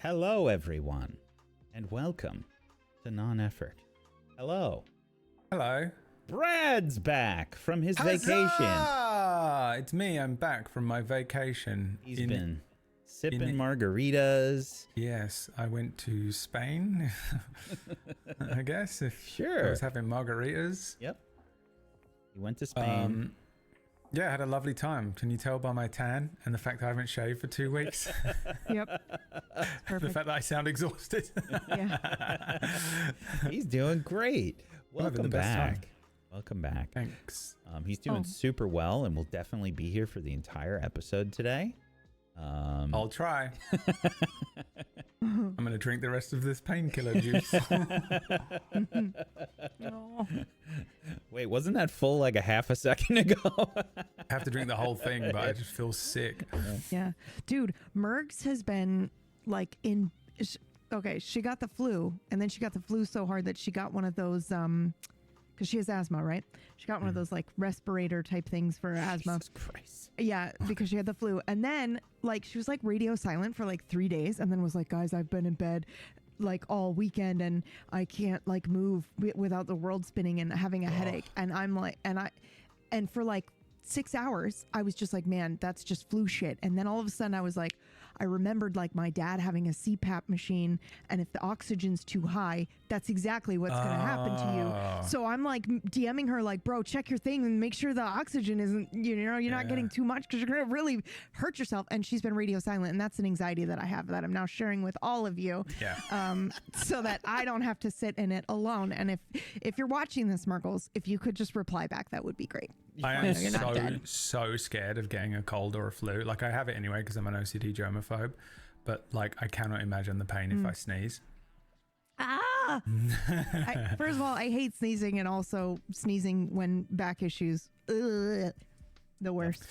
Hello, everyone, and welcome to Non-Effort. Hello. Hello. Brad's back from his vacation. It's me. I'm back from my vacation. He's been sipping margaritas. Yes, I went to Spain, I guess. Sure. I was having margaritas. Yep. He went to Spain. Yeah, I had a lovely time. Can you tell by my tan and the fact I haven't shaved for 2 weeks? Yep. The fact that I sound exhausted. Yeah. He's doing great. Welcome back. Welcome back. Thanks. He's doing super well and will definitely be here for the entire episode today. I'll try. I'm going to drink the rest of this painkiller juice. No. Wait, wasn't that full like a half a second ago? I have to drink the whole thing, but I just feel sick. Yeah. Dude, Mergs has been like okay, she got the flu, and then she got the flu so hard that she got one of those, because she has asthma, right? She got one of those like respirator type things for asthma. Jesus Christ. Yeah, because she had the flu. And then like she was like radio silent for like 3 days and then was like, guys, I've been in bed like all weekend and I can't like move without the world spinning and having a headache. And I'm like, and for like 6 hours, I was just like, man, that's just flu shit. And then all of a sudden I was like, I remembered like my dad having a CPAP machine, and if the oxygen's too high, that's exactly what's going to happen to you. So I'm like DMing her like, bro, check your thing and make sure the oxygen isn't, you're not getting too much because you're going to really hurt yourself. And she's been radio silent, and that's an anxiety that I have that I'm now sharing with all of you. Yeah. So that I don't have to sit in it alone. And if you're watching this, Merkles, if you could just reply back, that would be great. I am so scared of getting a cold or a flu. Like I have it anyway because I'm an OCD germaphobe, but like I cannot imagine the pain if I sneeze. First of all, I hate sneezing, and also sneezing when back issues. Ugh, the worst.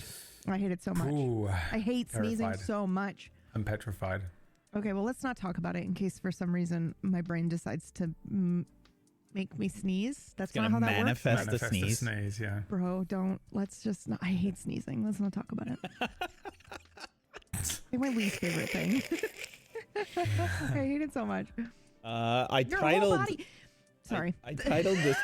I hate it so much. Ooh, I hate sneezing terrified. so much. I'm petrified. Okay, well, let's not talk about it in case for some reason my brain decides to make me sneeze. That's not how that works. Manifest a sneeze. Yeah. Bro, don't. Let's just not. I hate sneezing. Let's not talk about it. It's my least favorite thing. I hate it so much. I Your whole titled. body. Sorry. I titled this.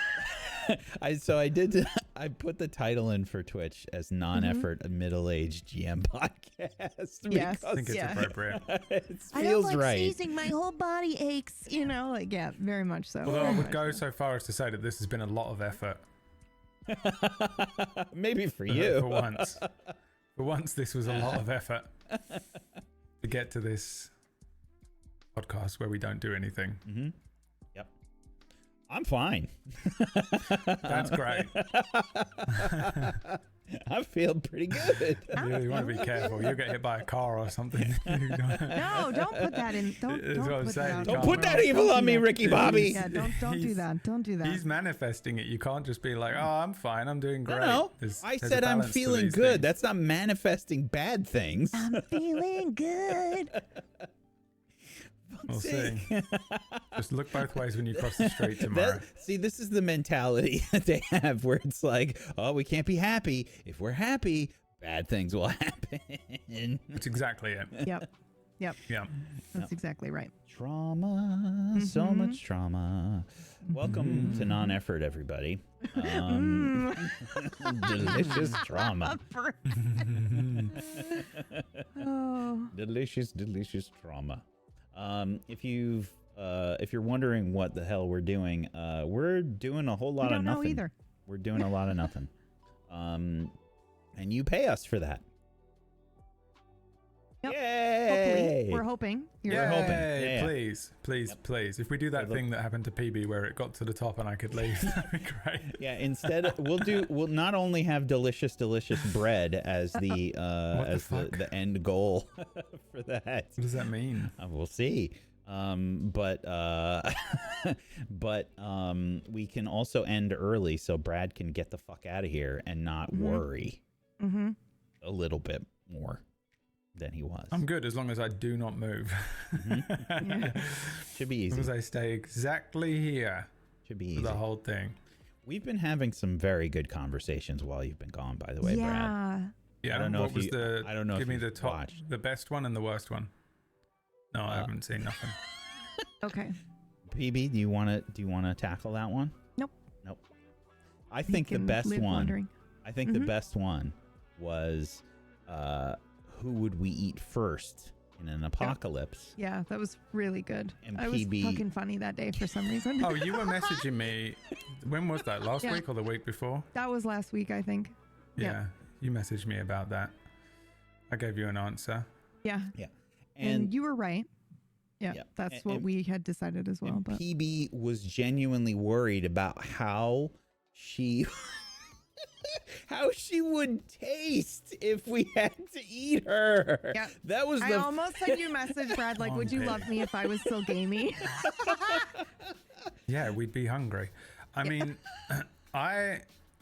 I put the title in for Twitch as Non-Effort, a middle-aged GM podcast. Yes. I think it's appropriate. It I feels don't like right. sneezing. My whole body aches. You know, like yeah, very much so. Although I would go so far as to say that this has been a lot of effort. Maybe for you. For once. For once, this was a lot of effort to get to this podcast where we don't do anything. Mm-hmm. Yep. I'm fine. That's great. I feel pretty good. You want to be careful. You'll get hit by a car or something. No, don't put that in. Don't That's what I'm put saying. that Don't out. put that evil on me, Ricky Bobby. Yeah, don't do that. Don't do that. He's manifesting it. You can't just be like, oh, I'm fine. I'm doing great. No, There's I a said I'm balance to feeling these good. things. That's not manifesting bad things. I'm feeling good. We'll see. Just look both ways when you cross the street tomorrow. See, this is the mentality that they have where it's like, oh, we can't be happy. If we're happy, bad things will happen. That's exactly it. Yep. Yeah. That's exactly right. Trauma, so much trauma. Welcome to Non-Effort, everybody. Delicious trauma. Oh. Delicious trauma. If you're wondering what the hell we're doing a whole lot I of don't know nothing. either. We're doing a lot of nothing. And you pay us for that. Yep. Yay! Hopefully, we're hoping. We're hoping. Yay, Yeah. Please. If we do that thing that happened to PB where it got to the top and I could leave, that'd be great. Yeah. Instead, we'll not only have delicious bread as the the end goal for that. What does that mean? We'll see. But we can also end early so Brad can get the fuck out of here and not worry a little bit more than he was. I'm good as long as I do not move. Yeah. Should be As easy. long as I stay exactly here Should be for easy. the whole thing. We've been having some very good conversations while you've been gone, by the way, Brad. Yeah. Yeah. I don't know what if was you- the? I don't know Give if me you've the top, watched. the best one and the worst one. No, I haven't seen nothing. Okay. PB, do you want to tackle that one? Nope. I think the best one. Wandering. I think the best one was who would we eat first in an apocalypse? Yeah, that was really good. And I was PB fucking funny that day for some reason. Oh, you were messaging me. When was that? Last week or the week before? That was last week, I think. Yeah, you messaged me about that. I gave you an answer. Yeah. Yeah. And you were right. Yeah, that's what we had decided as well. But PB was genuinely worried about how she would taste if we had to eat her. Yeah. That was I almost sent you a message, Brad, like, would you love me if I was still gamey? Yeah, we'd be hungry. I mean, I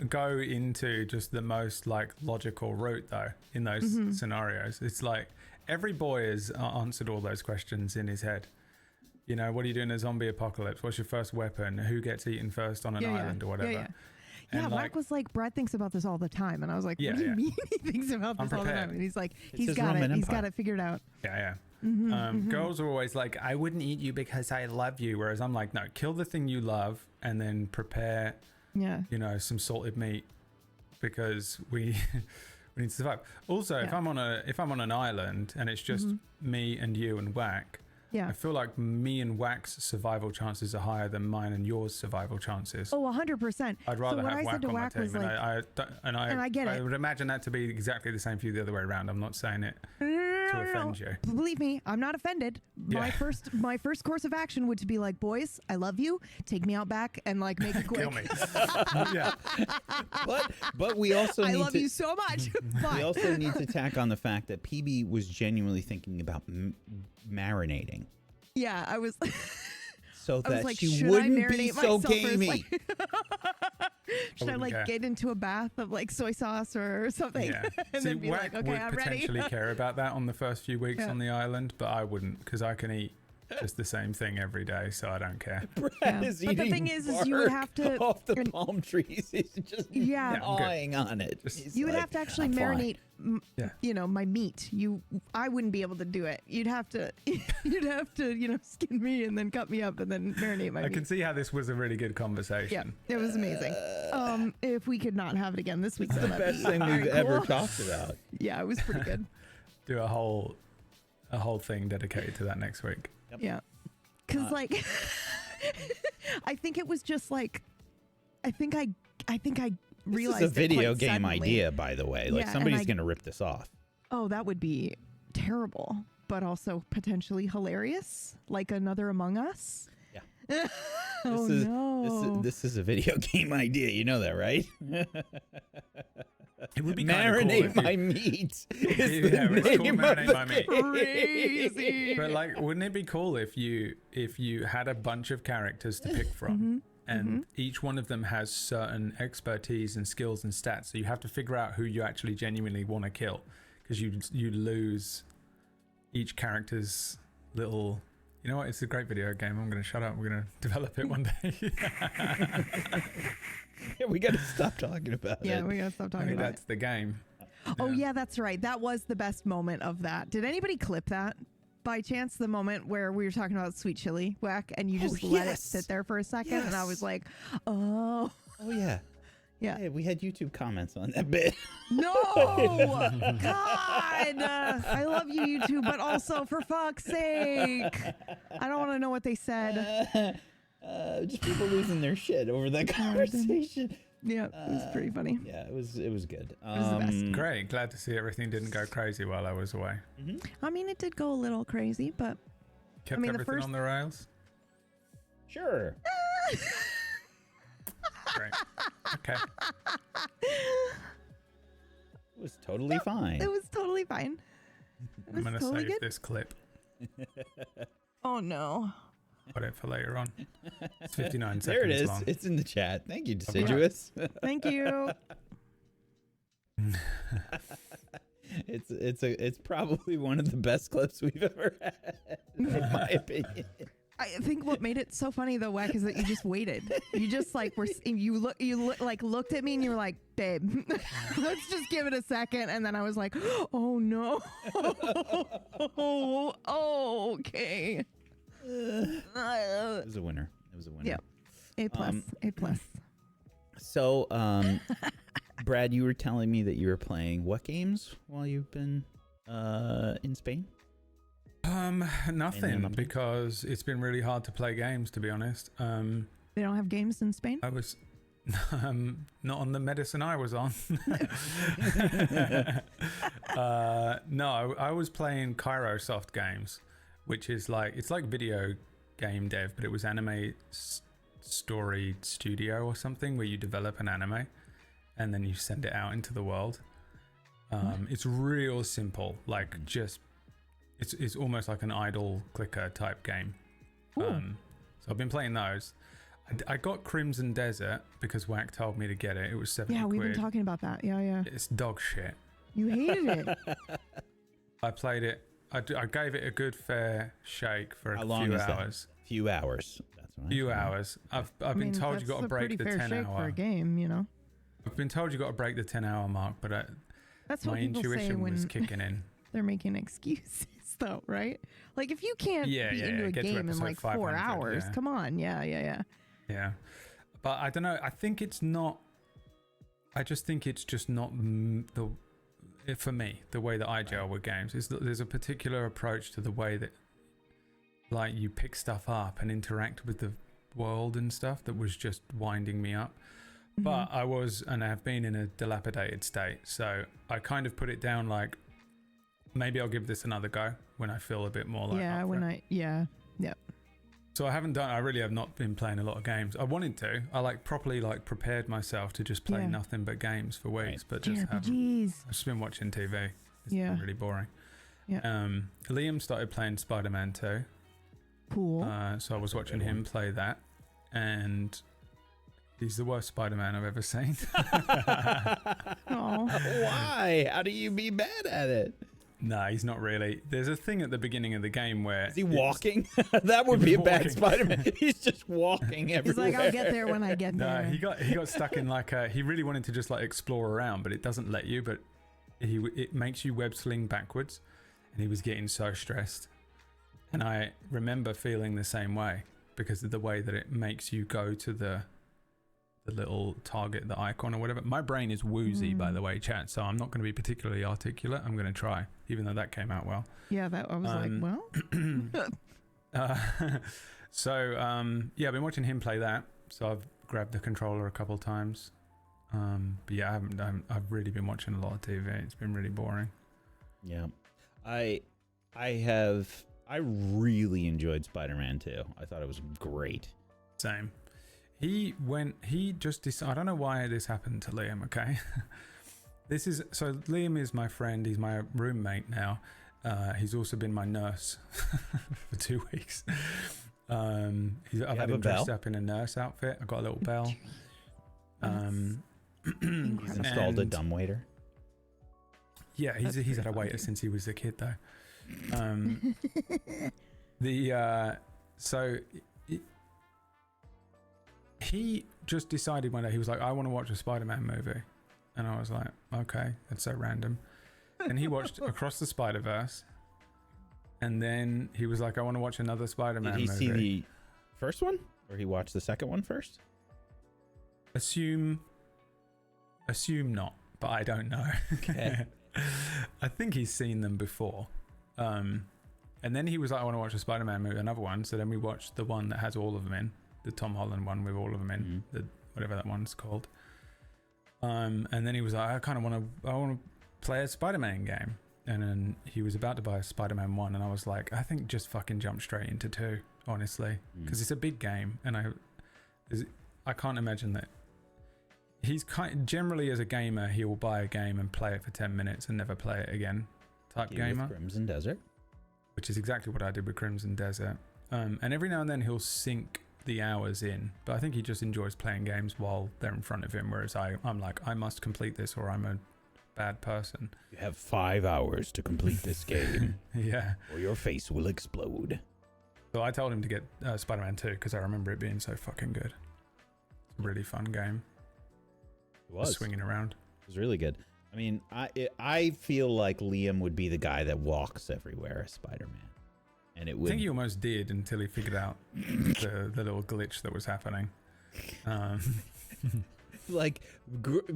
go into just the most like logical route though in those scenarios. It's like every boy has answered all those questions in his head. You know, what are you doing in a zombie apocalypse? What's your first weapon? Who gets eaten first on an island or whatever? Yeah, And Whack was like, Brad thinks about this all the time. And I was like, what do you mean he thinks about this all the time? And he's like, he's got it. He's got it figured out. Yeah. Girls are always like, I wouldn't eat you because I love you. Whereas I'm like, no, kill the thing you love and then prepare, you know, some salted meat because we need to survive. Also, if I'm on an island and it's just me and you and Whack, I feel like me and Whack's survival chances are higher than mine and yours survival chances. Oh, 100%. I'd rather have Whack on my team, and I get it. I would imagine that to be exactly the same for you the other way around. I'm not saying it to offend you. Believe me, I'm not offended. My first course of action would to be like, boys, I love you. Take me out back and like make it quick. Kill me. Yeah. But we also I love you so much. We also need to tack on the fact that PB was genuinely thinking about marinating. Yeah, I was. So that like, she wouldn't be so gamey. Should I like get into a bath of like soy sauce or something? Yeah. And See, then be Whack like, okay, would I'm ready. potentially care about that on the first few weeks on the island, but I wouldn't because I can eat just the same thing every day, so I don't care. Brad is but the thing is you would have to off the palm trees. He's just gnawing on it. You would have to actually marinate. You know, my meat. I wouldn't be able to do it. You'd have to, you know, skin me and then cut me up and then marinate my meat. I can see how this was a really good conversation. Yeah, it was amazing. If we could not have it again this week, it's the best thing we've ever talked about. Yeah, it was pretty good. Do a whole thing dedicated to that next week. Yep. Yeah, because like, I think it was just like, I think I realized this is a video game suddenly. Idea, by the way. Like somebody's gonna rip this off. Oh, that would be terrible, but also potentially hilarious, like another Among Us. Yeah. No! This is a video game idea. You know that, right? It would be marinate cool my meat. Marinate my meat. Crazy. But like, wouldn't it be cool if you had a bunch of characters to pick from, and each one of them has certain expertise and skills and stats, so you have to figure out who you actually genuinely want to kill, because you lose each character's little. You know what? It's a great video game. I'm going to shut up. We're going to develop it one day. Yeah, we got to stop talking about it. Yeah, we got to stop talking about that's the game. Oh, yeah, that's right. That was the best moment of that. Did anybody clip that by chance? The moment where we were talking about sweet chili Whack and you just let it sit there for a second. And I was like, oh. Oh, yeah. Yeah. Hey, we had YouTube comments on that bit. No! God! I love you, YouTube, but also, for fuck's sake, I don't want to know what they said. Just people losing their shit over that conversation. Yeah, it was pretty funny. Yeah, it was good. It was the best. Great. Glad to see everything didn't go crazy while I was away. I mean, it did go a little crazy, but... Kept everything on the rails? Sure. Great. Okay. It was totally fine. It was totally fine. I'm going to save this clip. Oh, no. Put it for later on. It's 59 seconds There it is. long. It's in the chat. Thank you, Deciduous. Thank you. It's probably one of the best clips we've ever had, in my opinion. I think what made it so funny though, Wack, is that you just waited. You just like looked at me and you were like, babe, let's just give it a second. And then I was like, oh no. Oh, okay. It was a winner. Yeah. A+. A+. So, Brad, you were telling me that you were playing what games while you've been in Spain? Nothing, because it's been really hard to play games, to be honest. They don't have games in Spain? I was not on the medicine I was on. No, I was playing Kairosoft games, which is it's like video game dev, but it was anime story studio or something, where you develop an anime and then you send it out into the world. It's real simple, it's almost like an idle clicker type game. So I've been playing those. I got Crimson Desert because Wack told me to get it. It was 70 quid. Yeah, we've been quid. talking about that. Yeah. It's dog shit. You hated it. I played it. I gave it a good fair shake for How a long few is hours. That? Few hours. That's what Few hours. I've been told you got to break the 10 shake hour. for a game, you know. I've been told you got to break the 10 hour mark, but that's my what people say intuition when was kicking in. They're making excuses, though, right? Like if you can't be into a get to game in like 4 hours, come on, yeah. But I don't know. I think it's not. I just think it's just not for me, the way that I gel with games is that there's a particular approach to the way that you pick stuff up and interact with the world and stuff that was just winding me up. But I was, and I have been, in a dilapidated state, so I kind of put it down maybe I'll give this another go when I feel a bit more So I really have not been playing a lot of games. I wanted to. I properly prepared myself to just play nothing but games for weeks, but just haven't. I've just been watching TV. It's been really boring. Yeah. Liam started playing Spider-Man 2. Cool. So I was watching him play that, and he's the worst Spider-Man I've ever seen. Oh. Why? How do you be bad at it? No, he's not really. There's a thing at the beginning of the game where... Is he walking? That would be a bad Spider-Man. He's just walking everywhere. He's like, I'll get there when I get there. No, he got stuck in he really wanted to just explore around, but it doesn't let you, but it makes you web sling backwards, and he was getting so stressed. And I remember feeling the same way because of the way that it makes you go to the little target, the icon or whatever. My brain is woozy, by the way, chat, so I'm not going to be particularly articulate. I'm going to try, even though that came out well. Yeah, I was So I've been watching him play that, so I've grabbed the controller a couple times. But yeah, I've really been watching a lot of TV. It's been really boring. Yeah. I really enjoyed Spider-Man 2. I thought it was great. Same. He just decided, I don't know why this happened to Liam, okay? Liam is my friend, he's my roommate now. He's also been my nurse for 2 weeks. I've had him dressed up in a nurse outfit. I got a little bell. He's installed a dumbwaiter. Yeah, he's had a waiter since he was a kid though. He just decided one day, he was like, I want to watch a Spider-Man movie. And I was like, okay, that's so random. And he watched Across the Spider-Verse. And then he was like, I want to watch another Spider-Man movie. Did he see the first one? Or he watched the second one first? Assume not, but I don't know. Okay. I think he's seen them before. And then he was like, I want to watch a Spider-Man movie, another one. So then we watched the one that has all of them in. The Tom Holland one with all of them in, whatever that one's called. And then he was like, I want to play a Spider-Man game. And then he was about to buy a Spider-Man 1, and I was like, I think just fucking jump straight into 2, honestly, because it's a big game, and I can't imagine that. He's generally, as a gamer, he will buy a game and play it for 10 minutes and never play it again. Type gamer. With Crimson Desert, which is exactly what I did with Crimson Desert. And every now and then he'll sink the hours in, but I think he just enjoys playing games while they're in front of him, whereas I'm like, I must complete this or I'm a bad person. You have 5 hours to complete this game. Yeah, or your face will explode. So I told him to get Spider-Man 2 because I remember it being so fucking good. It's a really fun game. It was. Just swinging around. It was really good. I mean, I feel like Liam would be the guy that walks everywhere as Spider-Man. And it would... I think he almost did until he figured out the little glitch that was happening. Like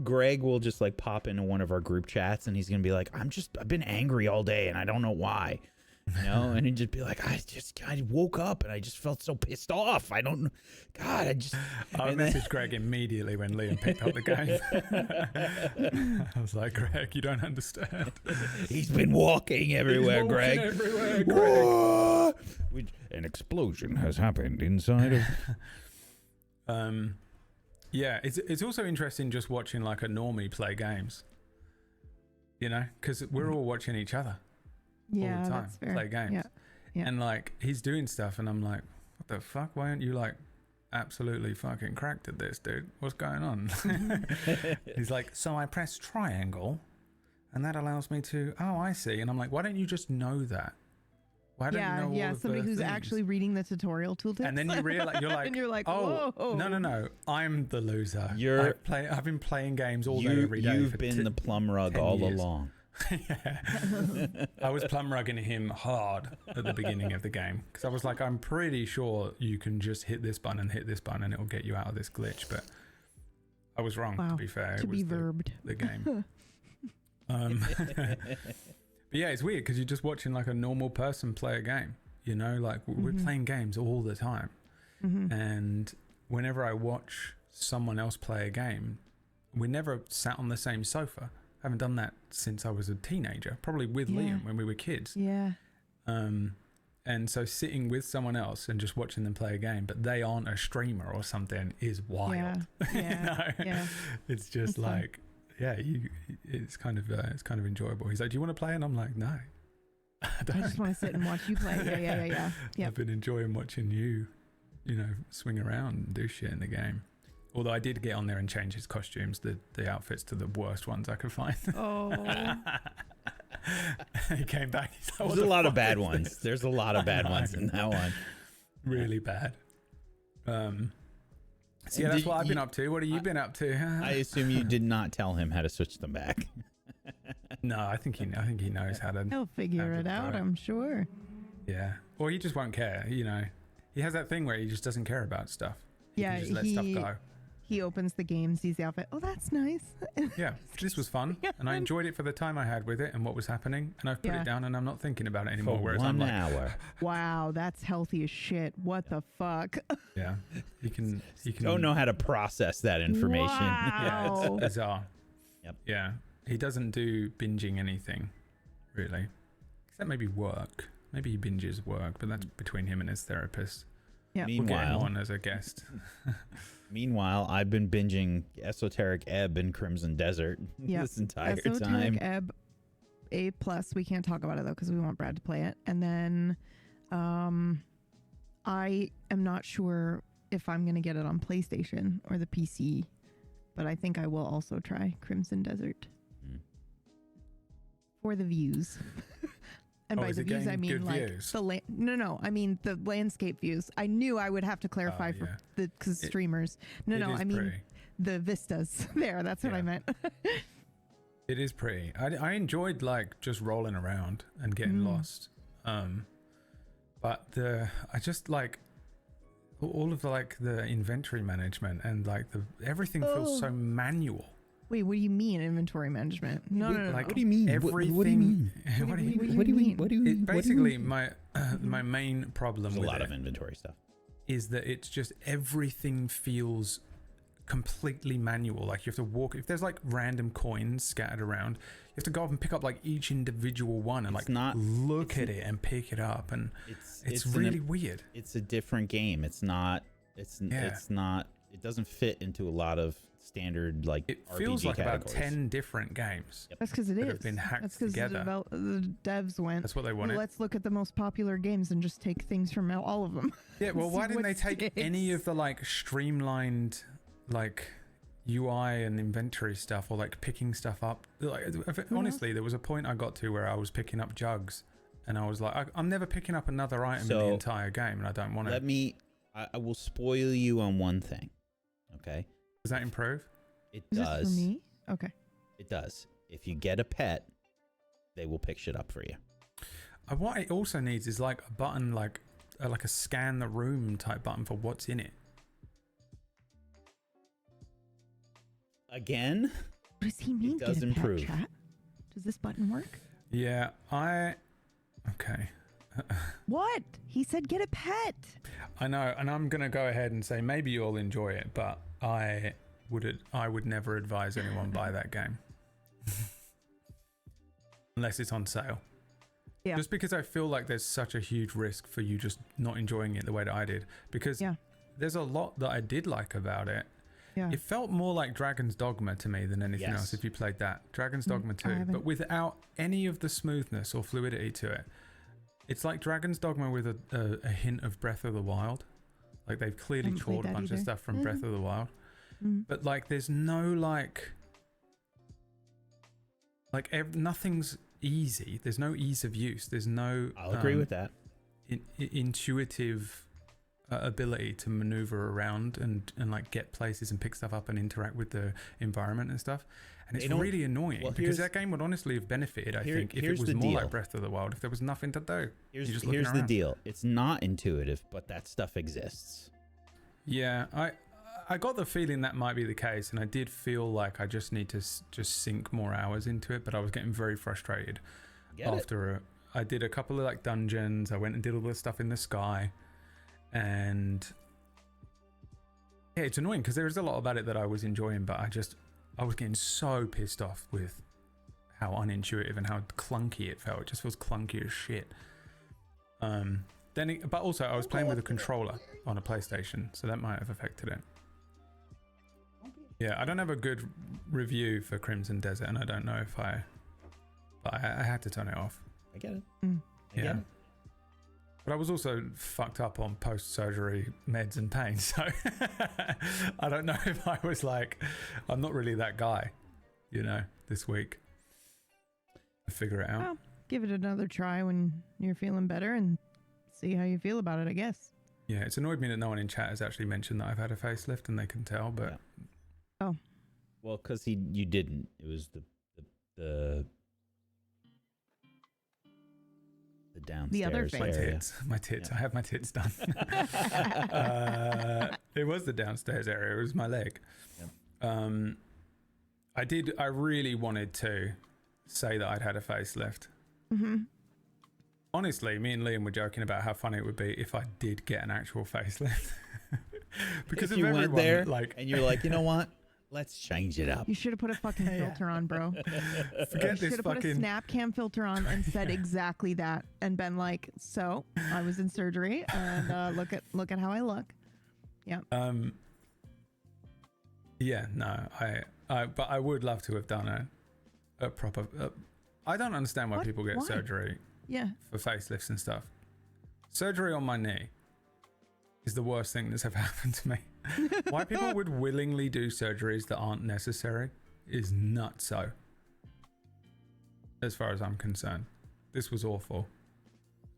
Greg will just like pop into one of our group chats and he's gonna be like, I've been angry all day and I don't know why, you know. And he'd just be like, I woke up and I just felt so pissed off. I messaged Greg immediately when Liam picked up the game. I was like, Greg, you don't understand. He's been walking everywhere, Greg. Greg. An explosion has happened inside of yeah, it's also interesting just watching like a normie play games, you know, because we're all watching each other all the time that's fair. play games. Yeah. And like he's doing stuff and I'm like, what the fuck? Why aren't you like absolutely fucking cracked at this, dude? What's going on? He's like, so I press triangle and that allows me to, oh, I see. And I'm like, why don't you just know that? Why don't you know all of somebody the who's things? actually reading the tutorial tooltips. And then you realize and you're like, oh, whoa. no, I'm the loser. I've been playing games all day every day. You've been the plum rug all along. Yeah. I was plum rugging him hard at the beginning of the game because I was like, I'm pretty sure you can just hit this button and it'll get you out of this glitch. But I was wrong, to be fair. To be verbed. The game. But yeah, it's weird because you're just watching like a normal person play a game, you know, like we're playing games all the time. And whenever I watch someone else play a game, we never sat on the same sofa. I haven't done that since I was a teenager, probably with Liam when we were kids. Yeah. And so sitting with someone else and just watching them play a game, but they aren't a streamer or something is wild. Yeah. Yeah. It's just like... Fun. Yeah, it's kind of enjoyable. He's like, "Do you want to play?" And I'm like, "No, I don't. I just want to sit and watch you play." Yeah. Yep. I've been enjoying watching you, you know, swing around and do shit in the game. Although I did get on there and change his costumes, the outfits to the worst ones I could find. Oh. He came back. He's like, There's a lot of bad ones. There's a lot of bad ones in that one. Really bad. So yeah, that's what I've been up to. What have you been up to? I assume you did not tell him how to switch them back. No, I think he knows how to. He'll figure it out, I'm sure. Yeah, or he just won't care. You know, he has that thing where he just doesn't care about stuff. He can just let stuff go. He opens the game, sees the outfit. Oh, that's nice. Yeah, this was fun, and I enjoyed it for the time I had with it and what was happening. And I've put it down, and I'm not thinking about it anymore. For whereas 1 I'm like, hour. Wow, that's healthy as shit. What the fuck? Yeah, he can. Don't know how to process that information. Wow. Yeah, it's bizarre. Yep. Yeah, he doesn't do binging anything, really, except maybe work. Maybe he binges work, but that's between him and his therapist. Yeah. We'll get him on as a guest. Meanwhile, I've been binging Esoteric Ebb and Crimson Desert this entire time. Esoteric Ebb A+. We can't talk about it, though, because we want Brad to play it. And then I am not sure if I'm going to get it on PlayStation or the PC, but I think I will also try Crimson Desert. For the views. And by the views, I mean like views? No. I mean the landscape views. I knew I would have to clarify for the streamers. No, I mean pretty. The vistas there. That's what I meant. It is pretty. I enjoyed like just rolling around and getting lost. But I just like all of the inventory management and like everything feels so manual. Wait, what do you mean inventory management? No. Like, what do you mean? Everything. What do you mean? What do you mean? Basically, my main problem with a lot of inventory stuff is that it's just everything feels completely manual. Like you have to walk. If there's like random coins scattered around, you have to go up and pick up like each individual one and look at it and pick it up. And it's really weird. It's a different game. It's not. It's not. It doesn't fit into a lot of standard like it RPG feels like categories. about 10 different games. That's because it is. Have been hacked That's because together. The devs went. That's what they wanted. Well, let's look at the most popular games and just take things from all of them. Yeah. Well, why didn't they take any of the like streamlined like UI and inventory stuff or like picking stuff up? Like, honestly, there was a point I got to where I was picking up jugs And I was like, I'm never picking up another item in the entire game, and I don't want to. I will spoil you on one thing. Okay. Does that improve? It Is does. this for me? Okay. It does. If you get a pet, they will pick shit up for you. What it also needs is like a button, like a scan the room type button for what's in it. Again? What does he mean? It does get a improve. Pet chat? Does this button work? Yeah, okay. What? He said get a pet. I know, and I'm gonna go ahead and say maybe you'll enjoy it, but I would never advise anyone buy that game unless it's on sale. Yeah. Just because I feel like there's such a huge risk for you just not enjoying it the way that I did, because there's a lot that I did like about it. Yeah. It felt more like Dragon's Dogma to me than anything else if you played that. Dragon's Dogma 2, but without any of the smoothness or fluidity to it. It's like Dragon's Dogma with a hint of Breath of the Wild. Like they've clearly chawed a bunch of stuff from Breath of the Wild. But like there's no nothing's easy. There's no ease of use. There's no I'll agree with that. Intuitive ability to maneuver around and like get places and pick stuff up and interact with the environment and stuff. And it's really annoying because that game would honestly have benefited, I think, if it was more like Breath of the Wild, if there was nothing to do. Here's the deal. It's not intuitive, but that stuff exists. Yeah, I got the feeling that might be the case, and I did feel like I just need to just sink more hours into it, but I was getting very frustrated I did a couple of like dungeons. I went and did all this stuff in the sky, and yeah, it's annoying because there is a lot about it that I was enjoying, but I was getting so pissed off with how unintuitive and how clunky it felt. It just feels clunky as shit. But also I was playing with a controller on a PlayStation, so that might have affected it. Yeah, I don't have a good review for Crimson Desert, and I don't know if but I had to turn it off. I get it. I get it. But I was also fucked up on post-surgery meds and pain, so I don't know if I was like, I'm not really that guy, this week. Figure it out. Well, give it another try when you're feeling better and see how you feel about it, I guess. Yeah, it's annoyed me that no one in chat has actually mentioned that I've had a facelift, and they can tell, but... Yeah. Oh. Well, because you didn't. It was the downstairs. The other face. My tits. Yeah. I have my tits done. It was the downstairs area. It was my leg. Yep. I really wanted to say that I'd had a facelift. Honestly, me and Liam were joking about how funny it would be if I did get an actual facelift. Because if you went there and you're like, you know what? Let's change it up. You should have put a fucking filter on, bro. Forget this should have put a snap cam filter on and said exactly that, and been like, "So I was in surgery, and look at how I look." Yeah. Yeah. No. But I would love to have done a proper. I don't understand why people get surgery. Yeah. For facelifts and stuff. Surgery on my knee is the worst thing that's ever happened to me. Why people would willingly do surgeries that aren't necessary is nutso. As far as I'm concerned. This was awful.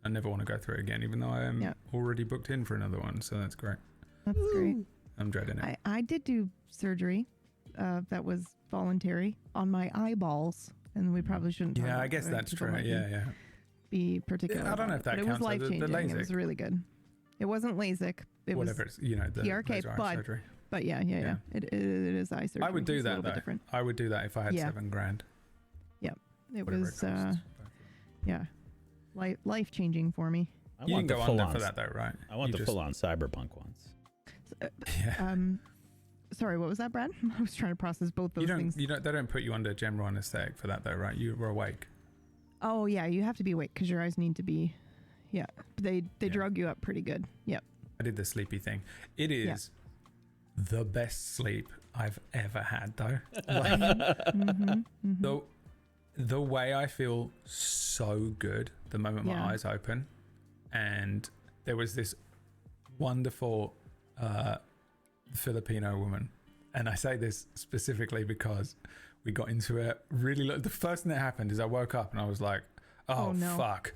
I never want to go through it again, even though I am already booked in for another one, so that's great. That's great. I'm dreading it. I did do surgery that was voluntary on my eyeballs, and we probably shouldn't talk Yeah, about I guess that's true. Yeah. Be particular. Yeah, I don't know if that counts. It was life changing. It was really good. It wasn't LASIK. It was it's the PRK, surgery. But yeah. It is eye surgery. I would do that though. I would do that if I had $7,000. Yep. It was life changing for me. You can go under for that though, right? I want the full on cyberpunk ones. Sorry, what was that, Brad? I was trying to process both those things. They don't put you under general anesthetic for that though, right? You were awake. Oh yeah, you have to be awake because your eyes need to be. Yeah, they drug you up pretty good. Yep. I did the sleepy thing. It is the best sleep I've ever had though. The way I feel so good the moment my eyes open, and there was this wonderful Filipino woman, and I say this specifically because we got into it really. The first thing that happened is I woke up and I was like, oh no. fuck.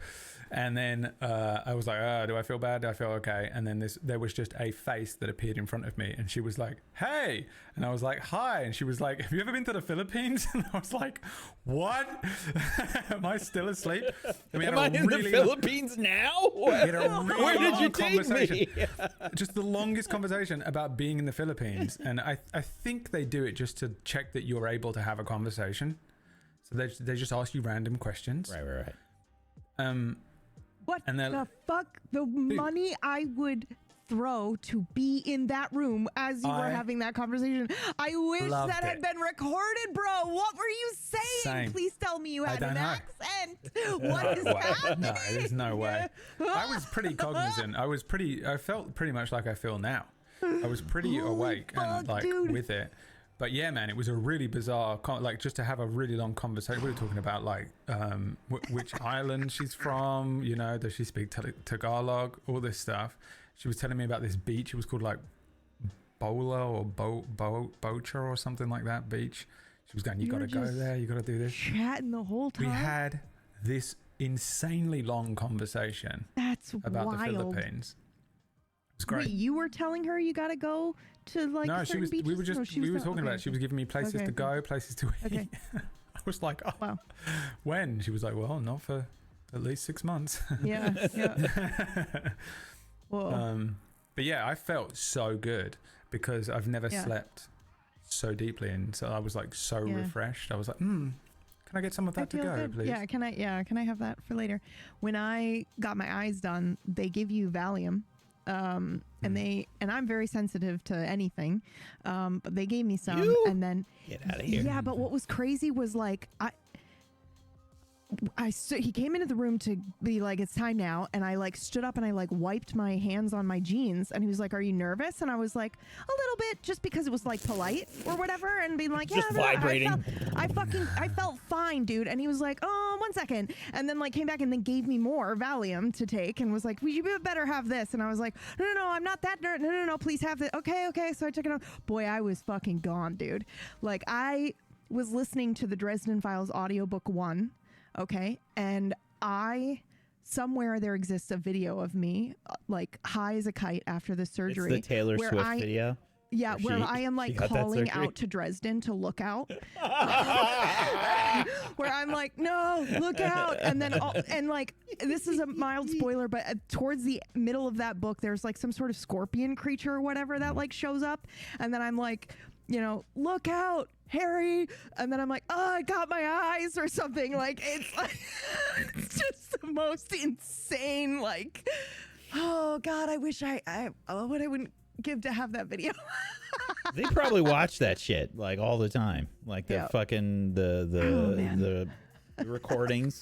And then I was like, oh, do I feel bad? Do I feel okay? And then there was just a face that appeared in front of me, and she was like, hey. And I was like, hi. And she was like, have you ever been to the Philippines? And I was like, what? Am I still asleep? And Am I in the Philippines now? Where did you take me? Just the longest conversation about being in the Philippines. And I think they do it just to check that you're able to have a conversation. So they just ask you random questions. Right. What the fuck? The money I would throw to be in that room as you were having that conversation. I wish that had been recorded, bro. What were you saying? Same. Please tell me you had an accent. What is No, happening? there's no way. I was pretty cognizant. I felt pretty much like I feel now. I was pretty awake and like with it. But yeah, man, it was a really bizarre, like just to have a really long conversation. We were talking about like which island she's from, you know, does she speak Tagalog, all this stuff. She was telling me about this beach. It was called like Bola or Bocha or something like that beach. She was going, you got to go there, you got to do this. Chatting the whole time. We had this insanely long conversation. That's about wild. the Philippines. It's great. Wait, you were telling her you got to go to like no, certain beaches? We were talking about it. She was giving me places to go, places to eat. Okay. I was like, oh, wow. When? She was like, well, not for at least 6 months. Yeah. Whoa. But yeah, I felt so good because I've never slept so deeply, and so I was like so refreshed. I was like, can I get some of that to go, good. please? Yeah, can I have that for later? When I got my eyes done, they give you Valium. And I'm very sensitive to anything, but they gave me some, and then get out of here. Yeah, but what was crazy was like he came into the room to be like, it's time now, and I like stood up and I like wiped my hands on my jeans, and he was like, are you nervous? And I was like, a little bit, just because it was like polite or whatever, and being like, just vibrating. I felt fine, dude. And he was like, oh, 1 second, and then like came back and then gave me more Valium to take and was like, well, you better have this. And I was like, no, I'm not that nerd. No, please have it. Okay. So I took it out. Boy, I was fucking gone, dude. Like I was listening to the Dresden Files audiobook 1. Okay. And somewhere there exists a video of me like high as a kite after the surgery. It's the Taylor Swift video. Yeah, where I am like calling out to Dresden to look out. Where I'm like, no, look out. And then, and like, this is a mild spoiler, but towards the middle of that book, there's like some sort of scorpion creature or whatever that like shows up. And then I'm like, you know, look out, Harry. And then I'm like, oh, I got my eyes or something. Like, it's like, it's just the most insane, like, oh God, I wish what I wouldn't give to have that video. They probably watch that shit like all the time, like the fucking the recordings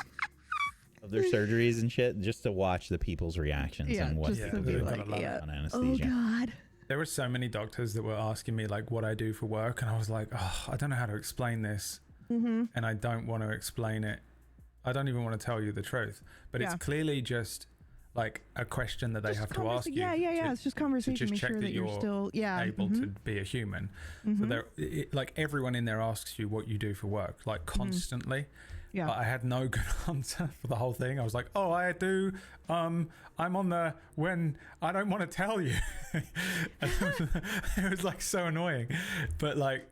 of their surgeries and shit, just to watch the people's reactions and what people do on anesthesia. Oh God. There were so many doctors that were asking me like what I do for work, and I was like, oh, I don't know how to explain this, and I don't want to explain it. I don't even want to tell you the truth, but it's clearly just like a question that they have to ask you. Yeah. It's just conversation. To just make check sure that you're still able to be a human. So like everyone in there asks you what you do for work, like constantly. Yeah. But I had no good answer for the whole thing. I was like, oh, I do. I'm on the when I don't want to tell you. It was like so annoying. But like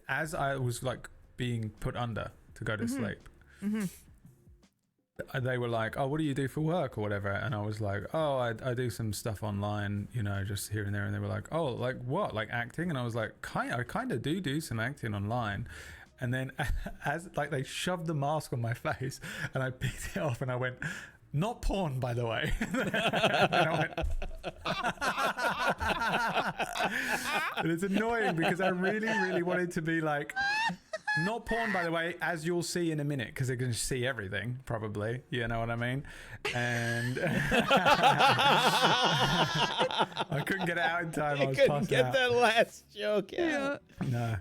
as I was like being put under to go to sleep. They were like, oh, what do you do for work or whatever? And I was like, oh, I do some stuff online, you know, just here and there. And they were like, oh, like what? Like acting? And I was like, I kind of do some acting online. And then as like they shoved the mask on my face and I picked it off and I went, not porn, by the way. And I went, and it's annoying because I really, really wanted to be like, not porn, by the way, as you'll see in a minute, because they're going to see everything, probably. You know what I mean? And I couldn't get it out in time. I was couldn't get that last joke out. No.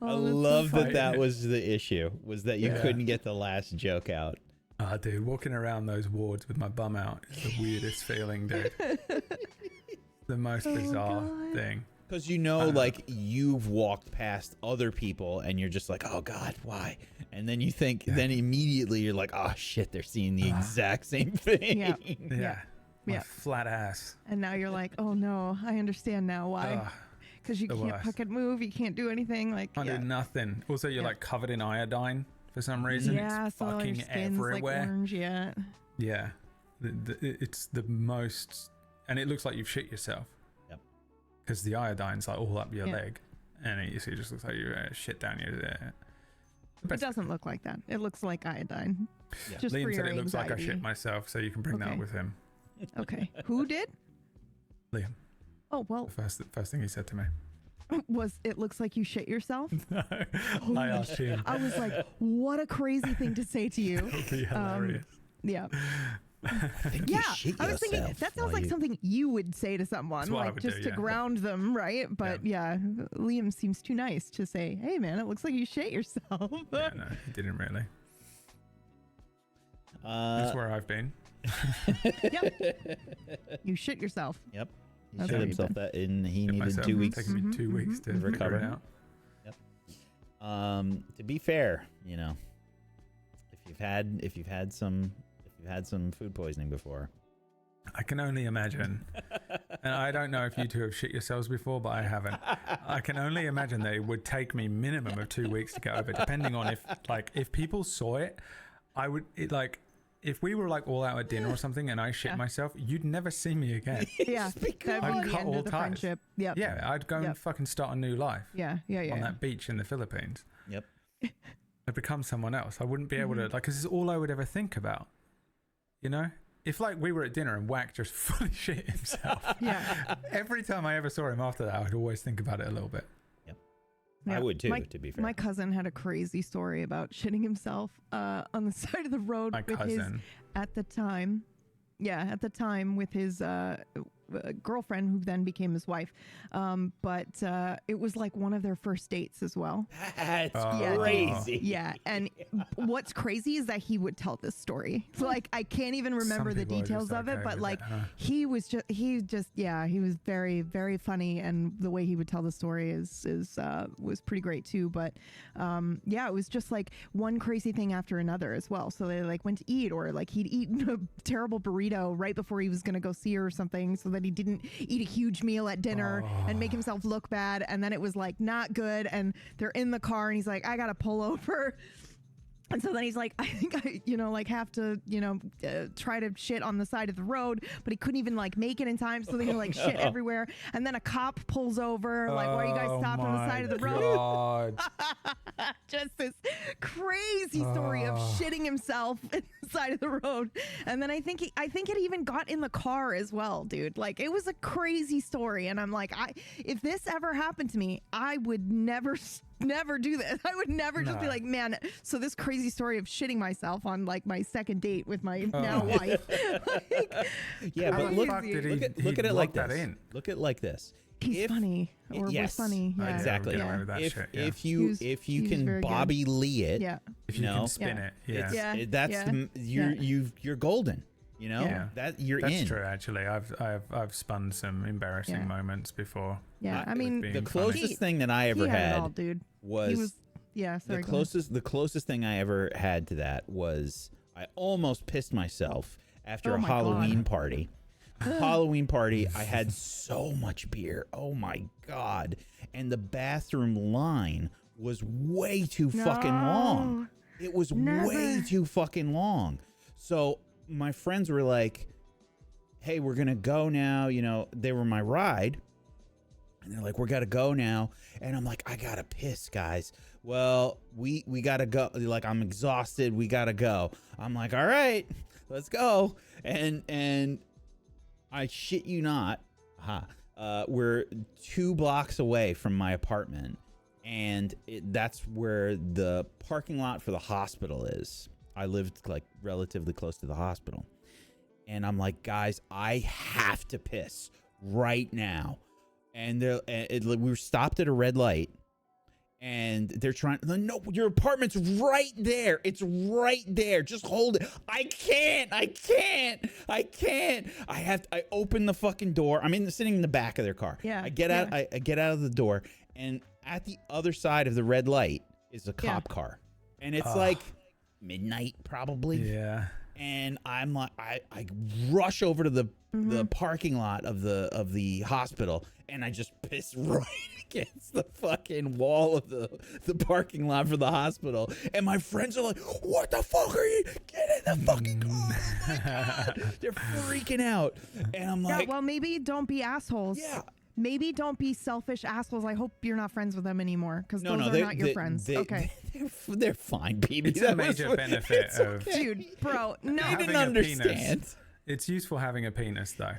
I love that was the issue, was that you couldn't get the last joke out. Oh, dude, walking around those wards with my bum out is the weirdest feeling, dude. The most bizarre thing. Because you know, like, you've walked past other people and you're just like, oh, God, why? And then you think, then immediately you're like, oh, shit, they're seeing the exact same thing. Yeah. Flat ass. And now you're like, oh, no, I understand now why. Because you can't fucking move. You can't do anything. Like, can't do nothing. Also, you're like covered in iodine for some reason. Yeah, it's so fucking your skin's everywhere. Like orange, yeah. Yeah. It's the most... And it looks like you've shit yourself. Because the iodine's like all up your leg, and it just looks like you shit down your there. It doesn't look like that. It looks like iodine. Yeah. Just Liam for said your it looks like I anxiety. shit myself, so you can bring that up with him. Okay. Who did? Liam. Oh, well. The first thing he said to me. Was it looks like you shit yourself? No, I asked him. I was like, what a crazy thing to say to you. That would be hilarious. Yeah. I was thinking that sounds like something you would say to someone, like just to ground them, right? But Liam seems too nice to say, "Hey, man, it looks like you shit yourself." No, he didn't really. That's where I've been. You shit yourself. Yep. He shit himself that in. He needed 2 weeks. Taking me 2 weeks to recover it out. Yep. To be fair, you know, if you've had some food poisoning before, I can only imagine. And I don't know if you two have shit yourselves before, but I haven't. I can only imagine that it would take me minimum of 2 weeks to get over, depending on if people saw it, if we were like all out at dinner or something and I shit myself, you'd never see me again. Yeah, I'd cut all ties. Friendship. Yep. Yeah, I'd go and fucking start a new life. Yeah. On that beach in the Philippines. Yep. I'd become someone else. I wouldn't be able to, because it's all I would ever think about. You know? If like we were at dinner and Wack just fully shit himself. Every time I ever saw him after that, I'd always think about it a little bit. Yeah. I would too, to be fair. My cousin had a crazy story about shitting himself on the side of the road at the time with his girlfriend, who then became his wife. But it was like one of their first dates as well. That's crazy. Yeah. And what's crazy is that he would tell this story. Like, I can't even remember the details of it, but like he was very, very funny. And the way he would tell the story was pretty great too. But it was just like one crazy thing after another as well. So they like went to eat, or like he'd eaten a terrible burrito right before he was going to go see her or something, so that he didn't eat a huge meal at dinner and make himself look bad. And then it was like not good, and they're in the car and he's like, I gotta pull over. And so then he's like, I think I, have to, try to shit on the side of the road, but he couldn't even like make it in time. So they like shit everywhere. And then a cop pulls over, like, why are you guys stopped on the side of the road? Just this crazy story of shitting himself in the side of the road. And then I think it even got in the car as well, dude. Like, it was a crazy story. And I'm like, if this ever happened to me, I would never do this. I would never just be like, man, so this crazy story of shitting myself on like my second date with my now wife. But look at it like this. Look at it like this. He's funny, or was funny. Yeah. Exactly. If you can very Bobby good. Lee it, if you can spin it, you're golden. You know, that you're That's in. true. Actually, I've spun some embarrassing moments before. Yeah, I mean, the closest thing that I ever had dude. was the closest thing I ever had to that was I almost pissed myself after a Halloween party. Halloween party, I had so much beer. Oh my God. And the bathroom line was way too fucking long. It was way too fucking long. So my friends were like, hey, we're going to go now. You know, they were my ride. And they're like, we got to go now. And I'm like, I got to piss, guys. Well, we got to go. Like, I'm exhausted. We got to go. I'm like, all right, let's go. And I shit you not. We're 2 blocks away from my apartment. And that's where the parking lot for the hospital is. I lived like relatively close to the hospital. And I'm like, guys, I have to piss right now. And we were stopped at a red light. And they're trying, no, your apartment's right there. It's right there. Just hold it. I can't. I open the fucking door. I'm sitting in the back of their car. Yeah. I get out. I get out of the door, and at the other side of the red light is a cop car, and it's like midnight probably. Yeah. And I'm like, I rush over to the parking lot of the hospital, and I just piss right against the fucking wall of the parking lot for the hospital. And my friends are like, "What the fuck are you? Get in the fucking car!" Oh my God. They're freaking out, and I'm like, well, maybe don't be assholes. Yeah. Maybe don't be selfish assholes. I hope you're not friends with them anymore, because those are not your friends. Okay. They're fine, baby. It's a major benefit of Dude, bro, no. I didn't understand. It's useful having a penis, though,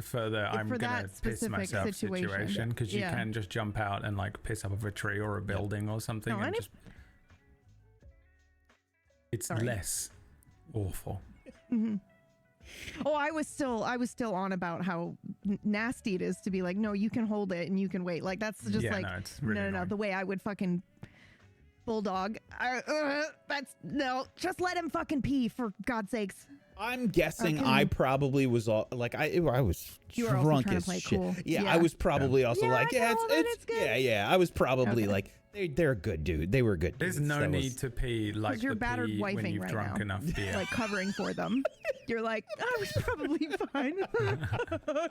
for the I'm going to piss myself situation, because you can just jump out and like piss up of a tree or a building or something. No, it's less awful. Mm-hmm. Oh, I was still on about how nasty it is to be like, no, you can hold it and you can wait. Like, that's just like, it's really no, the way I would fucking bulldog. Just let him fucking pee, for God's sakes. I'm guessing I probably was all like, I was drunk as shit. Cool. Yeah, I was probably also like, it's good. Yeah. I was probably like, they're a good dude. They were good. There's no need to pee like you're battered pee when you've right drunk now. enough beer. Like covering for them. You're like, I was probably fine.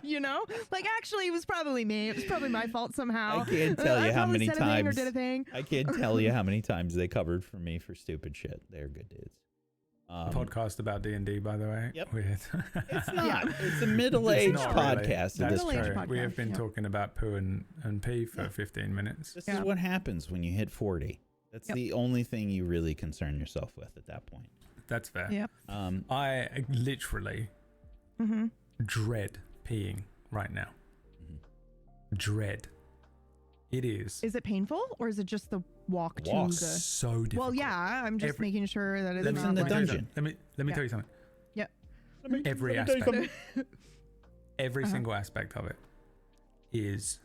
You know? Like, actually, it was probably me. It was probably my fault somehow. I can't tell you how many times. Or did a thing. I can't tell you how many times they covered for me for stupid shit. They're good dudes. Podcast about D&D, by the way. Yep. Weird. It's not. It's a middle-aged podcast. Really. That's true. We have been talking about poo and pee for 15 minutes. This is what happens when you hit 40. That's the only thing you really concern yourself with at that point. That's fair. Yep. I literally dread peeing right now. Dread. It is. Is it painful, or is it just the walk to the... So difficult. Well, yeah, I'm just making sure that it's not in the like... dungeon. Let me tell you something. Yeah. Every aspect. Every single aspect of it is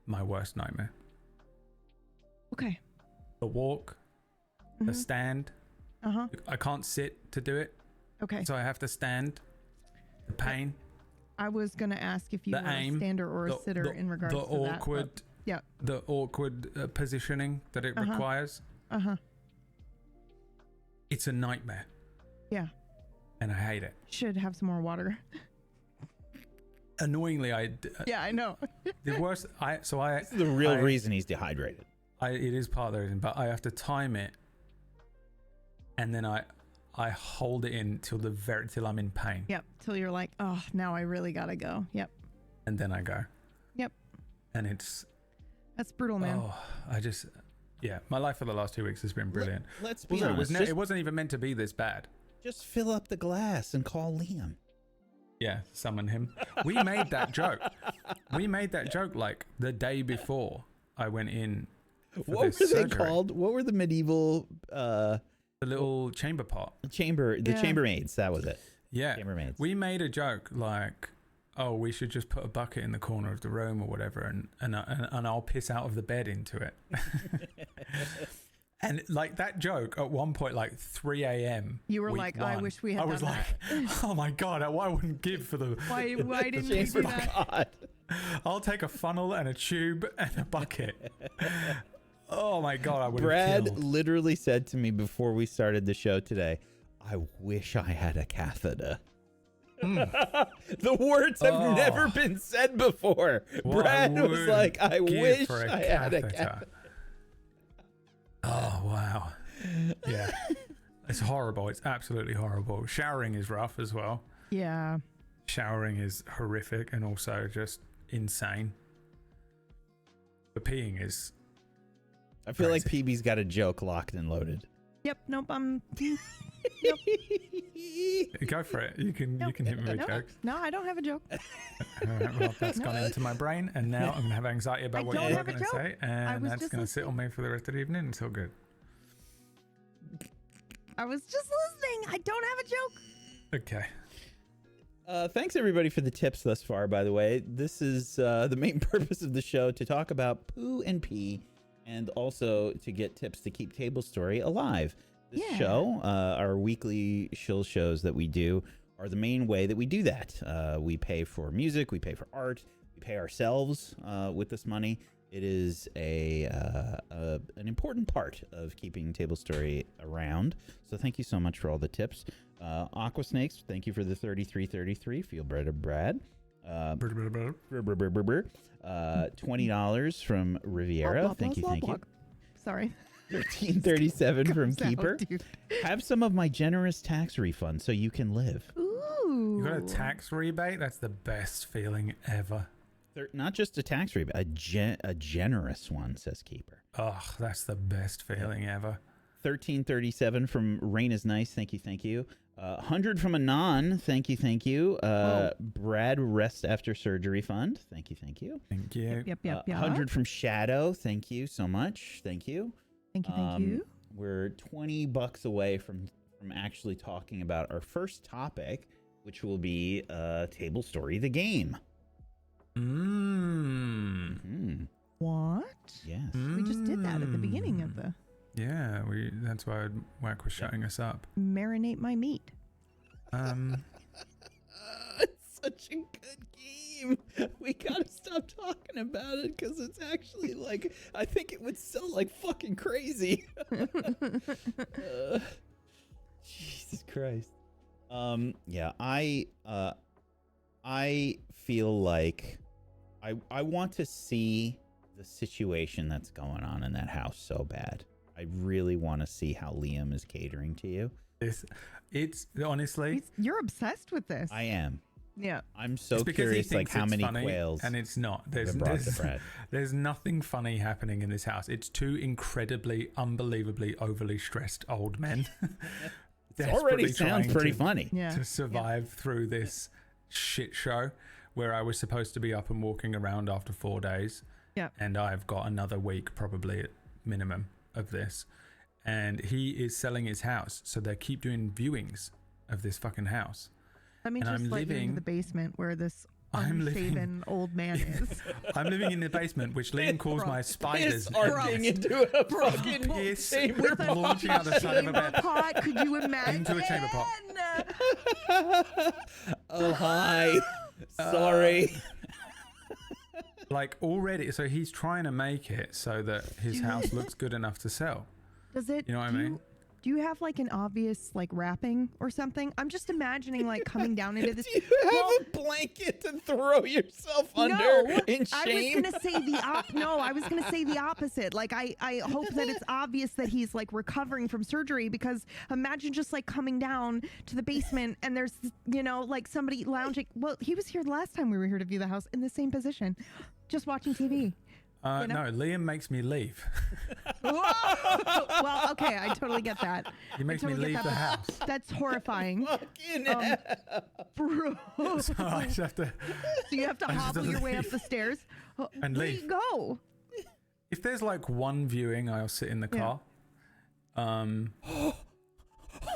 my worst nightmare. Okay. The walk, the stand. I can't sit to do it. Okay. So I have to stand. The pain. I was going to ask if you were a stander or a sitter in regards to that. The awkward positioning that it requires. It's a nightmare. Yeah. And I hate it. Should have some more water. Annoyingly, yeah, I know. The worst. This is the real reason he's dehydrated. It is part of the reason, but I have to time it, and then I hold it in till I'm in pain. Yep. Till you're like, oh, now I really gotta go. Yep. And then I go. Yep. And that's brutal, man. Oh, my life for the last 2 weeks has been brilliant. Let's be honest. It wasn't even meant to be this bad. Just fill up the glass and call Liam. Yeah, summon him. We made that joke. Like the day before I went in. What were they called? What were the medieval? The little chamber pot. Chambermaids. That was it. Yeah. Chambermaids. We made a joke like, oh, we should just put a bucket in the corner of the room or whatever, and I'll piss out of the bed into it. And like that joke at one point, like 3 a.m. You were like, I wish we had done that. I was like, oh my God, I wouldn't give for the... Why didn't we do that? God. I'll take a funnel and a tube and a bucket. Oh my God, I would have Brad killed. Literally said to me before we started the show today, I wish I had a catheter. The words have never been said before. Well, Brad was like, I wish I had a catheter. Oh, wow. Yeah. It's horrible. It's absolutely horrible. Showering is rough as well. Yeah. Showering is horrific and also just insane. But peeing is... I feel like PB's got a joke locked and loaded. Yep. Nope. Go for it. You can hit me with jokes. No, I don't have a joke. All right, well, that's gone into my brain, and now I'm gonna have anxiety about what you're going to say, and that's going to sit on me for the rest of the evening. It's all good. I was just listening. I don't have a joke. Okay. Thanks everybody for the tips thus far. By the way, this is the main purpose of the show, to talk about poo and pee and also to get tips to keep Tablestory alive. This Yeah. show, our weekly shill shows that we do, are the main way that we do that. We pay for music, we pay for art, we pay ourselves with this money. It is an important part of keeping Tablestory around. So thank you so much for all the tips. Aqua Snakes, thank you for the 3333. Feel better, Brad. $20 from Riviera. Thank you. Sorry. 1337 from Keeper. Dude. Have some of my generous tax refund so you can live. Ooh. You got a tax rebate? That's the best feeling ever. Not just a tax rebate, a generous one, says Keeper. Oh, that's the best feeling ever. 1337 from Rain is Nice. Thank you. 100 from Anon. Thank you. Brad Rest After Surgery Fund. Thank you. Thank you. Yep. 100 from Shadow. Thank you so much. Thank you. Thank you. We're $20 away from actually talking about our first topic, which will be Tablestory the game. What? Yes. We just did that at the beginning of the... Yeah, that's why Wack was shutting us up. Marinate my meat. It's such a good game. We gotta stop talking about it because it's actually like, I think it would sell like fucking crazy. Jesus Christ. Yeah, I feel like I want to see the situation that's going on in that house so bad. I really want to see how Liam is catering to you. It's honestly, you're obsessed with this. I am. Yeah. I'm so curious, like how many quails. And it's not. There's nothing funny happening in this house. It's two incredibly, unbelievably, overly stressed old men. It already sounds pretty funny. To survive through this shit show where I was supposed to be up and walking around after 4 days. Yeah. And I've got another week probably at minimum of this. And he is selling his house. So they keep doing viewings of this fucking house. Let me just let you into the basement where this unshaven old man is. I'm living in the basement, which Liam calls my spiders. Arcing into a fucking chamber pot. Launching out the side of a bed. Pot. Could you imagine? Into a chamber pot. Oh, hi. Sorry. Like already, so he's trying to make it so that his house looks good enough to sell. Does it? You know what I mean? Do you have like an obvious like wrapping or something? I'm just imagining like coming down into this. Do you have a blanket to throw yourself under in shame? I was gonna say the opposite. Like I hope that it's obvious that he's like recovering from surgery, because imagine just like coming down to the basement and there's like somebody lounging. Well, he was here the last time we were here to view the house in the same position, just watching TV. No, Liam makes me leave. Well, okay, I totally get that. He makes me leave the house. That's horrifying. Bro. So I just have to. So you have to hobble your way up the stairs and where leave. You go. If there's like one viewing, I'll sit in the car.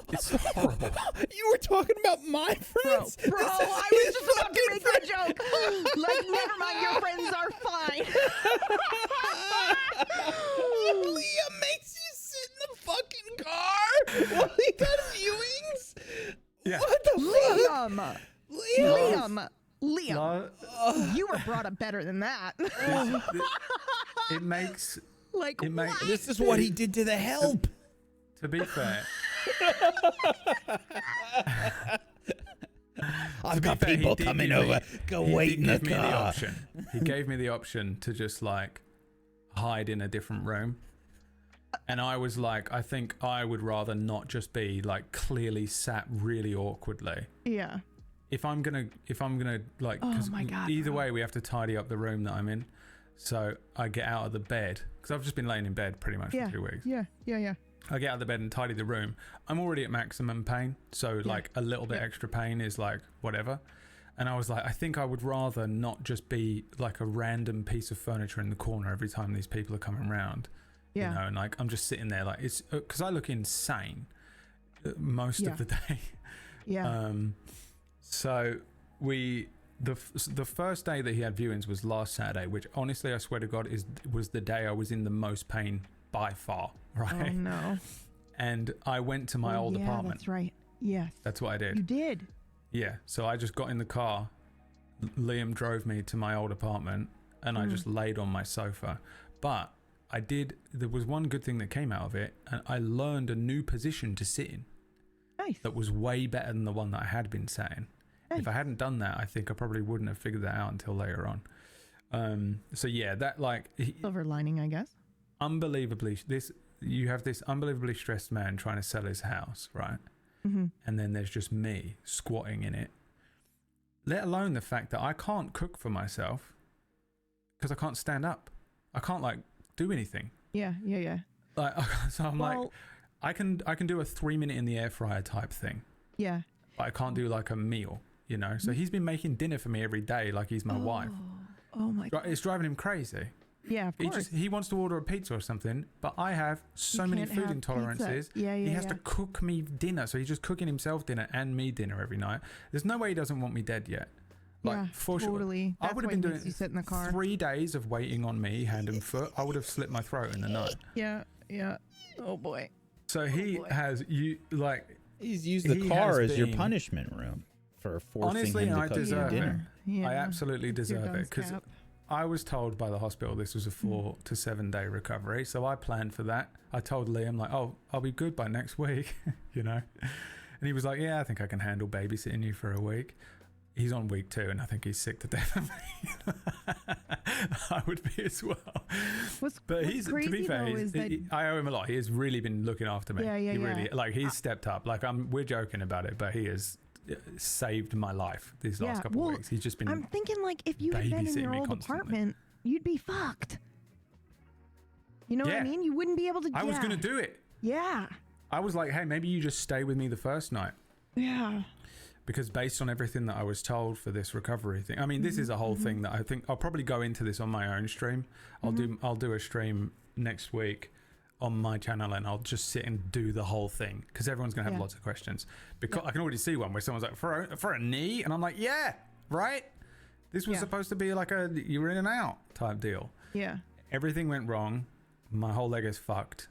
It's horrible. You were talking about my friends? Bro, I was just about to make a joke. Like, never mind, your friends are fine. Liam makes you sit in the fucking car while he does viewings? Yeah. What the fuck? Liam. You were brought up better than that. It makes... Like, this is what he did to the help. To be fair... I've got people coming over. Go wait in the car. He gave me the option to just like hide in a different room, and I was like, I think I would rather not just be like clearly sat really awkwardly. Yeah. If I'm gonna like, oh my God, either way we have to tidy up the room that I'm in. So I get out of the bed because I've just been laying in bed pretty much for 2 weeks. Yeah. I get out of the bed and tidy the room. I'm already at maximum pain, so like a little bit extra pain is like whatever. And I was like, I think I would rather not just be like a random piece of furniture in the corner every time these people are coming around. Yeah. You know, and like I'm just sitting there like it's because I look insane most of the day. Yeah. So we the first day that he had viewings was last Saturday, which honestly, I swear to God, was the day I was in the most pain by far, right? Oh, no. And I went to my old apartment. That's right. Yes. That's what I did. You did? Yeah. So I just got in the car. Liam drove me to my old apartment and I just laid on my sofa. But there was one good thing that came out of it, and I learned a new position to sit in. Nice. That was way better than the one that I had been sat in. Nice. If I hadn't done that, I think I probably wouldn't have figured that out until later on. So yeah, that silver lining, I guess. You have this unbelievably stressed man trying to sell his house, right? Mm-hmm. And then there's just me squatting in it. Let alone the fact that I can't cook for myself because I can't stand up. I can't do anything. Yeah. So I'm I can do a 3-minute in the air fryer type thing. Yeah. But I can't do a meal, you know? So he's been making dinner for me every day like he's my wife. Oh my God. It's driving him crazy. Yeah, of course. He wants to order a pizza or something, but I have so many food intolerances. Yeah, he has to cook me dinner, so he's just cooking himself dinner and me dinner every night. There's no way he doesn't want me dead yet. For totally. Sure. I would have been doing you sit in the car. 3 days of waiting on me, hand and foot. I would have slit my throat in the night. Yeah. Oh boy. So he's used the car as your punishment room for forcing him to cook you dinner. Yeah. I absolutely deserve it because I was told by the hospital this was a 4 to 7 day recovery, so I planned for that. I told Liam I'll be good by next week, you know, and he was like, yeah, I think I can handle babysitting you for a week. He's on week 2 and I think he's sick to death of me. I would be as well. What's to crazy be fair, I owe him a lot. He has really been looking after me. He really he's stepped up. We're joking about it, but he has saved my life these last couple of weeks. He's just been I'm thinking if you had been in your old apartment, you'd be fucked. You know what I mean? You wouldn't be able to. I was going to do it. Yeah. I was like, hey, maybe you just stay with me the first night. Yeah. Because based on everything that I was told for this recovery thing, I mean, this is a whole thing that I think I'll probably go into this on my own stream. I'll do a stream next week on my channel and I'll just sit and do the whole thing because everyone's gonna have lots of questions. Because I can already see one where someone's like, for a knee, and I'm like, yeah, right. This was supposed to be you were in and out type deal. Yeah. Everything went wrong. My whole leg is fucked,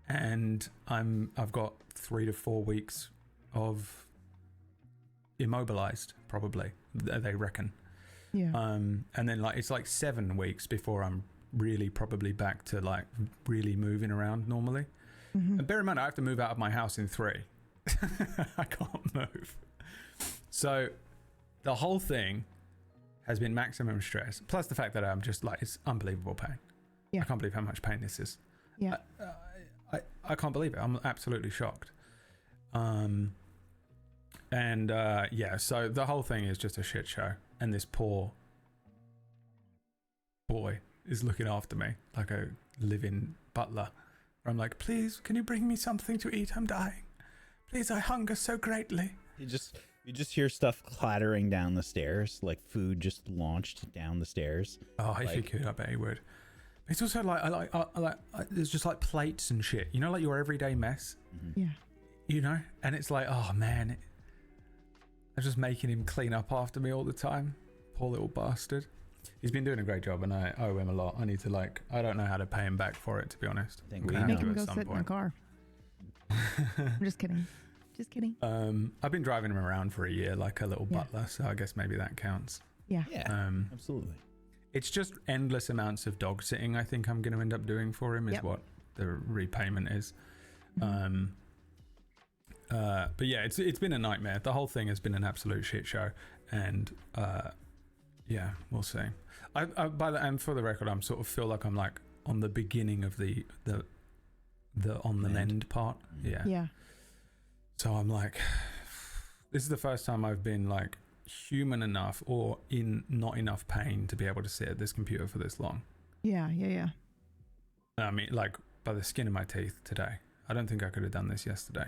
and I've got 3 to 4 weeks of immobilized, probably they reckon. And then it's 7 weeks before I'm really probably back to really moving around normally. And bear in mind I have to move out of my house in 3. I can't move, so the whole thing has been maximum stress, plus the fact that I'm just it's unbelievable pain. I can't believe how much pain this is. I can't believe it. I'm absolutely shocked. So the whole thing is just a shit show, and this poor boy is looking after me like a living butler. I'm like, please, can you bring me something to eat? I'm dying. Please, I hunger so greatly. You just hear stuff clattering down the stairs, like food just launched down the stairs. Oh, if you could, I bet he would. It's also there's just plates and shit, you know, your everyday mess. Yeah. You know, and it's oh man, I'm just making him clean up after me all the time. Poor little bastard. He's been doing a great job, and I owe him a lot. I need to I don't know how to pay him back for it, to be honest. I think we make him go sit in the car. I'm just kidding. Just kidding. I've been driving him around for a year like a little butler, so I guess maybe that counts. Yeah. Absolutely. It's just endless amounts of dog sitting I think I'm going to end up doing for him is what the repayment is. But yeah, it's been a nightmare. The whole thing has been an absolute shit show, and we'll see. And for the record, I'm sort of feel like I'm on the beginning of the on the mend part. Yeah. So I'm this is the first time I've been human enough or in not enough pain to be able to sit at this computer for this long. Yeah. I mean, by the skin of my teeth today. I don't think I could have done this yesterday.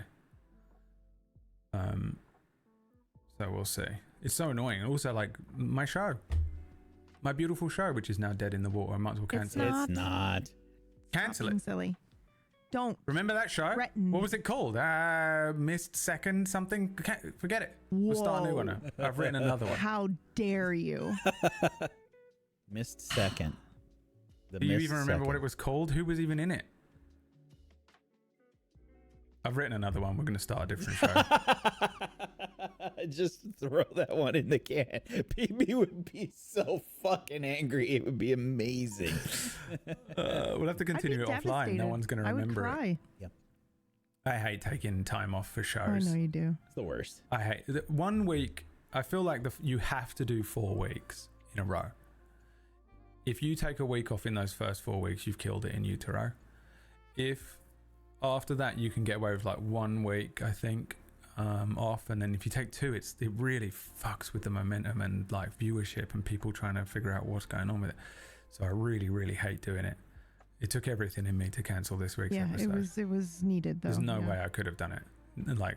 So we'll see. It's so annoying. Also, my show, my beautiful show, which is now dead in the water. I might as well cancel it. It's not. Cancel it. Silly. Don't. Remember that show? Threaten. What was it called? Missed Second something? Forget it. We'll start a new one. I've written another one. How dare you? Missed Second. Do you even remember what it was called? Who was even in it? I've written another one. We're going to start a different show. Just throw that one in the can. PB would be so fucking angry. It would be amazing. We'll have to continue it offline. No one's going to remember it. Yep. I hate taking time off for shows. I know you do. It's the worst. I hate 1 week. I feel like you have to do 4 weeks in a row. If you take a week off in those first 4 weeks, you've killed it in utero. If after that you can get away with like 1 week, I think, off, and then if you take 2, it really fucks with the momentum and like viewership and people trying to figure out what's going on with it. So I really, really hate doing it. It took everything in me to cancel this week's episode. It was needed though. There's no way I could have done it. Like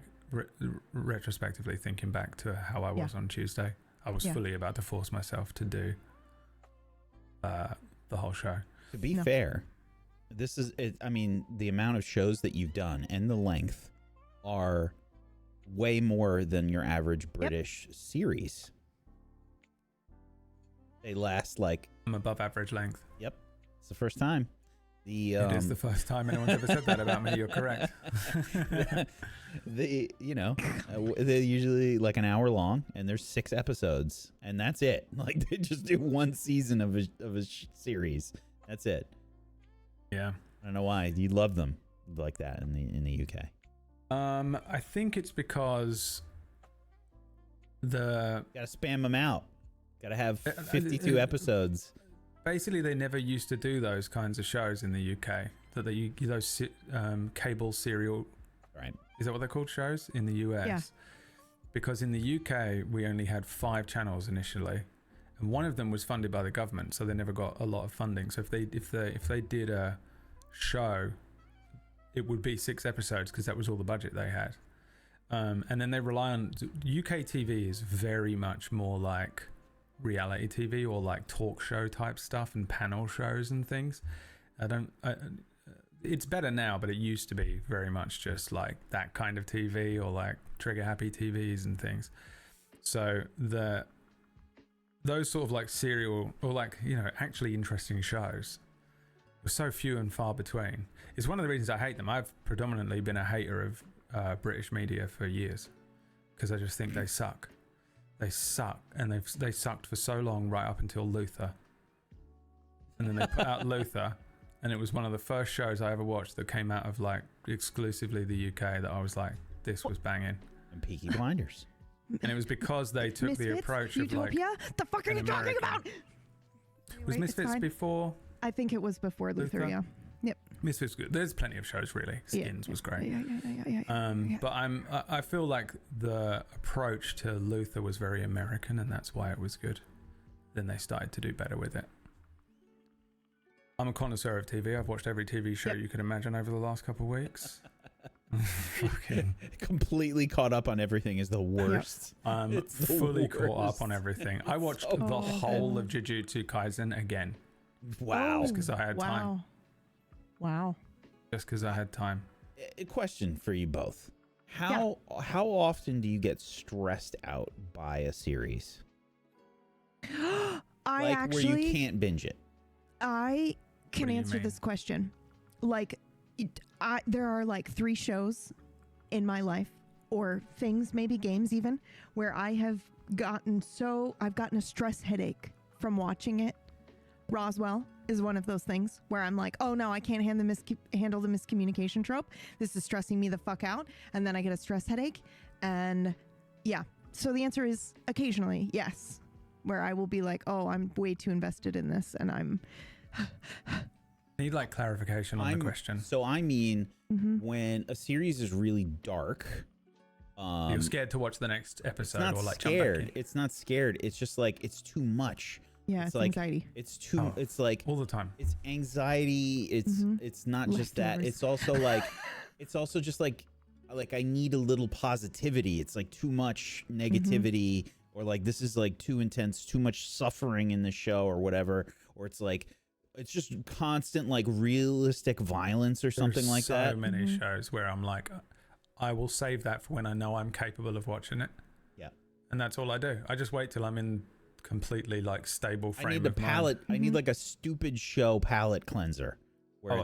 retrospectively thinking back to how I was on Tuesday, I was fully about to force myself to do the whole show. To be fair, this is it. I mean, the amount of shows that you've done and the length are way more than your average British series. They last like... I'm above average length. Yep. It's the first time. It is the first time anyone's ever said that about me. You're correct. They're usually like an hour long, and there's 6 episodes, and that's it. Like they just do 1 season of a series. That's it. Yeah. I don't know why you love them like that in the UK. I think it's because gotta spam them out. Gotta have 52 episodes. Basically, they never used to do those kinds of shows in the UK. Those cable serial, right? Is that what they're called, shows in the US? Yeah. Because in the UK we only had 5 channels initially, and one of them was funded by the government, so they never got a lot of funding. So if they did a show, it would be 6 episodes because that was all the budget they had. And then they rely on UK TV is very much more like reality TV or like talk show type stuff and panel shows and things. It's better now, but it used to be very much just like that kind of TV or like trigger happy TVs and things. So those sort of like serial or like, actually interesting shows were so few and far between. It's one of the reasons I hate them. I've predominantly been a hater of British media for years because I just think they suck. They suck, and they sucked for so long, right up until Luther. And then they put out Luther, and it was one of the first shows I ever watched that came out of like exclusively the UK that I was like, this was banging. And Peaky Blinders. And it was because they took the approach of like... Utopia? The fuck are you talking about? Was Misfits before? I think it was before Luther, yeah. Yep. Misfits good. There's plenty of shows really. Skins was great. Yeah. But I feel like the approach to Luther was very American, and that's why it was good. Then they started to do better with it. I'm a connoisseur of TV. I've watched every TV show you could imagine over the last couple of weeks. Completely caught up on everything is the worst. I'm fully caught up on everything. I watched the whole of Jujutsu Kaisen again. Wow. Just because I had time. Wow. Just because I had time. A question for you both. How often do you get stressed out by a series? Where you can't binge it. I can answer this question. Like, there are like 3 shows in my life, or things, maybe games even, where I've gotten a stress headache from watching it. Roswell is one of those things where I'm like, oh no, I can't handle the miscommunication trope. This is stressing me the fuck out. And then I get a stress headache. And yeah, so the answer is occasionally, yes, where I will be like, oh, I'm way too invested in this. And I'm... Need like clarification on the question. So I mean, when a series is really dark... you're scared to watch the next episode or like scared. Jump back in. It's not scared. It's just like, it's too much. Yeah, it's like anxiety. It's too. It's like all the time. It's anxiety. It's not just that. It's also like, it's also just like I need a little positivity. It's like too much negativity, or like this is like too intense, too much suffering in the show, or whatever. Or it's like it's just constant like realistic violence or something like that. So many shows where I'm like, I will save that for when I know I'm capable of watching it. Yeah. And that's all I do. I just wait till I'm in completely like stable frame. I need the palate. I need like a stupid show palate cleanser. Where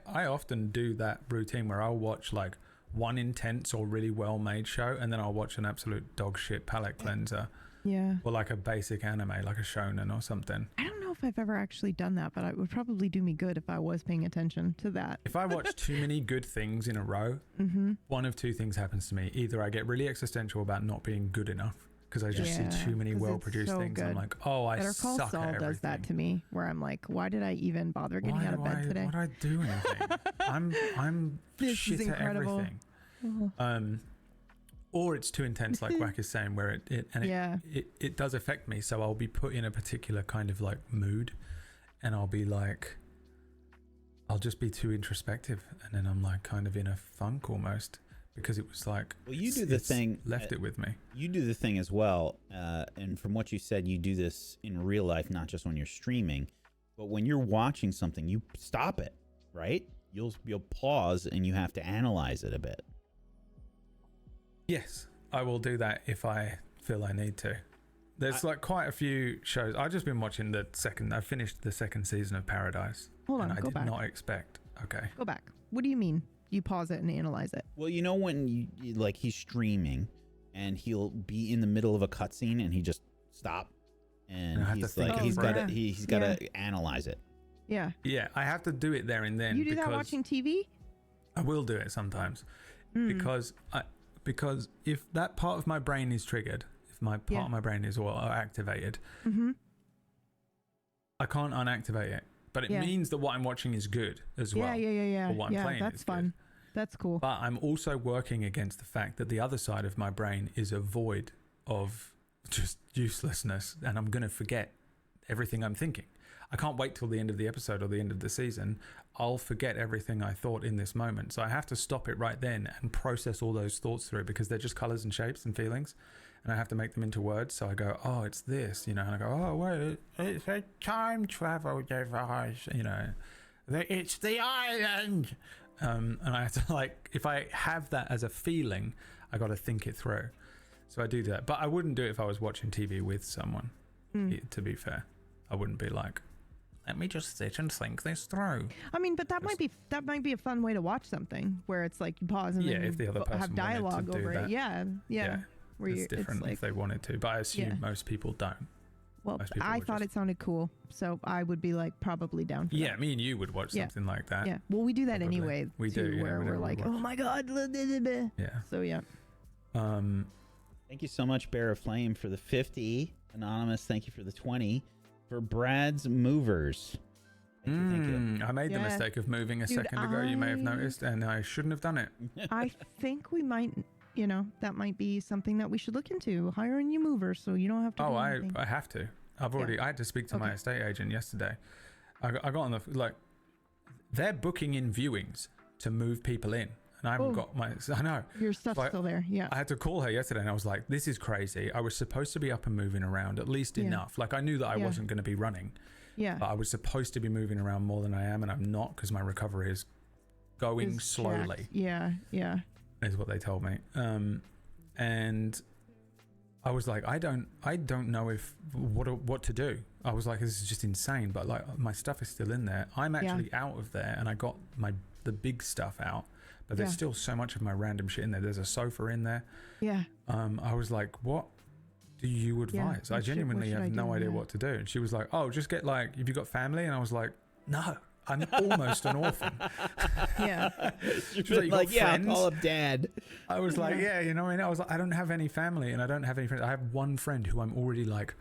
I often do that routine where I'll watch like one intense or really well made show, and then I'll watch an absolute dog shit palate cleanser. Yeah. Or like a basic anime, like a shonen or something. I don't know if I've ever actually done that, but it would probably do me good if I was paying attention to that. If I watch too many good things in a row, one of two things happens to me. Either I get really existential about not being good enough because I just see too many well-produced things. Good. I'm like, oh, I Better Call suck Saul at everything. does that to me, where I'm like, why did I even bother getting out of bed today? Why do I do anything? I'm This shit is at incredible. everything. Or it's too intense, like Wack is saying, where it does affect me. So I'll be put in a particular kind of like mood, and I'll be like, I'll just be too introspective, and then I'm like kind of in a funk almost, because it was like, well, you do the thing, left it with me. You do the thing as well, and from what you said, you do this in real life, not just when you're streaming, but when you're watching something, you stop it, right? You'll pause and you have to analyze it a bit. Yes, I will do that if I feel I need to. There's like quite a few shows. I've just been watching I finished the second season of Paradise. Hold on, and I go did back. not expect. Okay. Go back. What do you mean? You pause it and analyze it? Well, you know when you like he's streaming and he'll be in the middle of a cutscene and he just stop and he's like he's got to analyze it. Yeah. Yeah, I have to do it there and then. You do that watching TV? I will do it sometimes because if that part of my brain is triggered, if my part of my brain is activated, I can't unactivate it. But it means that what I'm watching is good as well. Yeah. Or what I'm playing that's is fun. Good. That's cool. But I'm also working against the fact that the other side of my brain is a void of just uselessness, and I'm going to forget everything I'm thinking. I can't wait till the end of the episode or the end of the season. I'll forget everything I thought in this moment. So I have to stop it right then and process all those thoughts through, because they're just colors and shapes and feelings. And I have to make them into words. So I go, oh, it's this, and I go, oh, wait, it's a time travel device, it's the island. And I have to, like, if I have that as a feeling, I got to think it through. So I do that. But I wouldn't do it if I was watching TV with someone, to be fair. I wouldn't be like, let me just sit and think this through. I mean, but that might be a fun way to watch something where it's like you pause and then if the other person have dialogue over it. Yeah. Where it's different if they wanted to, but I assume most people don't. Well, I thought it sounded cool, so I would be like probably down for that. Me and you would watch something like that. Yeah, well, we do that anyway. We too, do, where we're like, oh my god, yeah. So yeah. Thank you so much, Bear of Flame, for the 50. Anonymous, thank you for the 20. For Brad's Movers. Thank you. I made the mistake of moving a second ago. You may have noticed, and I shouldn't have done it. I think we might. That might be something that we should look into, hiring you movers so you don't have to do anything. I have to. I had to speak to my estate agent yesterday. I got on they're booking in viewings to move people in, and I haven't got I know. Your stuff's still there, yeah. I had to call her yesterday, and I was like, this is crazy. I was supposed to be up and moving around at least enough. Like, I knew that I wasn't going to be running. Yeah. But I was supposed to be moving around more than I am, and I'm not, because my recovery is going slowly. Yeah. Is what they told me. And I was like, I don't know what to do. I was like, this is just insane. But like, my stuff is still in there. I'm actually out of there, and I got the big stuff out, but there's still so much of my random shit in there. There's a sofa in there. Yeah. I was like, what do you advise? I genuinely have no idea what to do. And she was like, oh, just get like, have you got family? And I was like, no. I'm almost an orphan. Yeah. She was like, I'll call up dad. I was like, I was like, I don't have any family and I don't have any friends. I have one friend who I'm already like,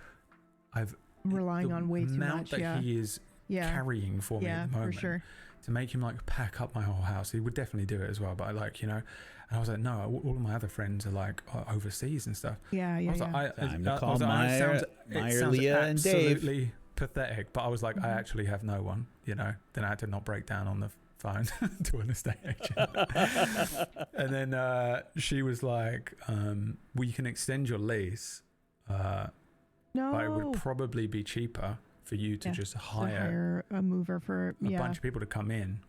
I'm relying on way too much. That he is carrying for me at the moment. For sure. To make him like pack up my whole house. He would definitely do it as well. But I like, and I was like, no, all of my other friends are like overseas and stuff. Yeah. I was like, time to call Meyer, Leah, and Dave. Absolutely pathetic, but I was like, I actually have no one, then I had to not break down on the phone to an estate agent. And then she was like, well, you can extend your lease, no, but it would probably be cheaper for you to just hire a mover for a bunch of people to come in.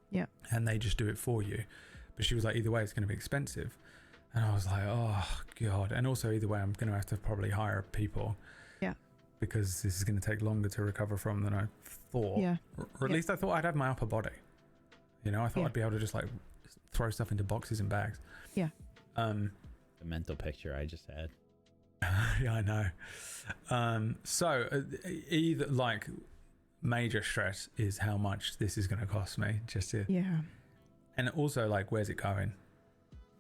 Yeah. And they just do it for you. But she was like, either way, it's going to be expensive. And I was like, oh, God. And also, either way, I'm going to have to probably hire people. Yeah. Because this is going to take longer to recover from than I thought. Yeah. Or at least I thought I'd have my upper body. You know, I thought I'd be able to just like throw stuff into boxes and bags. Yeah. The mental picture I just had. Yeah, I know. So either like major stress is how much this is going to cost me just to, and also like, where's it going?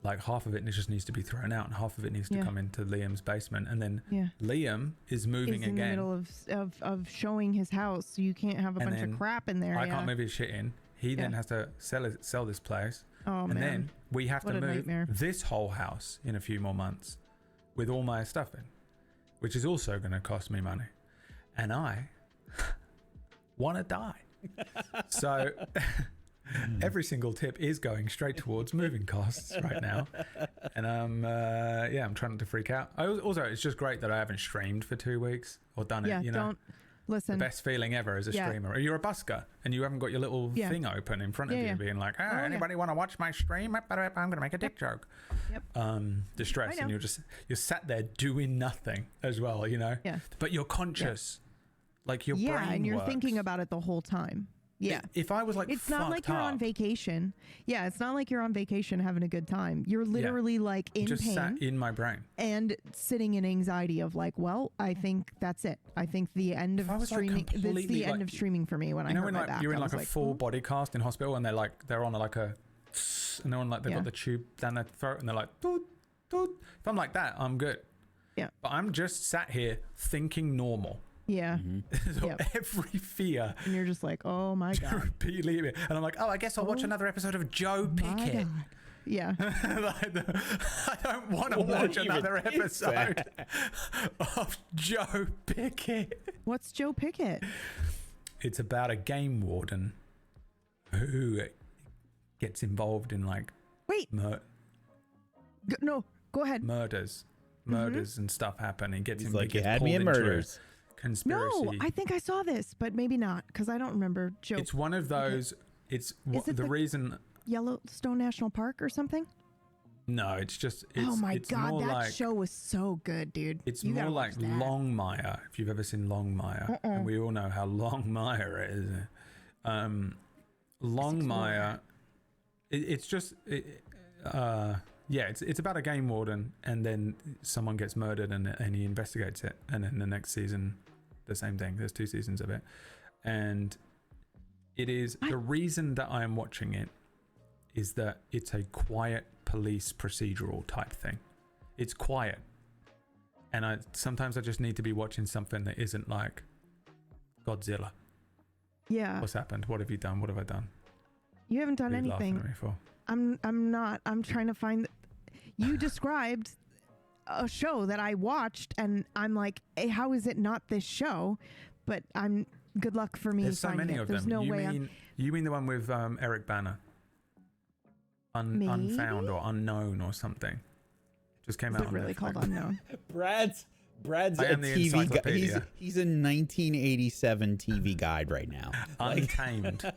Like half of it just needs to be thrown out and half of it needs to come into Liam's basement. And then Liam is moving in again. In the middle of showing his house. So you can't have a bunch of crap in there. I can't move his shit in. He then has to sell this place. Oh, and man. then we have What to a move nightmare. this whole house in a few more months with all my stuff in, which is also going to cost me money. And I want to die. So every single tip is going straight towards moving costs right now. And I'm trying not to freak out. Also, it's just great that I haven't streamed for 2 weeks or done it, you know. Don't listen. The best feeling ever as a streamer. Or you're a busker and you haven't got your little thing open in front of you being like, anybody want to watch my stream? I'm going to make a dick joke. Yep. The stress, and you're sat there doing nothing as well, you know. Yeah. But you're conscious. Like your brain and you're works. thinking about it the whole time. Yeah. If I was like, it's not like you're on vacation. Yeah, it's not like you're on vacation having a good time. You're literally like in just pain. Sat in my brain. And sitting in anxiety of like, well, I think that's it. I think the end of streaming. That's the end of streaming for me when I hurt my back. You're in like a full body cast in hospital, and they're on like a, and they're on like they've got the tube down their throat, and they're like, doot, doot. If I'm like that, I'm good. Yeah. But I'm just sat here thinking normal. Yeah. So every fear. And you're just like, oh my God. Believe it. And I'm like, I guess I'll watch another episode of Joe Pickett. Yeah. I don't want to watch another episode of Joe Pickett. What's Joe Pickett? It's about a game warden who gets involved in like no, go ahead. Murders and stuff happen. He gets like, you had me in murders. Conspiracy. No, I think I saw this, but maybe not because I don't remember Joe. It's one of those. It's the reason. Yellowstone National Park or something? No, it's just. Oh my God, that like, show was so good, dude. It's more like Longmire. If you've ever seen Longmire, and we all know how Longmire is. Longmire. It's just. It's about a game warden, and then someone gets murdered, and he investigates it, and then the next season, the same thing. There's 2 seasons of it, and it is the reason that I am watching it is that it's a quiet police procedural type thing. It's quiet, and sometimes I just need to be watching something that isn't like Godzilla. Yeah. What's happened? What have you done? What have I done? You haven't done anything. Laughing at me for? I'm not. I'm trying to find. You described a show that I watched, and I'm like, hey, how is it not this show? But good luck for me. There's so many of There's them. No way. You mean the one with Eric Bana? Unfound or Unknown or something. Just came out. Is it really called Unknown? Brad's a TV guy. He's a 1987 TV guide right now. Untamed.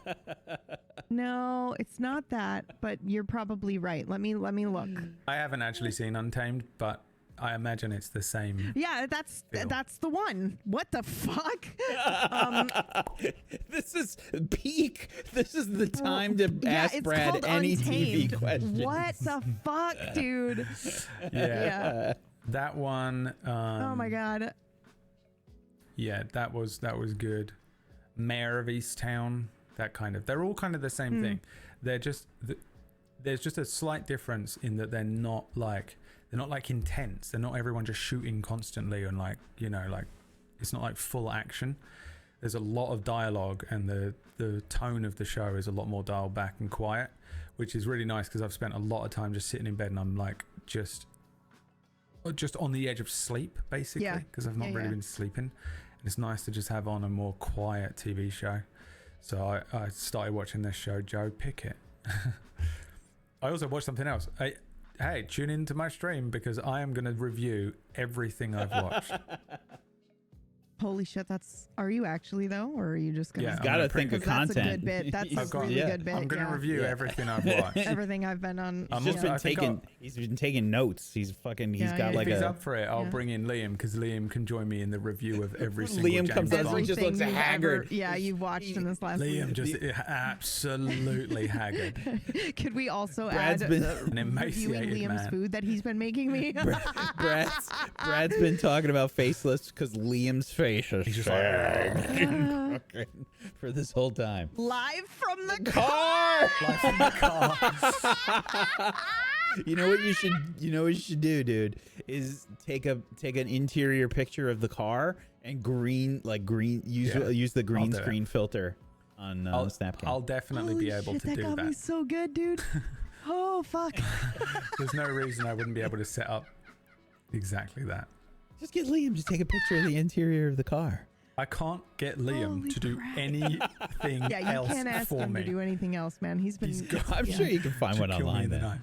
No, it's not that, but you're probably right. Let me look. I haven't actually seen Untamed, but I imagine it's the same. Yeah, that's the one. What the fuck? This is peak. This is the time to ask Brad any Untamed. TV questions. What the fuck, dude? Yeah. That one. Oh my God. Yeah, that was good. Mayor of Easttown. That kind of. They're all kind of the same thing. They're just. There's just a slight difference in that they're not like intense. They're not everyone just shooting constantly and like, you know, like it's not like full action. There's a lot of dialogue, and the tone of the show is a lot more dialed back and quiet, which is really nice because I've spent a lot of time just sitting in bed and I'm like just on the edge of sleep basically because I've not really been sleeping. And it's nice to just have on a more quiet TV show. So I started watching this show, Joe Pickett. I also watched something else. Hey, tune into my stream because I am going to review everything I've watched. Holy shit, are you actually though, or are you just gonna? Yeah, He's got to think of content. That's a good bit. That's a really good bit. I'm gonna review everything I've watched. Everything I've been on. He's been taking notes. He's got like if he's up for it, I'll bring in Liam because Liam can join me in the review of every single. Liam comes up and just looks haggard. You've watched in this last. Liam just absolutely haggard. Could we also Brad's add been reviewing Liam's food that he's been making me? Brad's been talking about faceless because Liam's face is just for this whole time. Live from the car. Live from the car. You know what you should do, dude, is take an interior picture of the car and use the green screen filter on Snapcam. I'll definitely be able to do that. That got me so good, dude. Oh fuck. There's no reason I wouldn't be able to set up exactly that. Just get Liam to take a picture of the interior of the car. I can't get Liam to do anything else for me. Yeah, you can't ask him to do anything else, man. I'm sure you can find one online then.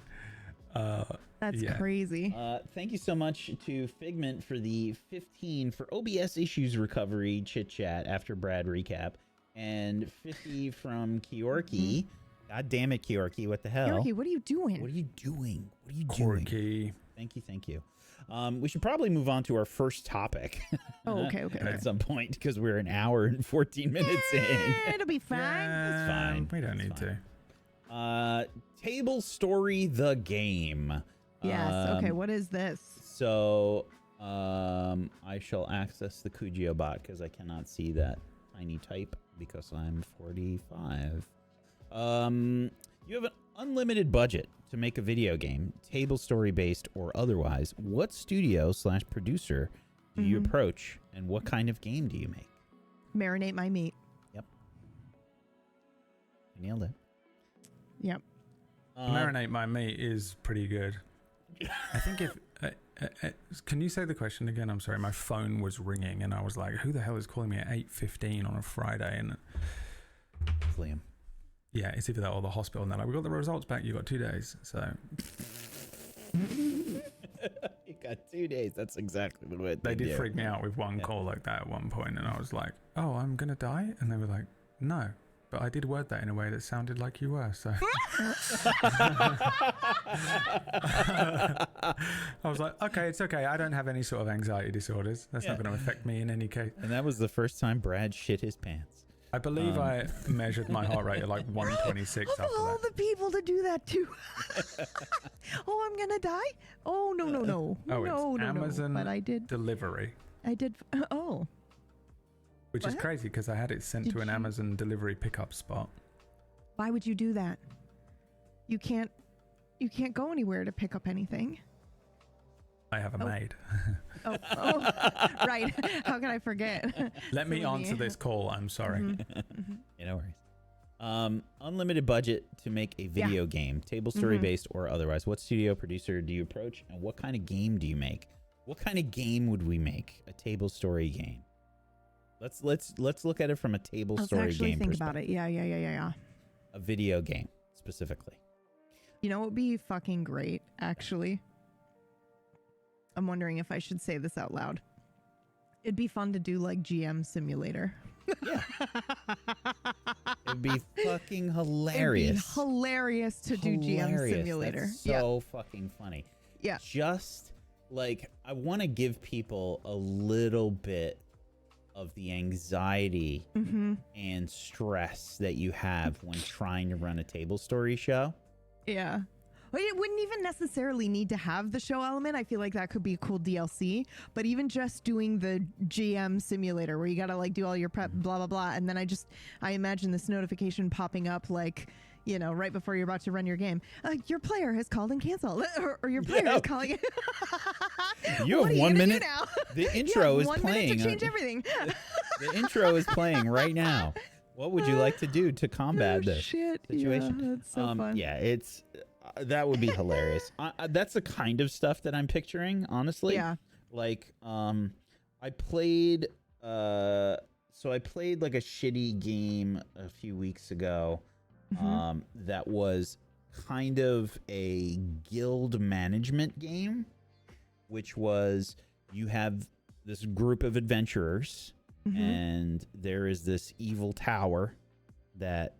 That's crazy. Thank you so much to Figment for the 15 for OBS issues recovery chit chat after Brad recap, and 50 from Keorki. God damn it, Keorki! What the hell? Keorki, what are you doing? What are you doing? Keorki. Thank you. We should probably move on to our first topic. Oh, okay. At some point, because we're an hour and 14 minutes in. It'll be fine. It's fine. We don't need to. Tablestory the game. Yes. Okay. What is this? So, I shall access the Kujio bot because I cannot see that tiny type because I'm 45. You have an unlimited budget to make a video game, Tablestory based or otherwise. What studio/producer do you approach, and what kind of game do you make? Marinate my meat. Yep. You nailed it. Yep. Marinate my meat is pretty good. I think if can you say the question again? I'm sorry, my phone was ringing and I was like, who the hell is calling me at 8:15 on a Friday? And It's Liam. Yeah, it's either that or the hospital, and they're like, we got the results back, you got 2 days. So you got 2 days. That's exactly the way they did freak me out with one call like that at one point, and I was like, oh, I'm gonna die? And they were like, no, but I did word that in a way that sounded like you were, so I was like, okay, it's okay, I don't have any sort of anxiety disorders, that's not going to affect me in any case. And that was the first time Brad shit his pants. I believe I measured my heart rate at like 126 Of after all that. the people to do that to. Oh, I'm gonna die? Oh, no. Oh, it's Amazon But I did. delivery. I did. Oh. Which is crazy because I had it sent to an Amazon delivery pickup spot. Why would you do that? You can't go anywhere to pick up anything. I have a maid. Oh, right. How can I forget? Let me answer this call. I'm sorry. Yeah, no worries. Unlimited budget to make a video game, Tablestory based or otherwise. What studio producer do you approach, and what kind of game do you make? What kind of game would we make? A Tablestory game. Let's look at it from a Tablestory game think perspective. about it. Yeah. A video game specifically. You know what would be fucking great, actually? I'm wondering if I should say this out loud. It'd be fun to do like GM Simulator. Yeah. It'd be fucking hilarious. It'd be hilarious to do GM Simulator. That's so fucking funny. Yeah. Just like, I want to give people a little bit of the anxiety and stress that you have when trying to run a Tablestory show. Yeah. Well, it wouldn't even necessarily need to have the show element. I feel like that could be a cool DLC. But even just doing the GM Simulator where you got to like do all your prep, blah, blah, blah. And then I imagine this notification popping up like, you know, right before you're about to run your game. Your player has called and canceled. Or your player is calling. You have 1 minute. The intro is 1 playing. minute to change everything. The intro is playing right now. What would you like to do to combat this situation? Yeah, that's so fun. Yeah, it's that would be hilarious. That's the kind of stuff that I'm picturing, honestly. Yeah. Like, I played like a shitty game a few weeks ago. That was kind of a guild management game, which was you have this group of adventurers and there is this evil tower that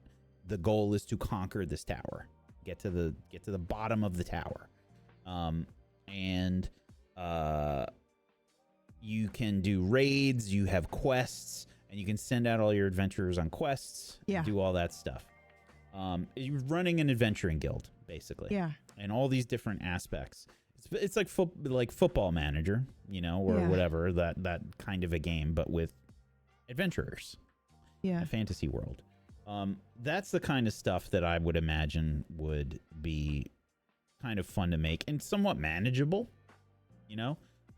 the goal is to conquer this tower, get to the bottom of the tower, and you can do raids, you have quests, and you can send out all your adventurers on quests, do all that stuff. You're running an adventuring guild, basically, and all these different aspects. It's like Football Manager, or whatever, that kind of a game, but with adventurers, a fantasy world. That's the kind of stuff that I would imagine would be kind of fun to make and somewhat manageable.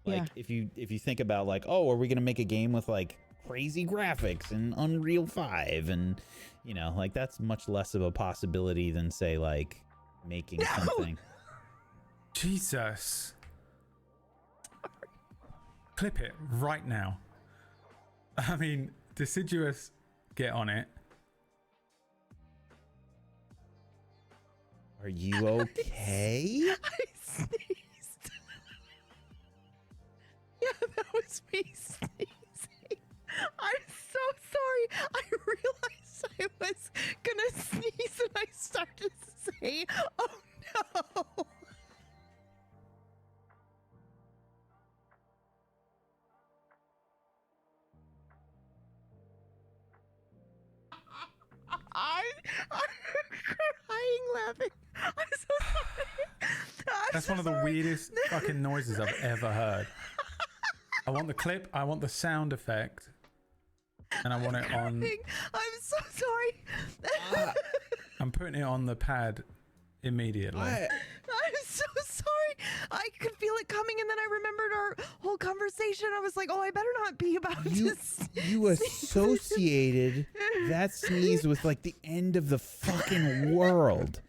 If you think about like, oh, are we gonna make a game with like crazy graphics and Unreal 5 and like that's much less of a possibility than say like making something. Jesus. Clip it right now. I mean, Deciduous, get on it. Are you okay? I sneezed. Yeah, that was me sneezing. I'm so sorry. I realized I was gonna sneeze and I started to say, oh no. I'm crying laughing. I'm so sorry. That's one of the weirdest fucking noises I've ever heard. I want the clip, I want the sound effect, and I want it on. I'm so sorry. I'm putting it on the pad immediately. I'm so sorry. I could feel it coming, and then I remembered our whole conversation. I was like, oh, I better not be about to You associated that sneeze with like the end of the fucking world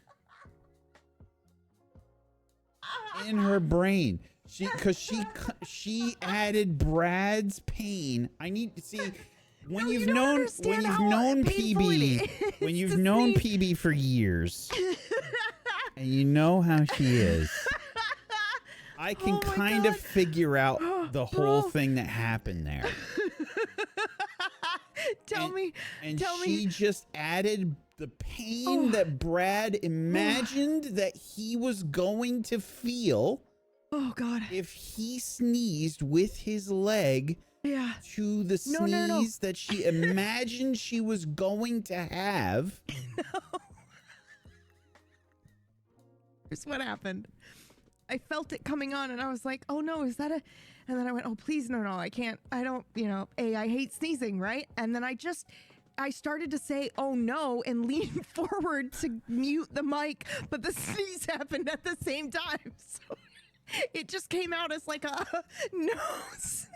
in her brain. She added Brad's pain. I need to see when you've known PB when you've known PB for years and you know how she is. I can kind of figure out the whole thing that happened there. Tell me. And she just added the pain that Brad imagined that he was going to feel. Oh, God. If he sneezed with his leg to the sneeze that she imagined she was going to have. No. Here's what happened. I felt it coming on and I was like, oh no, is that a... And then I went, oh, please, no, I can't. I don't, I hate sneezing, right? And then I started to say, oh no, and lean forward to mute the mic, but the sneeze happened at the same time. So it just came out as like a no sneeze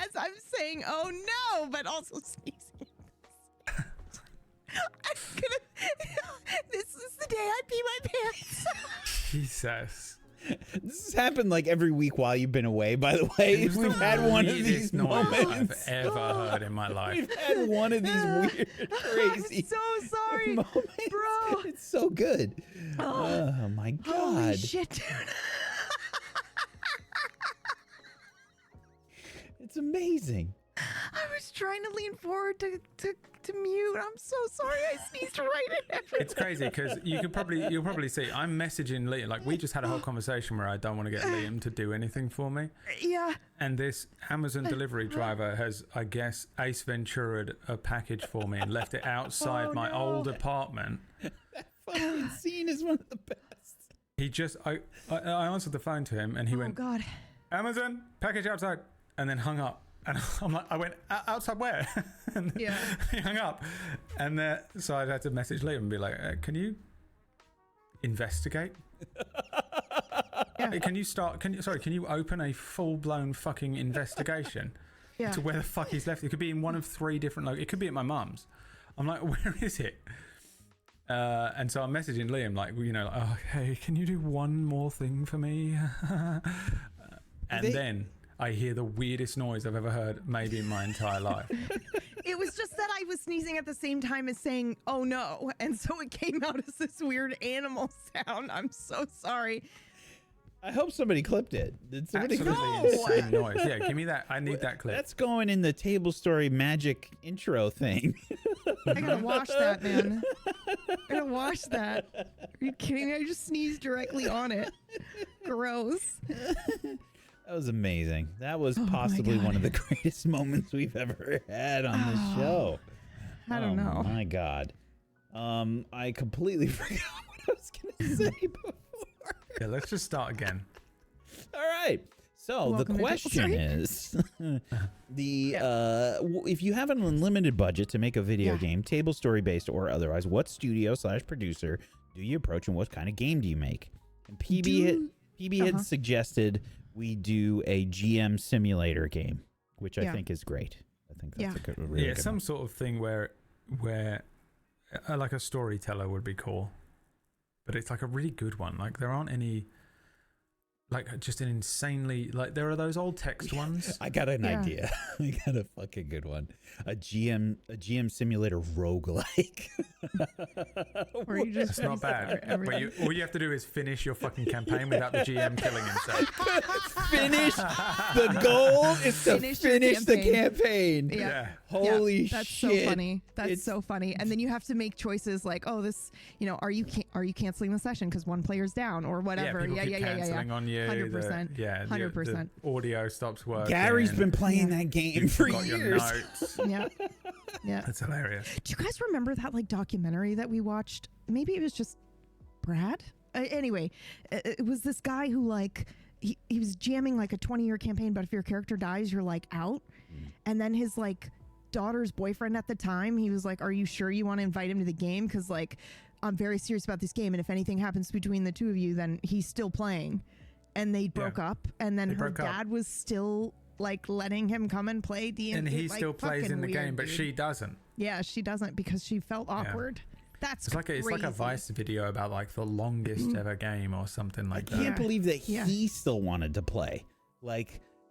as I'm saying, oh no, but also sneezing. This is the day I pee my pants. Jesus. This has happened like every week while you've been away, by the way. We've had one of these moments I've ever heard in my life. We've had one of these weird, crazy I'm so sorry, moments. Bro. It's so good. Oh my God. Holy shit, dude. It's amazing. I was trying to lean forward to mute. I'm so sorry. I sneezed right in everything. It's crazy because you'll probably see I'm messaging Liam. Like we just had a whole conversation where I don't want to get Liam to do anything for me. Yeah. And this Amazon delivery driver has, I guess, Ace Ventura'd a package for me and left it outside my old apartment. That fucking scene is one of the best. He just, I answered the phone to him and he went, God. Amazon, package outside, and then hung up. And I'm like, I went, outside where? And he hung up. And so I had to message Liam and be like, can you investigate? Hey, can you open a full-blown fucking investigation to where the fuck he's left? It could be in one of 3 different, it could be at my mum's. I'm like, where is it? And so I'm messaging Liam like, oh, hey, can you do one more thing for me? Then I hear the weirdest noise I've ever heard, maybe in my entire life. It was just that I was sneezing at the same time as saying, oh no. And so it came out as this weird animal sound. I'm so sorry. I hope somebody clipped it. Did somebody Absolutely insane noise. Yeah, give me that. I need that clip. That's going in the Tablestory magic intro thing. I gotta wash that, man. I gotta wash that. Are you kidding me? I just sneezed directly on it. Gross. That was amazing. That was possibly one of the greatest moments we've ever had on this show. I don't know. Oh my God. I completely forgot what I was gonna say before. Yeah, let's just start again. All right. So Welcome the question is, if you have an unlimited budget to make a video game, Tablestory based or otherwise, what studio/producer do you approach, and what kind of game do you make? And PB had suggested we do a GM simulator game, which I think is great. I think that's a good, really good some one. sort of thing where like a storyteller would be cool, but it's like a really good one. Like there aren't any. Like just an insanely there are those old text ones. I got an idea. I got a fucking good one. A GM simulator roguelike. Or you just It's not bad. But all you have to do is finish your fucking campaign without the GM killing himself. Finish the goal is to finish the campaign. Yeah. Holy that's shit. so funny. That's so funny. And then you have to make choices like, oh, this, are you canceling the session because one player's down or whatever? Yeah, people keep canceling on you. 100%. 100%. The audio stops working. Gary's been playing that game for Got your years. notes. Yeah. That's hilarious. Do you guys remember that documentary that we watched? Maybe it was just Brad. Anyway, it was this guy who he was jamming a 20-year campaign, but if your character dies, you're out. And then his daughter's boyfriend at the time, he was like, "Are you sure you want to invite him to the game? Because I'm very serious about this game, and if anything happens between the two of you, then he's still playing." And they broke up, and then her dad was still letting him come and play D&D. And he still plays in the game, but dude. she doesn't. Yeah, she doesn't because she felt awkward. That's it's like a Vice video about the longest ever game or something like that. I can't believe that he still wanted to play.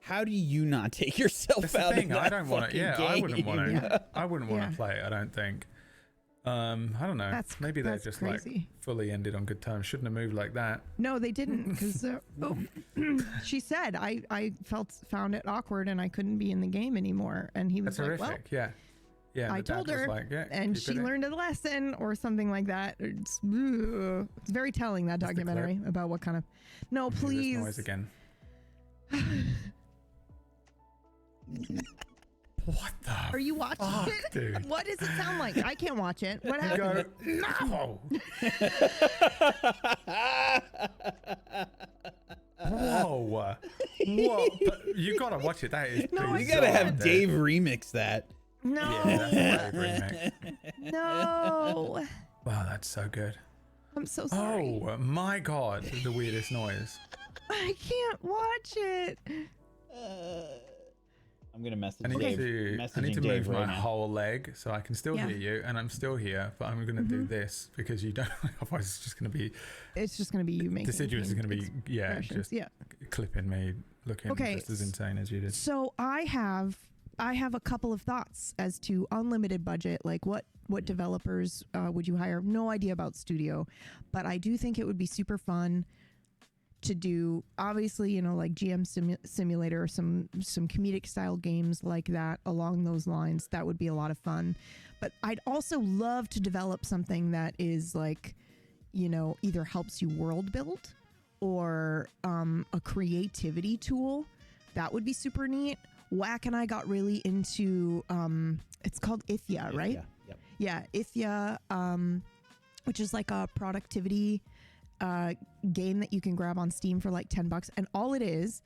How do you not take yourself That's out the thing. of that I don't want to. Yeah, game? I wouldn't want to. Yeah. I wouldn't want to play it. I don't think. I don't know. Maybe they're just crazy. Fully ended on good terms. Shouldn't have moved like that. No, they didn't because she said I found it awkward and I couldn't be in the game anymore. And he was That's horrific. Well, yeah. I told her, and she learned a lesson or something like that. It's very telling, that documentary about what kind of. No, please. Noise again. What the? Are you watching it? Dude. What does it sound like? I can't watch it. What happened? No. Whoa. But you gotta watch it. That is. No, You gotta have Dave remix that. No. Yeah, that's a great remix. No. Wow, that's so good. I'm so sorry. Oh my God, the weirdest noise. I can't watch it. I'm gonna message I need Dave. to Dave move my right now. whole leg so I can still hear you, and I'm still here, but I'm gonna do this because you don't. Otherwise, it's just gonna be. It's just gonna be you making. Deciduous is gonna be just clipping me looking just as insane as you did. So I have a couple of thoughts as to unlimited budget, what developers would you hire? No idea about studio, but I do think it would be super fun to do, obviously, GM Simulator or some comedic style games like that along those lines. That would be a lot of fun. But I'd also love to develop something that is either helps you world build or a creativity tool. That would be super neat. Whack and I got really into it's called Ithya, right? Yep. Yeah, Ithya, which is a productivity game that you can grab on Steam for $10, and all it is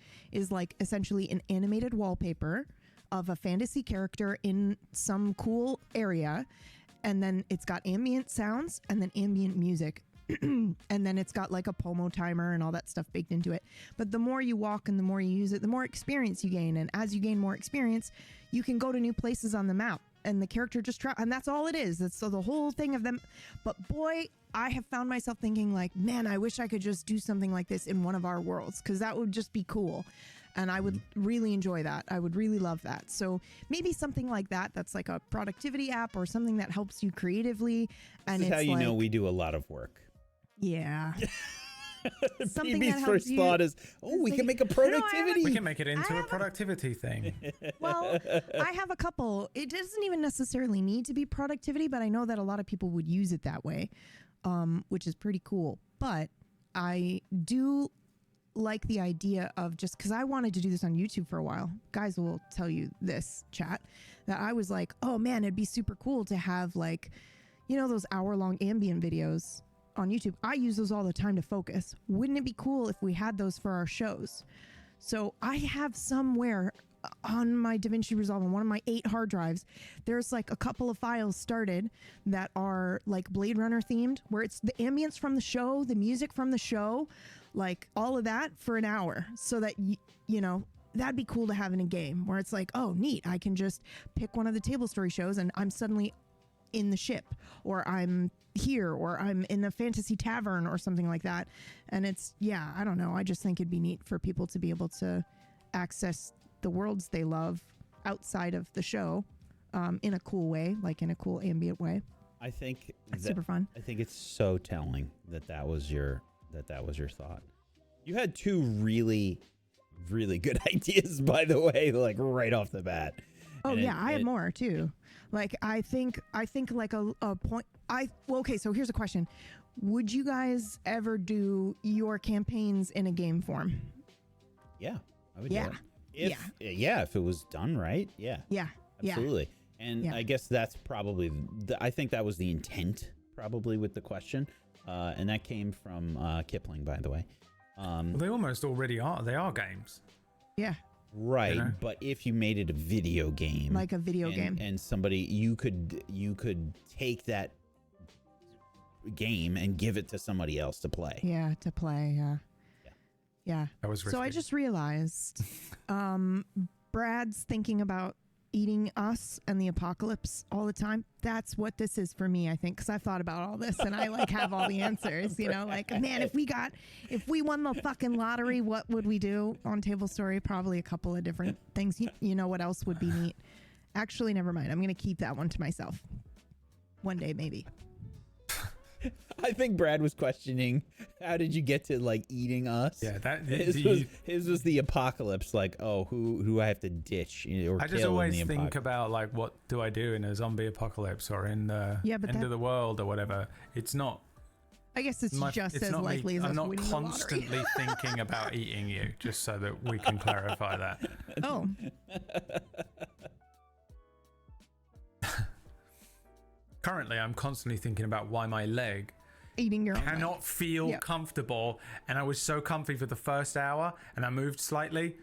essentially an animated wallpaper of a fantasy character in some cool area, and then it's got ambient sounds and then ambient music. And then it's got a Pomo timer and all that stuff baked into it. But the more you walk and the more you use it, the more experience you gain. And as you gain more experience, you can go to new places on the map. And the character just and that's all it is. That's so the whole thing of them. But boy, I have found myself thinking man, I wish I could just do something like this in one of our worlds, because that would just be cool. And I would really enjoy that. I would really love that. So maybe something like that. That's a productivity app or something that helps you creatively. And This is how you know we do a lot of work. Yeah. something PB's that helps first you. thought is, we can make a productivity. We can make it into a productivity thing. Well, I have a couple. It doesn't even necessarily need to be productivity, but I know that a lot of people would use it that way, which is pretty cool. But I do like the idea of, just because I wanted to do this on YouTube for a while. Guys will tell you this, chat, that I was like, oh man, it'd be super cool to have, like, you know, those hour-long ambient videos on YouTube. I use those all the time to focus. Wouldn't it be cool if we had those for our shows? So I have somewhere on my DaVinci Resolve, on one of my 8 hard drives, there's like a couple of files started that are like Blade Runner themed, where it's the ambience from the show, the music from the show, like all of that for an hour, so that you know, that'd be cool to have in a game where it's like, oh neat, I can just pick one of the Tablestory shows and I'm suddenly in the ship, or I'm here, or I'm in a fantasy tavern or something like that. And it's, yeah, I don't know, I just think it'd be neat for people to be able to access the worlds they love outside of the show, in a cool way, like in a cool ambient way. I think that's super fun. I think it's so telling that was your thought. You had 2 really, really good ideas, by the way, like right off the bat. Oh and I have more too. Like I think like a point. Okay, so here's a question: would you guys ever do your campaigns in a game form? Yeah, I would. Yeah. Do it. If it was done right. Yeah. Yeah. Absolutely. And I guess that's probably I think that was the intent probably with the question. And that came from Kipling, by the way. Well, they almost already are. They are games. Yeah. Right, you know? But if you made it a video game, like a video game, and somebody you could take that game and give it to somebody else to play. Yeah, to play. Yeah. That was risky. So I just realized, Brad's thinking about eating us and the apocalypse all the time. That's what this is for me, I think, because I've thought about all this and I like have all the answers, you know, like, man, if we won the fucking lottery, what would we do on Tablestory? Probably a couple of different things. You know what else would be neat? Actually, never mind. I'm going to keep that one to myself. One day, maybe. I think Brad was questioning, how did you get to like eating us? Yeah, his was the apocalypse. Like, oh, who I have to ditch or I just always think about like, what do I do in a zombie apocalypse or in the end of the world or whatever? It's not. I guess it's just as likely as I'm us not winning constantly thinking about eating you, just so that we can clarify that. Oh. Currently, I'm constantly thinking about why my leg eating your cannot feel comfortable, and I was so comfy for the first hour, and I moved slightly,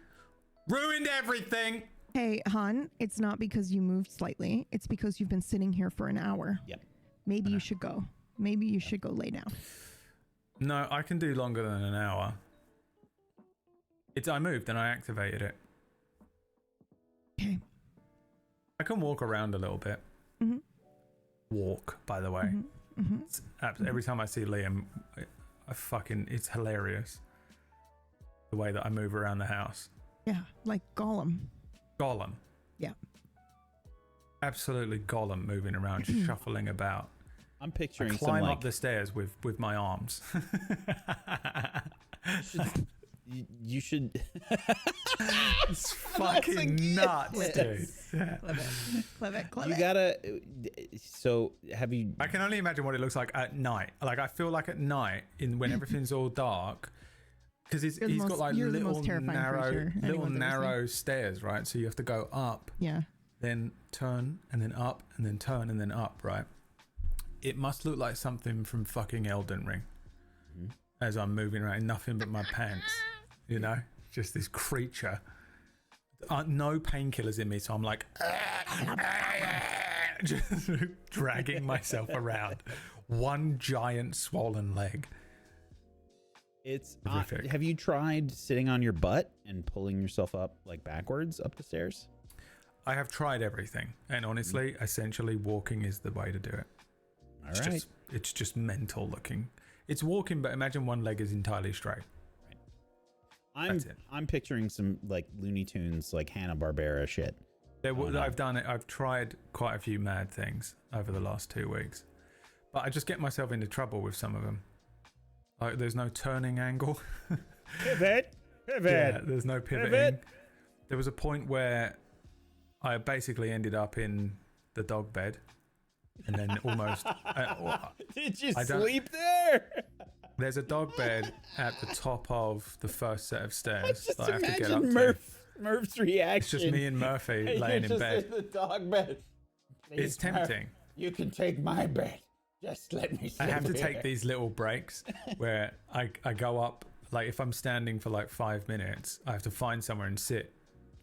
ruined everything. Hey, hon, it's not because you moved slightly. It's because you've been sitting here for an hour. Yep. Maybe you should go. Maybe you should go lay down. No, I can do longer than an hour. I moved and I activated it. Okay. I can walk around a little bit. Mm-hmm. Walk, by the way. Mm-hmm. Mm-hmm. Every time I see Liam, it's hilarious the way that I move around the house. Yeah, like Gollum. Yeah. Absolutely Gollum moving around, just shuffling about. I'm picturing I climb up the stairs with my arms. You should. It's fucking nuts, dude. Clever. You gotta. So have you? I can only imagine what it looks like at night. Like I feel like at night, when everything's all dark, because he's got like little narrow stairs, right? So you have to go up. Yeah. Then turn and then up and then turn and then up, right? It must look like something from fucking Elden Ring. Mm-hmm. As I'm moving around, nothing but my pants. You know, just this creature. No painkillers in me, so I'm like, just dragging myself around. One giant swollen leg. It's have you tried sitting on your butt and pulling yourself up like backwards up the stairs? I have tried everything, and honestly, essentially, walking is the way to do it. All right. It's just mental looking. It's walking, but imagine one leg is entirely straight. I'm picturing some like Looney Tunes, like Hanna-Barbera shit. I've done it. I've tried quite a few mad things over the last 2 weeks, but I just get myself into trouble with some of them. Like there's no turning angle. Pivot. Yeah, there's no pivoting. There was a point where I basically ended up in the dog bed, and then almost. Did you sleep there? There's a dog bed at the top of the first set of stairs Just that I have to get up Murph's reaction. It's just me and Murphy laying in bed. In the dog bed. It's tempting. Murph, you can take my bed. Just let me sleep. I have to take these little breaks where I go up. Like if I'm standing for like 5 minutes, I have to find somewhere and sit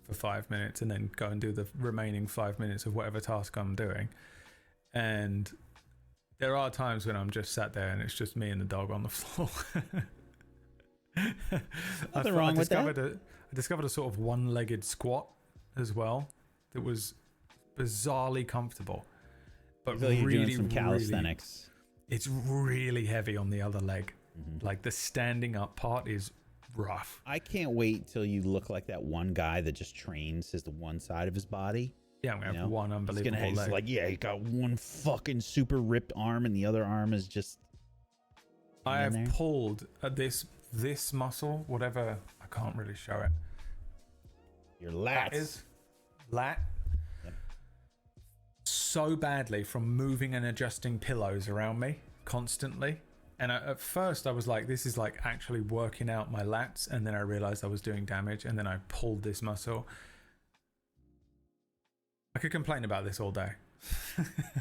for 5 minutes and then go and do the remaining 5 minutes of whatever task I'm doing. And there are times when I'm just sat there and it's just me and the dog on the floor. Nothing wrong with that. I discovered a sort of one-legged squat as well that was bizarrely comfortable, but like you're really, doing some calisthenics. It's really heavy on the other leg. Like the standing up part is rough. I can't wait till you look like that one guy that just trains the one side of his body. Yeah, I'm gonna have one unbelievable leg. Like, yeah, he got one fucking super ripped arm, and the other arm is just. I have pulled this muscle, whatever. I can't really show it. Your lats. Lat. Yep. So badly from moving and adjusting pillows around me constantly. And at first I was like, this is like actually working out my lats. And then I realized I was doing damage. And then I pulled this muscle. I could complain about this all day.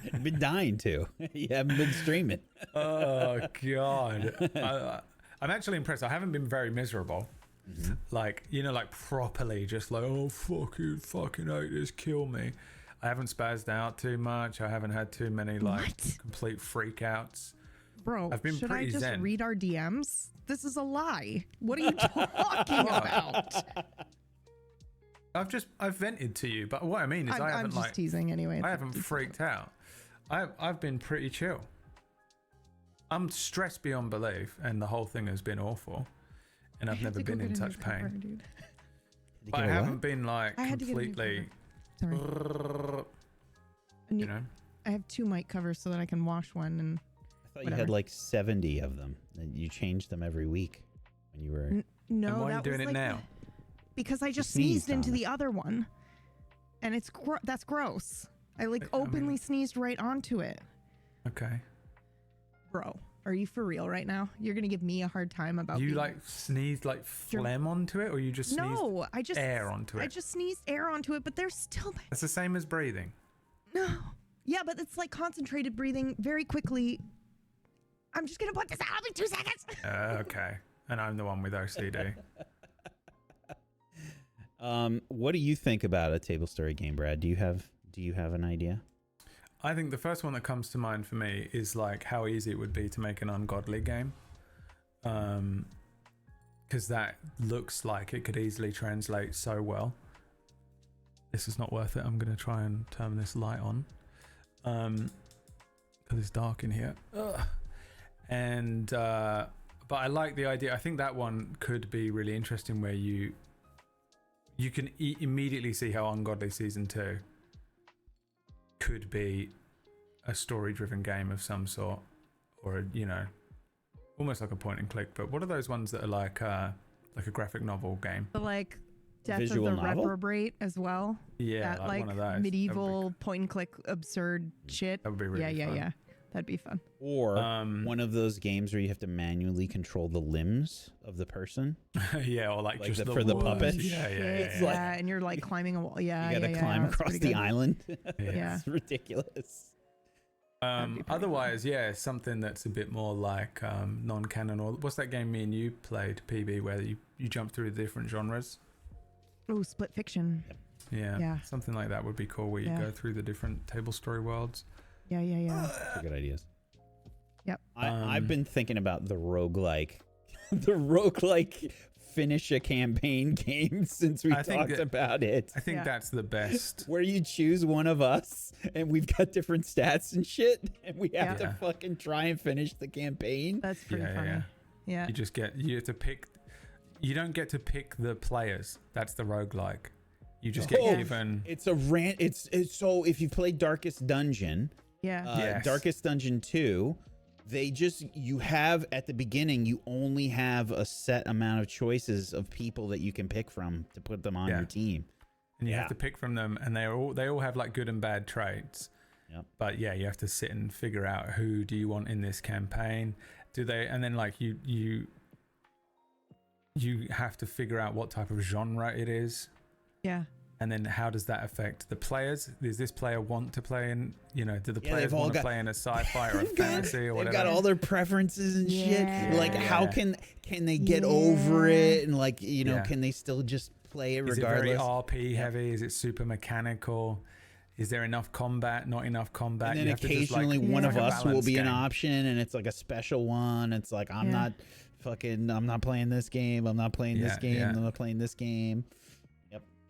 You've been dying to. You haven't been streaming. Oh, God. I'm actually impressed. I haven't been very miserable. Like, like properly just like, oh, fuck you, fucking hate this, kill me. I haven't spazzed out too much. I haven't had too many complete freakouts. Bro, I've been should pretty I just zen. read our DMs? This is a lie. What are you talking about? I've vented to you, but what I mean is I'm just teasing anyway. I haven't freaked out. I've been pretty chill. I'm stressed beyond belief, and the whole thing has been awful. And I've never been in such pain. But I haven't been like completely. Sorry. I have 2 mic covers so that I can wash one. And I thought you had like 70 of them. And you changed them every week when you were. No, and why are you doing it now? Because I just sneezed into the other one, and that's gross. I openly sneezed right onto it. Okay. Bro, are you for real right now? You're gonna give me a hard time about you sneezed like phlegm onto it, or you just sneezed air onto it? I just sneezed air onto it, but there's still. It's the same as breathing. No. Yeah, but it's like concentrated breathing very quickly. I'm just gonna put this out. I'll be 2 seconds. Okay, and I'm the one with OCD. What do you think about a Tablestory game, Brad? Do you have an idea? I think the first one that comes to mind for me is like how easy it would be to make an ungodly game. Because that looks like it could easily translate so well. This is not worth it. I'm going to try and turn this light on. Because it's dark in here. But I like the idea. I think that one could be really interesting where you can immediately see how Ungodly Season 2 could be a story-driven game of some sort, or almost like a point and click. But what are those ones that are like a graphic novel game? Like Death Visual of the novel? Reprobate as well. Yeah, that, like one of those. Medieval point and click absurd shit. That would be really fun. Yeah. That'd be fun. Or one of those games where you have to manually control the limbs of the person. Yeah, or like just for the puppet. Yeah. And you're like climbing a wall. Yeah, you gotta climb across the island. Yeah, it's ridiculous. Otherwise, something that's a bit more like non-canon. Or what's that game me and you played, PB, where you jump through the different genres? Oh, Split Fiction. Yeah, something like that would be cool, where you go through the different Tablestory worlds. Yeah. Good ideas. Yep. I've been thinking about the roguelike finish a campaign game since we talked about it. I think that's the best. Where you choose one of us and we've got different stats and shit, and we have to fucking try and finish the campaign. That's pretty funny. Yeah. You have to pick. You don't get to pick the players. That's the roguelike. You just get given. It's a rant. It's so if you play Darkest Dungeon. Yeah. Darkest Dungeon 2, you have at the beginning, you only have a set amount of choices of people that you can pick from to put them on your team. And you have to pick from them, and they all have like good and bad traits. Yep. But yeah, you have to sit and figure out who do you want in this campaign. And then like you have to figure out what type of genre it is. Yeah. And then how does that affect the players? Does this player want to play in, do the players want to play in a sci-fi or a fantasy or whatever? They've got all their preferences and shit. Like how can they get over it? And like, can they still just play it regardless? Is it very RP heavy? Is it super mechanical? Is there enough combat? Not enough combat? And then occasionally one of us will be an option, and it's like a special one. It's like, I'm not playing this game. I'm not playing this game. I'm not playing this game.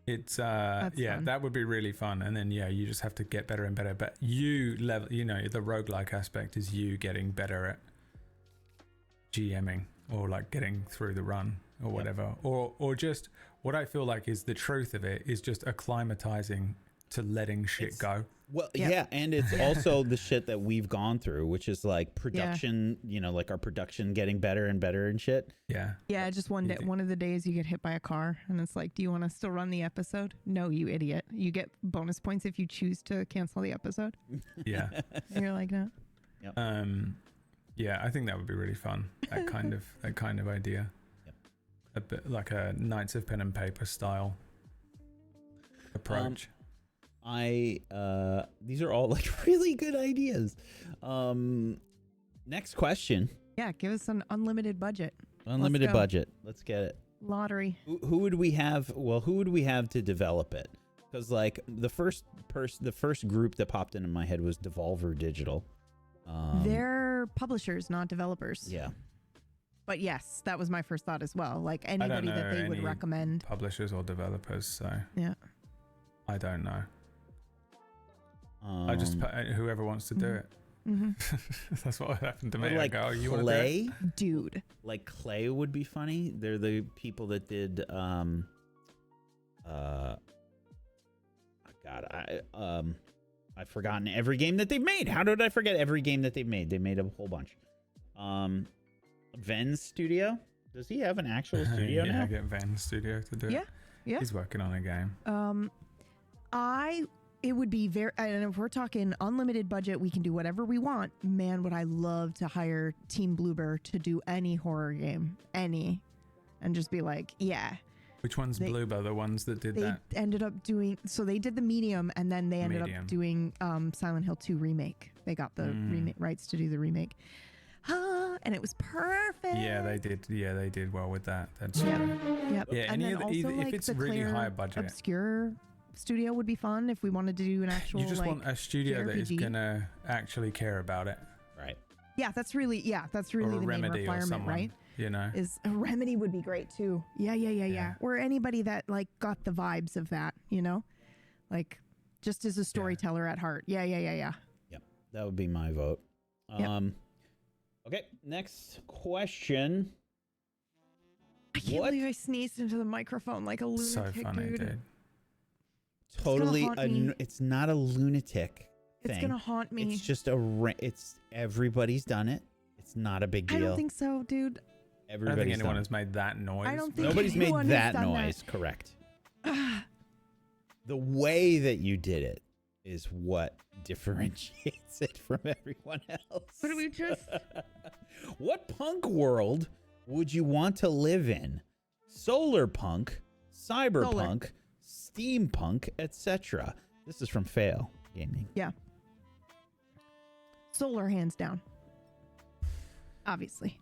It's that would be really fun. And then you just have to get better and better. But the roguelike aspect is you getting better at GMing or like getting through the run or whatever. Or just what I feel like is the truth of it is just acclimatizing to letting shit go. Well, and it's also the shit that we've gone through, which is like production, like our production getting better and better and shit. Yeah, just one of the days you get hit by a car and it's like, do you want to still run the episode? No, you idiot. You get bonus points if you choose to cancel the episode. Yeah. And you're like, no. Yep. I think that would be really fun. That kind of idea. Yep. A bit like a Knights of Pen and Paper style approach. These are all like really good ideas. Next question. Yeah, give us an unlimited budget. Unlimited budget. Let's get it. Lottery. Who would we have? Well, who would we have to develop it? Because like the first group that popped into my head was Devolver Digital. They're publishers, not developers. Yeah. But yes, that was my first thought as well. Like anybody that they would recommend. Publishers or developers, so yeah. I don't know. I just put whoever wants to do it. Mm-hmm. That's what happened to me. Like I go, you Clay, dude. Like Clay would be funny. They're the people that did. I've forgotten every game that they've made. How did I forget every game that they've made? They made a whole bunch. Ven's studio. Does he have an actual studio now? Yeah, get Ven's studio to do it. Yeah. He's working on a game. It would be and if we're talking unlimited budget, we can do whatever we want. Man, would I love to hire Team Bloober to do any horror game, and just be like, yeah. Which one's Bloober? The ones that did that? They ended up doing, so they did the Medium, and then they ended up doing Silent Hill 2 remake. They got the rights to do the remake. And it was perfect. Yeah, they did. Yeah, they did well with that. That's yep. Yeah, and then also, if it's really high budget, obscure studio would be fun if we wanted to do an actual. You just want a studio that is gonna actually care about it, right? Yeah, that's really the main requirement, right? Is a Remedy would be great too. Yeah. Or anybody that like got the vibes of that, like just as a storyteller at heart. Yeah. Yep, that would be my vote. Yep. Okay, next question. I can't believe I sneezed into the microphone like a lunatic. So funny, dude. Totally, it's not a lunatic thing. It's gonna haunt me. It's just it's everybody's done it. It's not a big deal. I don't think so, dude. I don't think anyone has made that noise. I don't think nobody's made that noise. Correct. The way that you did it is what differentiates it from everyone else. What do we just? What punk world would you want to live in? Solar punk, cyberpunk, steampunk, etc. This is from Fail Gaming. Yeah. Solar, hands down. Obviously.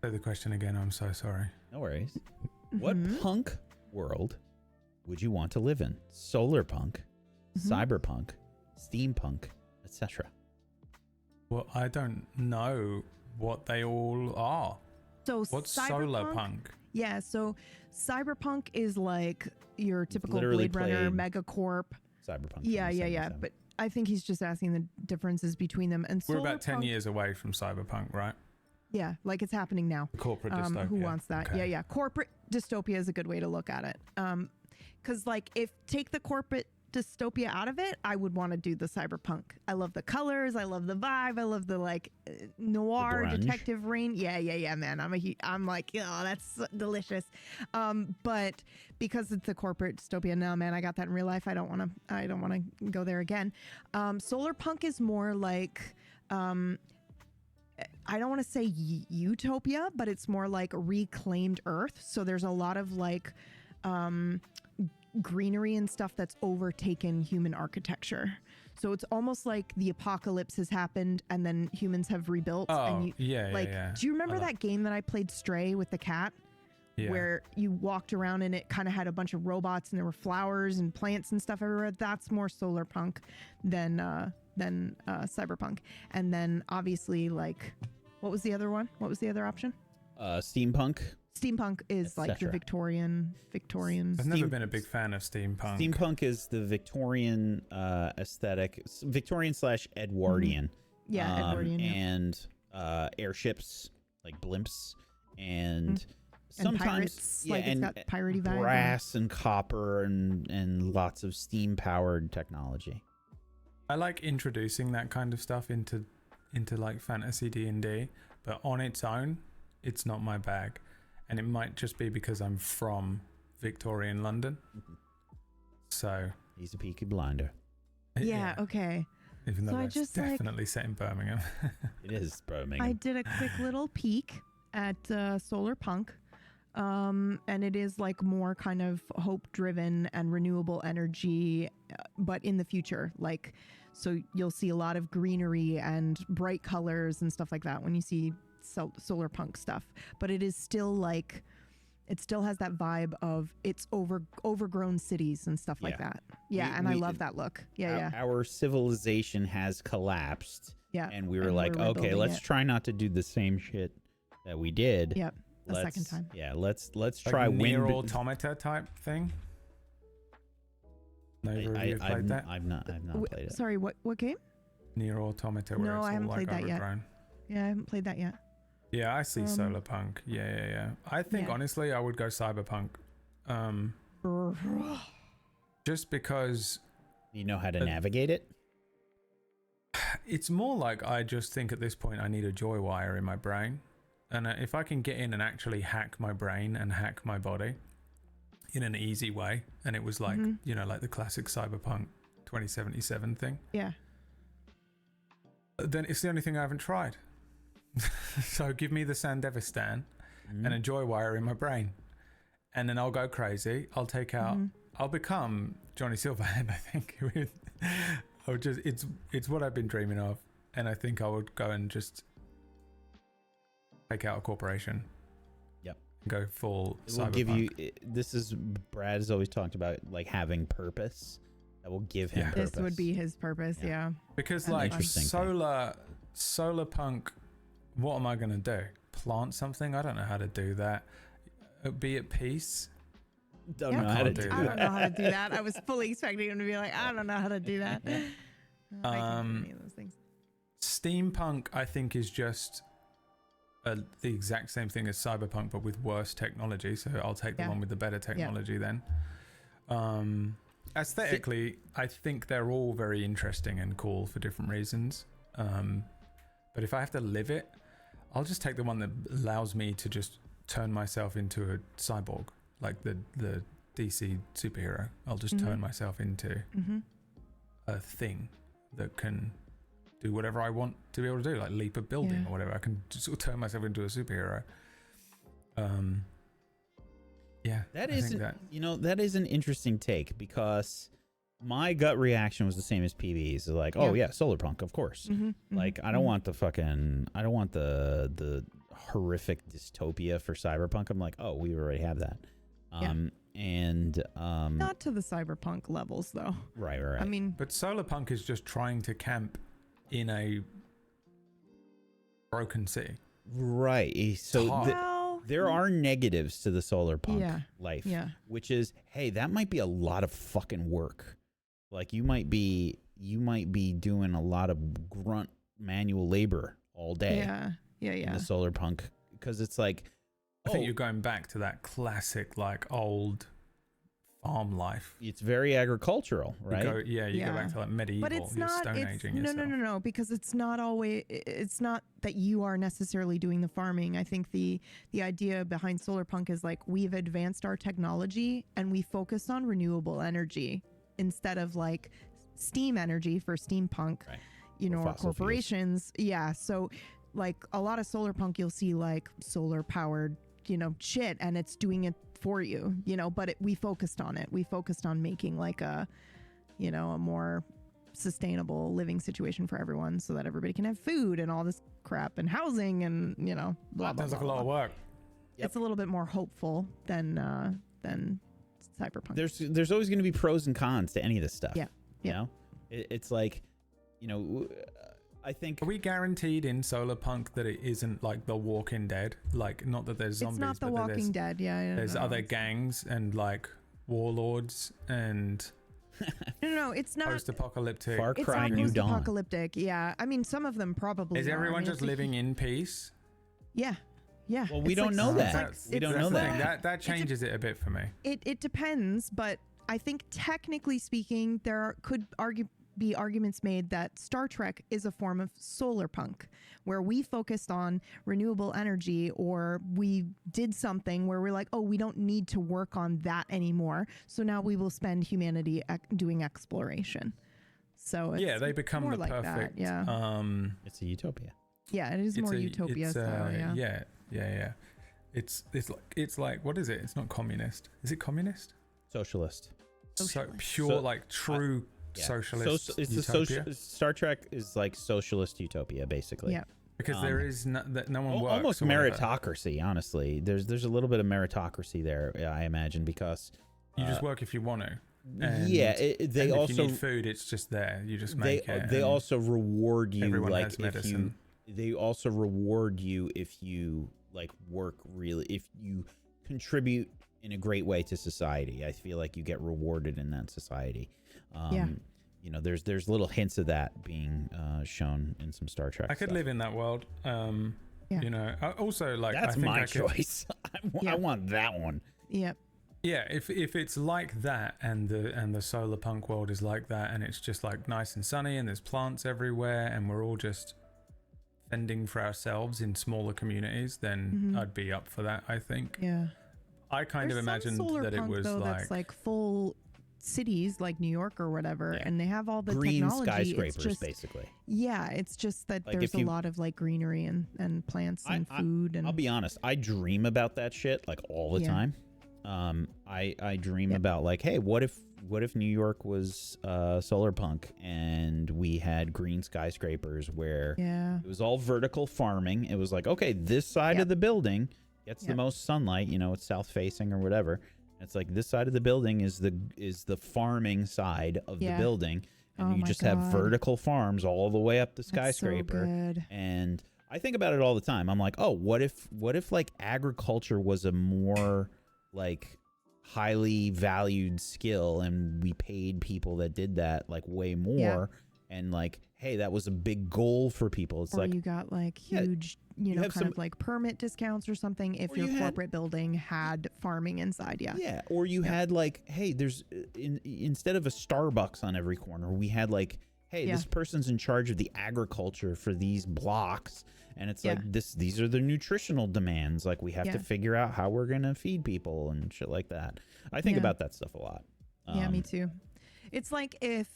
Say the question again. I'm so sorry. No worries. What punk world would you want to live in? Solar punk, cyberpunk, steampunk, etc. Well, I don't know what they all are. So what's solar punk? Yeah, so cyberpunk is like your typical Blade Runner, Megacorp. Cyberpunk. Yeah. But I think he's just asking the differences between them. And we're about 10 years away from cyberpunk, right? Yeah, like it's happening now. Corporate dystopia. Who wants that? Okay. Yeah. Corporate dystopia is a good way to look at it. Because like take the corporate dystopia out of it, I would want to do the cyberpunk. I love the colors. I love the vibe. I love the like noir detective rain. Yeah, man. I'm like, oh, that's delicious. But because it's a corporate dystopia, no, man, I got that in real life. I don't want to go there again. Solar punk is more like, I don't want to say utopia, but it's more like reclaimed Earth. So there's a lot of like greenery and stuff that's overtaken human architecture. So it's almost like the apocalypse has happened and then humans have rebuilt. Oh, and yeah. Do you remember that game that I played, Stray, with the cat? Yeah. Where you walked around and it kind of had a bunch of robots and there were flowers and plants and stuff everywhere. That's more solar punk than cyberpunk. And then obviously, like, what was the other one? What was the other option? Steampunk. Steampunk is like the Victorian. I've never been a big fan of steampunk. Steampunk is the Victorian aesthetic, Victorian / Edwardian. Mm-hmm. Yeah, Edwardian. And airships, like blimps, and sometimes pirates, it's got piratey vibe. Brass and copper and lots of steam powered technology. I like introducing that kind of stuff into like fantasy D&D, but on its own, it's not my bag. And it might just be because I'm from Victorian London. Mm-hmm. So he's a Peaky Blinder. Yeah, okay. Even though it's definitely set in Birmingham. It is Birmingham. I did a quick little peek at solar punk. And it is like more kind of hope driven and renewable energy, but in the future, like, so you'll see a lot of greenery and bright colors and stuff like that when you see solar punk stuff, but it is still like, it still has that vibe of it's overgrown cities and stuff like that. Yeah. I love that look. Our civilization has collapsed. Yeah. And we were like, okay, let's try not to do the same shit that we did. Yep. Second time. Yeah, let's like try Nier Automata type thing. I've not played it. Sorry, what game? Nier Automata. No, I haven't played that yet. Yeah, I haven't played that yet. Yeah, I see solar punk. Yeah. I think honestly, I would go cyberpunk. Just because you know how to navigate it. It's more like I just think at this point I need a joy wire in my brain. And if I can get in and actually hack my brain and hack my body in an easy way, and it was like, like the classic Cyberpunk 2077 thing. Yeah. Then it's the only thing I haven't tried. So give me the Sandevistan and a joy wire in my brain. And then I'll go crazy. I'll take out, I'll become Johnny Silverhand, I think. It's what I've been dreaming of. And I think I would go and just take out a corporation. Yep. Go full cyberpunk. It will give you, this is, Brad has always talked about like having purpose. That will give him purpose. This would be his purpose, yeah. Because like solar punk, what am I going to do? Plant something? I don't know how to do that. Be at peace? Don't know how to do that. I don't know how to do that. I was fully expecting him to be like, I don't know how to do that. I can't do any of those things. Steampunk, I think, is just the exact same thing as cyberpunk, but with worse technology. So I'll take the one with the better technology then. Aesthetically, I think they're all very interesting and cool for different reasons. But if I have to live it, I'll just take the one that allows me to just turn myself into a cyborg, like the DC superhero. I'll just turn myself into a thing that can do whatever I want to be able to do, like leap a building or whatever. I can just sort of turn myself into a superhero. That is an interesting take, because my gut reaction was the same as PB's. Like, solar punk, of course. Like, I don't want the horrific dystopia for cyberpunk. I'm like, we already have that. And not to the cyberpunk levels though. Right. I mean, but solar punk is just trying to camp in a broken city. Right. So there are negatives to the solar punk life. Yeah. Which is, hey, that might be a lot of fucking work. Like you might be doing a lot of grunt manual labor all day. Yeah. In the solar punk, because it's like, I think you're going back to that classic, like old farm life. It's very agricultural, right? You go back to like medieval. But it's not. Stone aging No, because it's not always. It's not that you are necessarily doing the farming. I think the idea behind solar punk is like we've advanced our technology and we focus on renewable energy instead of like steam energy for steampunk, right. Or corporations. Fuels. Yeah. So like a lot of solar punk, you'll see like solar powered, shit, and it's doing it for you, but we focused on it. We focused on making like a more sustainable living situation for everyone so that everybody can have food and all this crap and housing and, blah, blah, That sounds like blah, a lot of work. Yep. It's a little bit more hopeful than cyberpunk. There's always going to be pros and cons to any of this stuff. Yeah. It's like, I think. Are we guaranteed in solar punk that it isn't like The Walking Dead? Like, not that there's zombies, it's not The Walking Dead. Yeah. There's other gangs and like warlords and. No, it's not post-apocalyptic. Far Cry it's not New Dawn. Post-apocalyptic. Yeah, I mean, some of them probably. Is everyone just living in peace? Yeah. Well, we don't know that. We don't know that. That changes it a bit for me. It depends, but I think technically speaking, there could be arguments made that Star Trek is a form of solar punk, where we focused on renewable energy, or we did something where we're like, oh, we don't need to work on that anymore. So now we will spend humanity doing exploration. So it's they become more the like perfect. That, yeah. It's a utopia. Yeah, it is more utopia style. Yeah. It's like what is it? It's not communist. Is it communist? Socialist. So pure, like true. Socialist utopia. Star Trek is like socialist utopia, basically. Yeah. Because there is no one works. Almost meritocracy, honestly. There's a little bit of meritocracy there, I imagine, because you just work if you want to. And, if you need food, it's just there. You just make it. They also reward you, everyone like has medicine. They also reward you if you like work really, if you contribute in a great way to society. I feel like you get rewarded in that society. There's little hints of that being shown in some Star Trek. I could live in that world. Also, like, that's my choice. I want that one. Yep. Yeah, if it's like that, and the solar punk world is like that, and it's just like nice and sunny, and there's plants everywhere, and we're all just fending for ourselves in smaller communities, then I'd be up for that. I think. Yeah. I kind of imagined that it was that's like full cities like New York or whatever, and they have all the green technology. skyscrapers, basically. Yeah, it's just that like there's a lot of like greenery and plants and food. And I'll be honest, I dream about that shit like all the time. I dream about like, hey, what if New York was solar punk and we had green skyscrapers where it was all vertical farming. It was like, okay, this side of the building gets the most sunlight, it's south facing or whatever. It's like this side of the building is the farming side of the building, and you just have vertical farms all the way up the skyscraper. So good. And I think about it all the time. I'm like, oh, what if like agriculture was a more like highly valued skill, and we paid people that did that like way more, and like, hey, that was a big goal for people. It's like you got like huge, kind of like permit discounts or something if your corporate building had farming inside. Yeah. Or you had like, hey, there's instead of a Starbucks on every corner, we had like, hey, this person's in charge of the agriculture for these blocks. And it's like these are the nutritional demands. Like we have to figure out how we're going to feed people and shit like that. I think about that stuff a lot. Yeah, me too. It's like if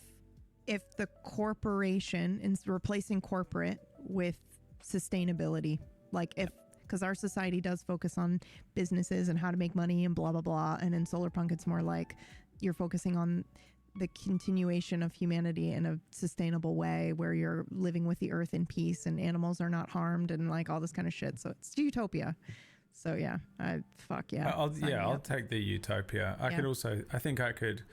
the corporation is replacing corporate with sustainability, like because our society does focus on businesses and how to make money and blah, blah, blah. And in Solarpunk, it's more like you're focusing on the continuation of humanity in a sustainable way where you're living with the earth in peace and animals are not harmed and like all this kind of shit. So it's utopia. So yeah, I'll take the utopia. I think I could,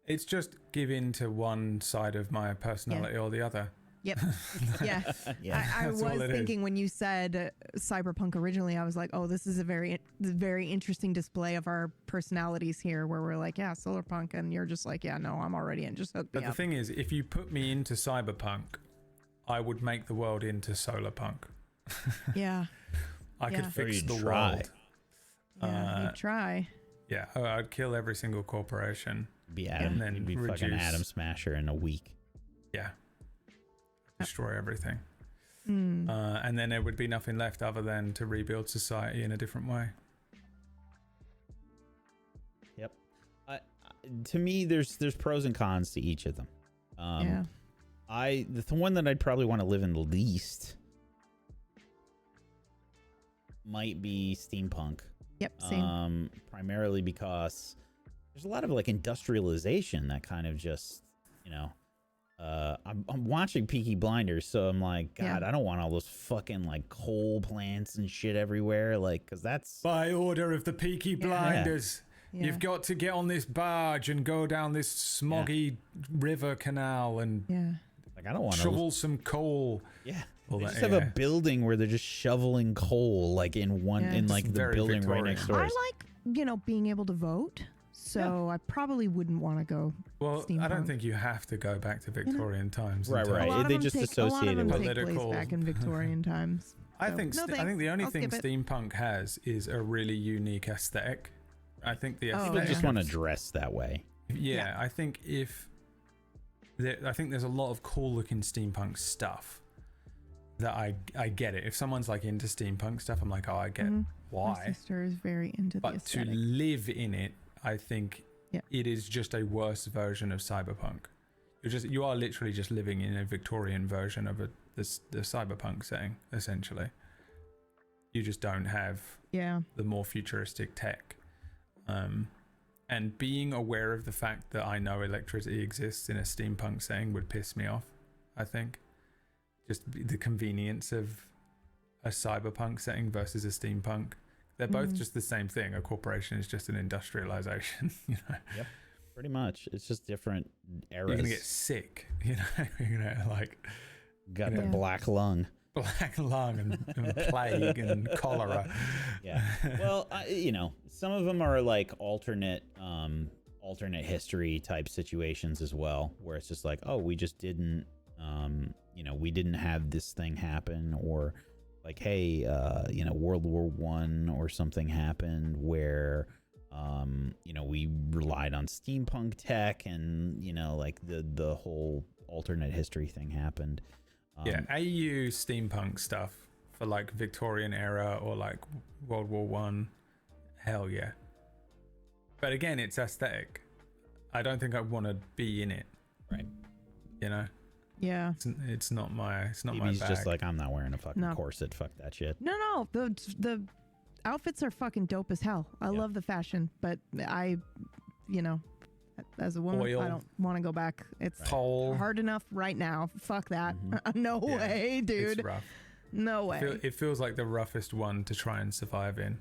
it's just give in to one side of my personality or the other. Yep. Yeah. I was thinking when you said cyberpunk originally, I was like, oh, this is a very, very interesting display of our personalities here where we're like, yeah, solarpunk. And you're just like, yeah, no, I'm already in. Just hook me up. But the thing is, if you put me into cyberpunk, I would make the world into solarpunk. Yeah. I could fix the try. world. Yeah, you'd try. Yeah, I'd kill every single corporation. Be Adam, and then you'd be reduce. fucking Atom Smasher in a week. Yeah, destroy everything. And then there would be nothing left other than to rebuild society in a different way. Yep. To me, there's pros and cons to each of them. The one that I'd probably want to live in the least might be steampunk. Yep, same. Primarily because there's a lot of like industrialization that kind of just, you know, I'm watching Peaky Blinders, so I'm like, God, I don't want all those fucking like coal plants and shit everywhere, like, because that's by order of the Peaky Blinders. Yeah. You've got to get on this barge and go down this smoggy river canal and like I don't want to shovel some coal. Yeah. They just have a building where they're just shoveling coal, like in one in like the building Victorian. Right next door. I like, you know, being able to vote, so I probably wouldn't want to go. Well, steampunk. I don't think you have to go back to Victorian times. Right. They just associate it with political back in Victorian times. So. I think the only thing steampunk has is a really unique aesthetic. I think the aesthetic people just want to dress that way. Yeah, I think I think there's a lot of cool looking steampunk stuff that I get it. If someone's like into steampunk stuff, I'm like, oh, I get why. My sister is very into the aesthetic. But to live in it, I think it is just a worse version of cyberpunk. You are literally just living in a Victorian version of the cyberpunk setting, essentially. You just don't have the more futuristic tech. And being aware of the fact that I know electricity exists in a steampunk setting would piss me off, I think. Just the convenience of a cyberpunk setting versus a steampunk. They're both just the same thing. A corporation is just an industrialization, you know? Yep, pretty much. It's just different eras. You're going to get sick, you know? You're going to like... Got the black lung. Black lung and plague and cholera. Yeah. Well, you know, some of them are like alternate history type situations as well, where it's just like, oh, we just didn't, you know, we didn't have this thing happen, or like, hey, you know, World War I or something happened where, you know, we relied on steampunk tech, and you know, like the whole alternate history thing happened. AU steampunk stuff for like Victorian era or like World War One, hell yeah. But again, it's aesthetic. I don't think I want to be in it. Right. You know? Yeah. It's not my bag. He's just like, I'm not wearing a fucking corset. Fuck that shit. No. The outfits are fucking dope as hell. I love the fashion, but you know, as a woman, I don't want to go back. It's hard enough right now. Fuck that. No way, dude. It's rough. No way. It feels like the roughest one to try and survive in.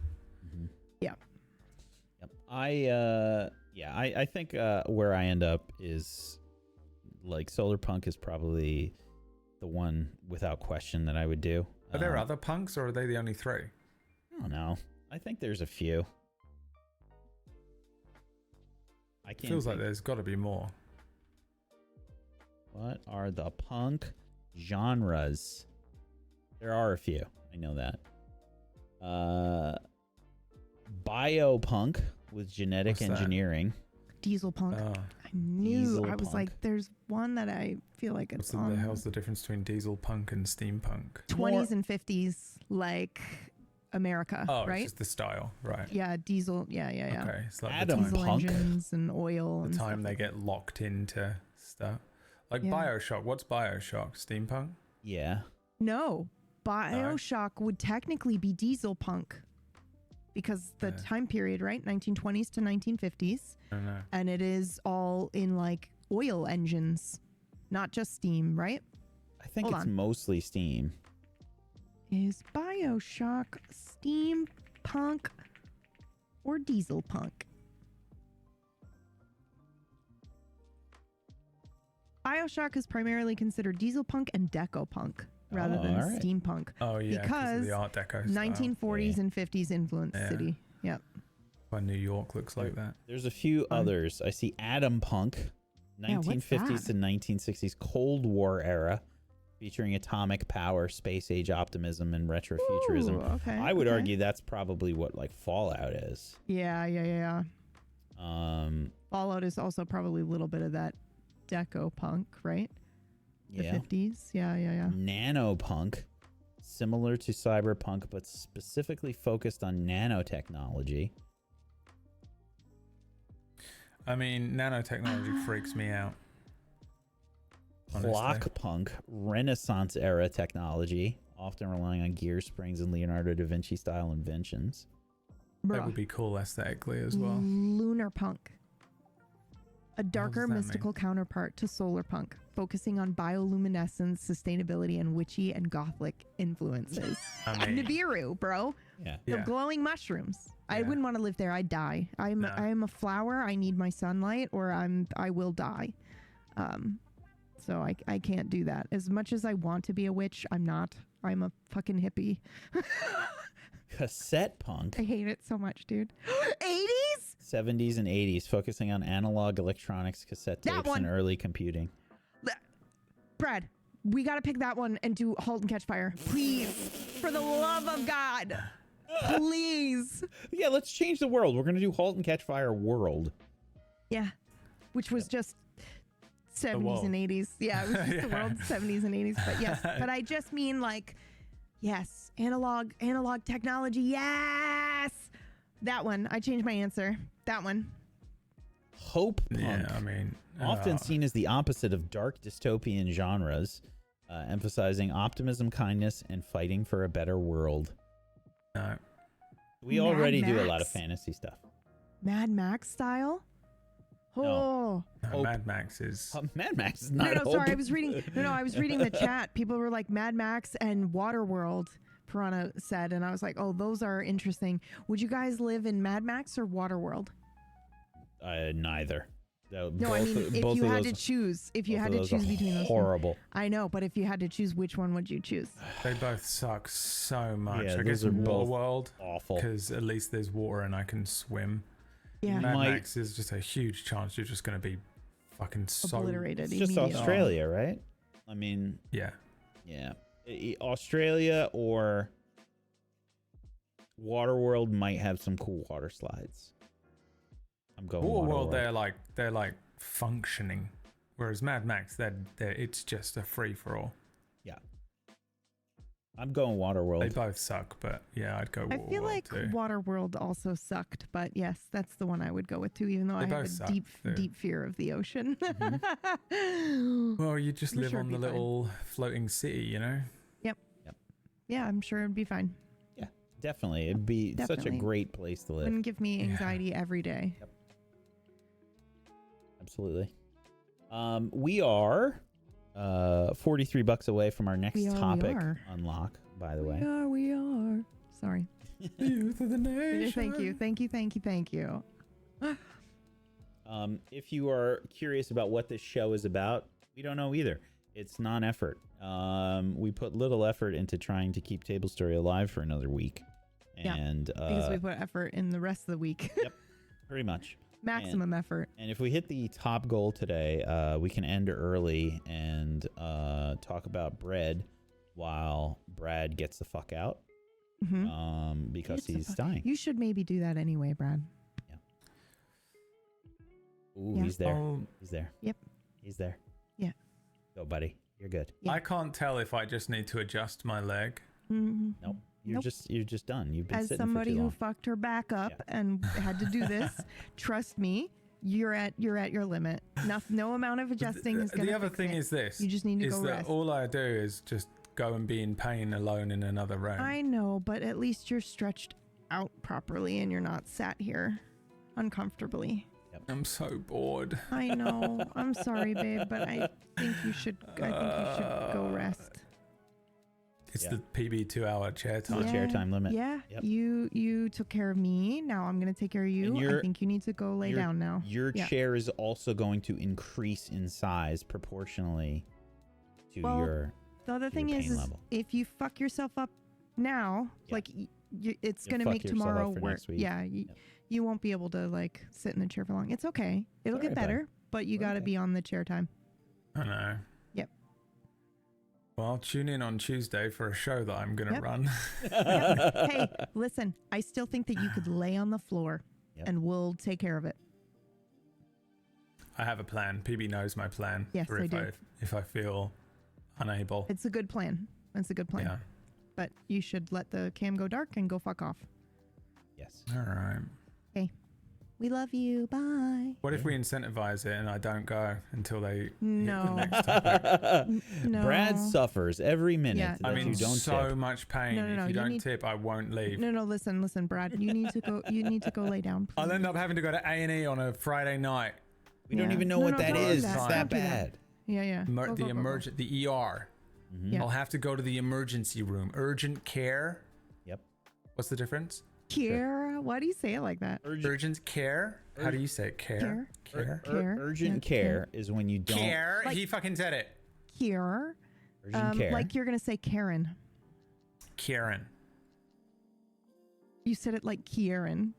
Yeah. Yep. I think where I end up is like solar punk is probably the one without question that I would do. Are there other punks, or are they the only three? I don't know. I think there's a few. Feels like there's got to be more. What are the punk genres? There are a few. I know that. Biopunk with genetic engineering. Diesel punk. Oh. I knew. I was like, there's one that I feel like it's on. What the hell's the difference between diesel punk and steampunk? 20s and 50s, like America, right? It's just the style, right? Yeah, diesel. Yeah. Okay, it's like diesel engines and oil. The time they get locked into stuff, like Bioshock. What's Bioshock? Steampunk? Yeah. No, Bioshock would technically be diesel punk, because the time period, right, 1920s to 1950s, and it is all in like oil engines, not just steam, right? I think it's mostly steam. Is Bioshock steampunk or diesel punk? Bioshock is primarily considered diesel punk and deco punk rather than steampunk. Oh yeah, because the Art Deco 1940s and 50s influenced city. Yep. Why New York looks like that. There's a few others. I see Atom Punk, 1950s to 1960s Cold War era, featuring atomic power, space age optimism, and retrofuturism. I would argue that's probably what like Fallout is. Yeah. Fallout is also probably a little bit of that deco punk, right? The Yeah. 50s. Yeah. Nanopunk, similar to cyberpunk, but specifically focused on nanotechnology. I mean, nanotechnology freaks me out. Honestly. Clockpunk, Renaissance era technology, often relying on gear springs and Leonardo da Vinci style inventions. That would be cool aesthetically as well. Lunar punk. A darker, does that mystical counterpart to solar punk, focusing on bioluminescence, sustainability, and witchy and gothic influences. I mean, Nibiru, bro. Yeah. The glowing mushrooms. I Yeah. wouldn't want to live there. I'd die. I'm a flower. I need my sunlight, or I will die. So I can't do that. As much as I want to be a witch, I'm not. I'm a fucking hippie. Cassette punk. I hate it so much, dude. 80s? 70s and 80s, focusing on analog electronics, cassette That tapes, one. and early computing. Brad, we got to pick that one and do Halt and Catch Fire. Please. For the love of God. Please. Yeah, let's change the world. We're going to do Halt and Catch Fire World. Yeah. Which was just 70s world. and 80s. Yeah, it was just the world, 70s and 80s. But yes, but I just mean like, yes, analog technology. Yes. That one. I changed my answer. That one. Hope punk. yeah, I mean, Often seen as the opposite of dark dystopian genres, emphasizing optimism, kindness, and fighting for a better world. no. We Mad already do a lot of Max? fantasy stuff. Mad Max style? Oh. No, Hope. Mad Max is. Mad Max is No, not hope. sorry. I was reading the chat. People were like Mad Max and Waterworld, Piranha said, and I was like, "Oh, those are interesting. Would you guys live in Mad Max or Waterworld?" Neither. No, I mean, if you had to choose, between those two. horrible. I know, but if you had to choose, which one would you choose? They both suck so much. Yeah, I those guess are both Waterworld, Awful. because at least there's water and I can swim. Yeah, Mad Might- Max is just a huge chance you're just going to be fucking so. obliterated It's just immediately. Australia, right? I mean, Yeah. yeah. Australia or Waterworld might have some cool water slides. I'm going Waterworld, Waterworld. they're like functioning, whereas Mad Max, it's just a free for all. I'm going They Waterworld. both suck, but yeah, I'd go. I Waterworld feel like too. Waterworld also sucked, but yes, that's the one I would go with too. Even though They I have both a suck, deep too. fear of the ocean. Well, you just I'm live sure on it'd the be fine. little floating city, you know. Yeah, I'm sure it'd be fine. Definitely. It'd be such a Definitely. great place to live. Wouldn't give me anxiety every day. Absolutely. We are $43 away from our next We topic are. unlock, by the way. We are. Sorry. The youth of the nation. Thank you. If you are curious about what this show is about, we don't know either. It's non-effort. We put little effort into trying to keep Tablestory alive for another week. Yeah, And Because we put effort in the rest of the week. pretty much. Maximum effort. And if we hit the top goal today, we can end early and talk about bread while Brad gets the fuck out. Because he's dying. You should maybe do that anyway, Brad. Ooh, Yeah. he's there. Oh, He's there. Yep. He's there. Yeah. Go, buddy. You're good. Yeah. I can't tell if I just need to adjust my leg. Mhm. Nope. You're Nope. just done. You've been As sitting somebody for too who long. fucked her back up and had to do this, trust me, you're at your limit. No amount of adjusting is gonna The other fix thing it. is this: You just need to is go that rest. all I do is just go and be in pain alone in another room. I know, but at least you're stretched out properly and you're not sat here uncomfortably. I'm so bored. I know. I'm sorry, babe, but I think you should go rest. It's Yeah. the PB 2-hour chair time. Yeah. Chair time limit. Yeah. Yep. You took care of me. Now I'm gonna take care of you. And I think you need to go lay down now. Your Yeah. chair is also going to increase in size proportionally to Well, your The other your thing pain is level. if you fuck yourself up now, Yeah. like it's You'll gonna fuck make yourself up tomorrow for work. next week. Yeah, Yep. you won't be able to like sit in the chair for long. It's okay. It'll all get right, bud. better, but you got to Okay. be on the chair time. I know. Yep. Well, tune in on Tuesday for a show that I'm going to Yep. run. Hey, listen, I still think that you could lay on the floor Yep. and we'll take care of it. I have a plan. PB knows my plan. Yes, for I do. If I feel unable. It's a good plan. It's a good plan. Yeah. But you should let the cam go dark and go fuck off. Yes. All right. Okay. We love you. Bye. What if we incentivize it and I don't go until they hit the No. next topic? No. Brad suffers every minute Yeah. that I'm in you don't so tip. much pain. No, If you you don't need- tip, I won't leave. No, listen, Brad. You need to go. You need to go lay down. I'll please. end up having to go to A&E on a Friday night. We don't Yeah. even know No, what no, that don't do is. that. It's Don't that do that. bad. Yeah. Go, The go, go, go. the ER. Yeah. I'll have to go to the emergency room. Urgent care. Yep. What's the difference? Kiera, why do you say it like that? Urgent care. How do you say it? Care. Care. Care. Urgent Yeah, care is when you don't. Care. Like- He fucking said it. Kier. Urgent care. Like you're gonna say Karen. Karen. You said it like Kieran.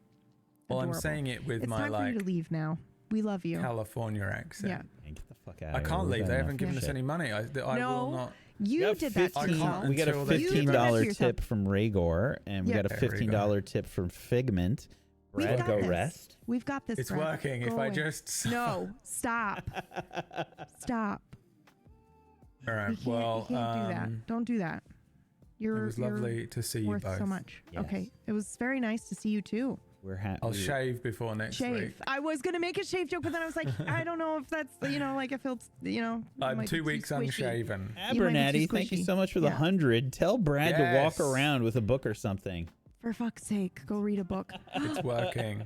Well, I'm Adorable. saying it with It's my time for you like to leave now. We love you. California accent. Yeah. Man, get the fuck out I of here. can't We've leave. had They enough haven't given shit. us any money. I No. will not. You got did that to 15 yourself. We got a Until they- You did that to $15 yourself. tip from Rhaegor, and we Yeah. got a There we go. $15 tip from Figment. We've Brad, got go this. rest. We've got this. It's Brad. working. Go If I away. just No, stop. Stop. All right. You can't, Well, you can't do that. Don't do that. it You're was lovely to see you worth both. so much. Yes. Okay. It was very nice to see you too. We're happy. I'll shave before next Shave. week. I was gonna make a shave joke, but then I was like, I don't know if that's like if it's it I'm might be 2 too weeks squishy. unshaven. You might be too Abernathy, thank you squishy. so much for the Yeah. 100. Tell Brad to walk Yes. around with a book or something. For fuck's sake, go read a book. It's working.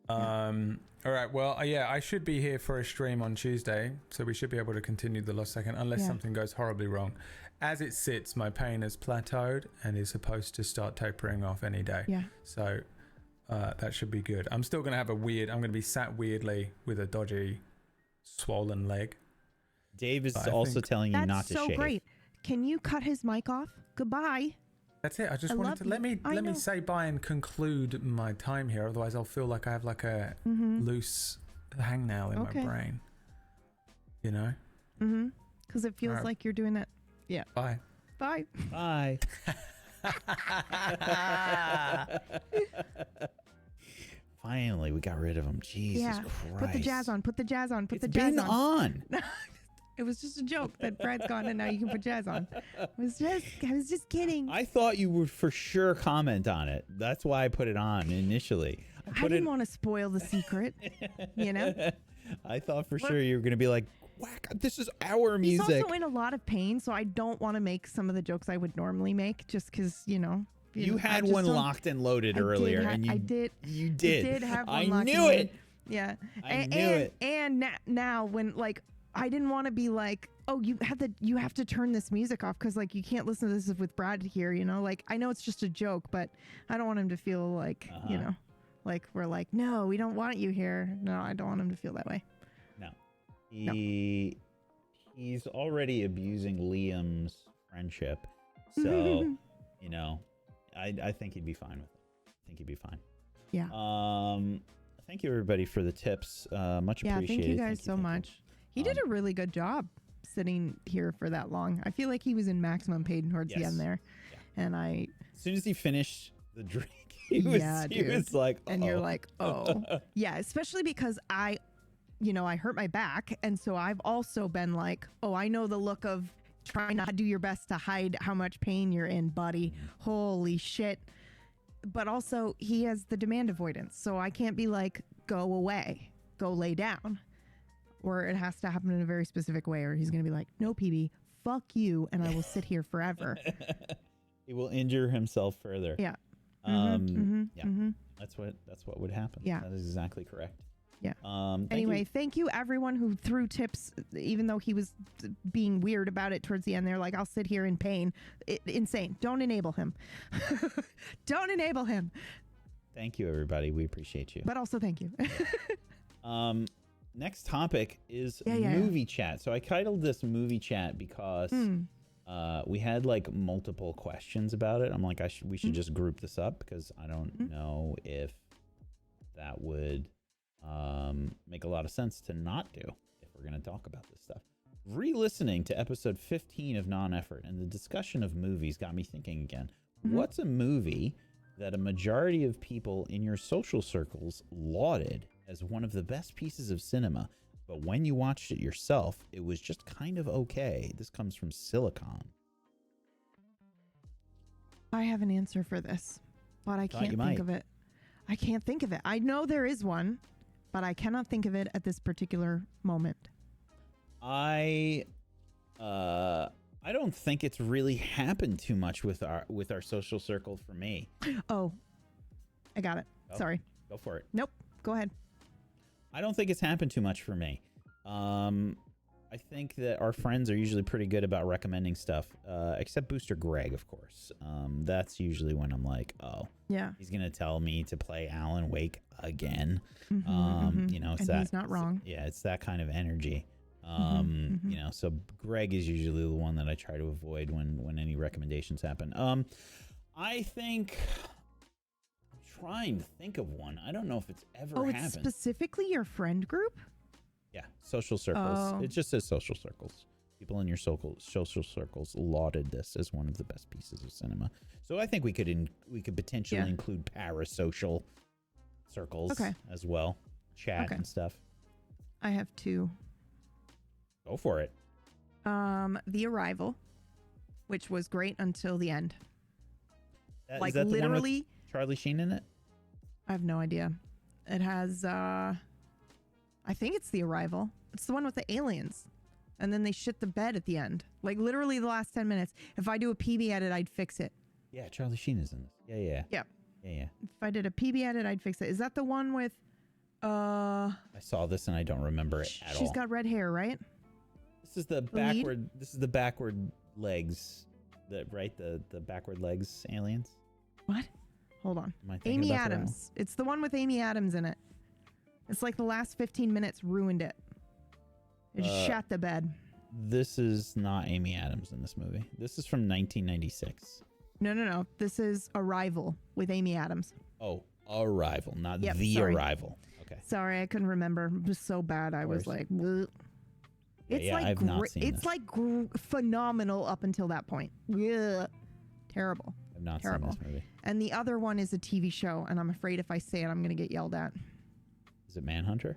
All right. Well, yeah, I should be here for a stream on Tuesday, so we should be able to continue the Lost Second unless Yeah. something goes horribly wrong. As it sits, my pain has plateaued and is supposed to start tapering off any day. Yeah. So that should be good. I'm still going to have I'm going to be sat weirdly with a dodgy, swollen leg. Dave is I also think- telling you That's not to so shave. great. Can you cut his mic off? Goodbye. That's it. I just I wanted love to you. let me I know. say bye and conclude my time here. Otherwise, I'll feel like I have like a loose hangnail in Okay. my brain. You know. Mm-hmm. Because it feels Alright. like you're doing that. Yeah. Bye. Bye. Bye. Finally, we got rid of him. Jesus Yeah. Christ. Put the jazz on. Put the jazz on. Put It's the jazz been on. on. It was just a joke that Brad's gone and now you can put jazz on. I was just kidding. I thought you would for sure comment on it. That's why I put it on initially. I put didn't want to spoil the secret, you know? I thought for sure you were going to be like, whack, this is our He's music. also in a lot of pain, so I don't want to make some of the jokes I would normally make just because, You know, I had just one don't- locked and loaded I did earlier, ha- and you I did. You I did. did have one I locked knew and it. loaded. Yeah. I knew it. And now when like I didn't want to be like, oh, you have to turn this music off because like you can't listen to this with Brad here, like I know it's just a joke, but I don't want him to feel like like we're like, no, we don't want you here. No, I don't want him to feel that way. No. He's already abusing Liam's friendship. So, I think he'd be fine with it. I think he'd be fine. Yeah. Thank you everybody for the tips. Much Yeah, appreciated. thank you guys so much. He did a really good job sitting here for that long. I feel like he was in maximum pain towards the Yes. end there. Yeah. And I As soon as he finished the drink, he was like, and you're like, oh. Yeah, especially because I hurt my back. And so I've also been like, oh, I know the look of trying not to do your best to hide how much pain you're in, buddy. Holy shit. But also he has the demand avoidance. So I can't be like, go away, go lay down. Or it has to happen in a very specific way, or he's going to be like, no, PB, fuck you. And I will sit here forever. He will injure himself further. Yeah. That's what would happen. Yeah. That is exactly correct. Yeah. Anyway, thank you everyone who threw tips, even though he was being weird about it towards the end. They're like, I'll sit here in pain. Insane. Don't enable him. Don't enable him. thank you everybody. We appreciate you. But also thank you. Next topic is Yeah. movie chat. So I titled this movie chat because we had like multiple questions about it. I'm like, we should just group this up because I don't know if that would make a lot of sense to not do if we're going to talk about this stuff. Re-listening to episode 15 of Non-Effort and the discussion of movies got me thinking again. What's a movie that a majority of people in your social circles lauded as one of the best pieces of cinema, but when you watched it yourself, it was just kind of okay. This comes from Silicon. I have an answer for this, but I can't think might. of it. I can't think of it. I know there is one, but I cannot think of it at this particular moment. I don't think it's really happened too much with our social circle for me. Oh, I got it. Oh, Sorry. Go for it. Nope. Go ahead. I don't think it's happened too much for me. I think that our friends are usually pretty good about recommending stuff, except Booster Greg, of course. That's usually when I'm like, oh, yeah, he's gonna tell me to play Alan Wake again. You know, it's and he's not wrong. It's that kind of energy. You know, so Greg is usually the one that I try to avoid when any recommendations happen. I think I'm trying to think of one. I don't know if it's ever happened. It's specifically your friend group? Yeah, social circles. Oh. It just says social circles. People in your social circles lauded this as one of the best pieces of cinema. So I think we could potentially include parasocial circles as well, chat and stuff. I have two. Go for it. The Arrival, which was great until the end. Is that the one with Charlie Sheen in it? I have no idea. It has I think it's The Arrival. It's the one with the aliens. And then they shit the bed at the end. Like literally the last 10 minutes. If I do a PB edit, I'd fix it. Yeah, Charlie Sheen is in this. Yeah. If I did a PB edit, I'd fix it. Is that the one with I saw this and I don't remember it at all. She's got red hair, right? This is the backward. This is the backward legs. The backward legs aliens. What? Hold on. Am I thinking Amy about Adams. It's the one with Amy Adams in it. It's like the last 15 minutes ruined it. It just shat the bed. This is not Amy Adams in this movie. This is from 1996. No. This is Arrival with Amy Adams. Oh, Arrival, not The Arrival. Okay. Sorry, I couldn't remember. It was so bad. I was like, bleh. It's like I've not seen this. like phenomenal up until that point. Yeah. Terrible. I've not seen this movie. And the other one is a TV show, and I'm afraid if I say it, I'm going to get yelled at. Is it Manhunter?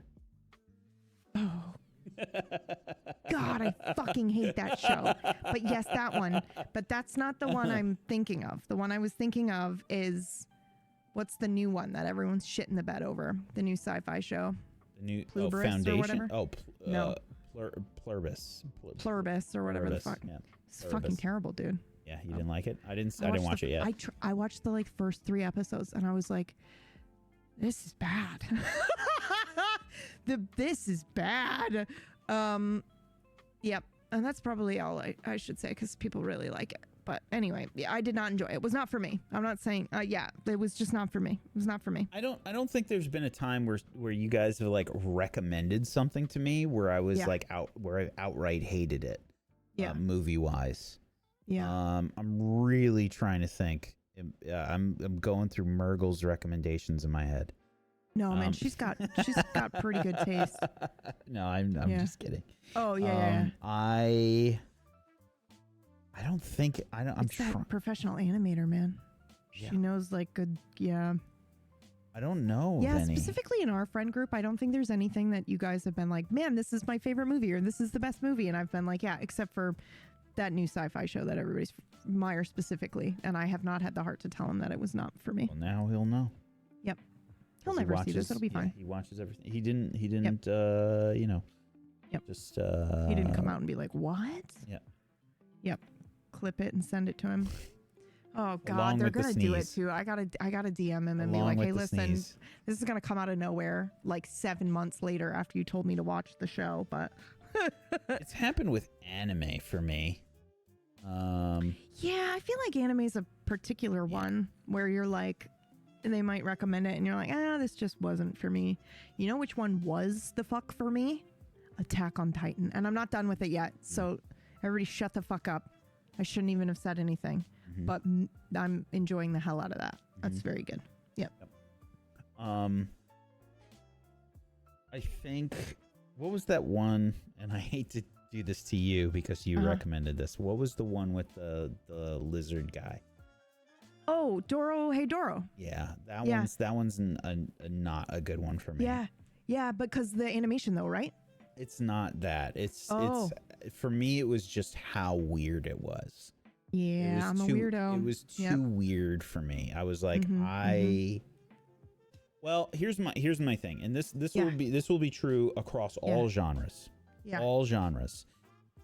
Oh. God, I fucking hate that show. But yes, that one. But that's not the one I'm thinking of. The one I was thinking of is, what's the new one that everyone's shitting the bed over? The new sci-fi show. The new Plurbus Foundation? or whatever? No. Plurbus. Plurbus or whatever the fuck. Yeah. It's fucking terrible, dude. Yeah, you didn't like it? I didn't watch it yet. I watched the first 3 episodes and I was like, this is bad. This is bad. Yep. And that's probably all I should say because people really like it. But anyway, yeah, I did not enjoy it. It was not for me. I'm not saying, it was just not for me. It was not for me. I don't think there's been a time where you guys have recommended something to me where I was where I outright hated it. Yeah. Movie wise. Yeah. I'm really trying to think. I'm going through Murgle's recommendations in my head. No, man, she's got pretty good taste. No, I'm just kidding. Oh yeah. I don't think I'm that professional animator, man. Yeah. She knows good. Yeah. I don't know. Yeah, of any. Specifically in our friend group, I don't think there's anything that you guys have been like, man, this is my favorite movie, or this is the best movie, and I've been like, yeah, except for that new sci-fi show that everybody's Meyer specifically, and I have not had the heart to tell him that it was not for me. Well, now he'll know. Yep. He'll never see this. It'll be fine. He watches everything. He didn't. Yep. Just. He didn't come out and be like, what? Yep. Clip it and send it to him. Oh God, Along they're gonna do it too. I gotta DM him and be like, hey, listen, this is gonna come out of nowhere 7 months later after you told me to watch the show. But it's happened with anime for me. Yeah, I feel like anime is a particular one where you're like, they might recommend it and you're like, this just wasn't for me. You know which one was the fuck for me? Attack on Titan. And I'm not done with it yet. So everybody shut the fuck up. I shouldn't even have said anything. Mm-hmm. But I'm enjoying the hell out of that. That's very good. Yep. I think, what was that one? And I hate to do this to you because you recommended this. What was the one with the lizard guy? Oh, Doro, Hey Doro. Yeah, that one's not a good one for me. Yeah. Yeah, because the animation though, right? It's not that. It's for me. It was just how weird it was. Yeah, I'm a weirdo. It was too weird for me. I was like, well, here's my thing, and this will be true across all genres. Yeah. All genres.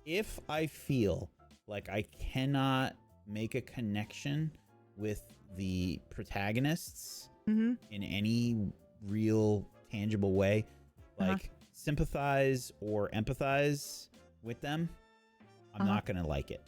If I feel like I cannot make a connection with the protagonists in any real tangible way, like sympathize or empathize with them, I'm not gonna like it.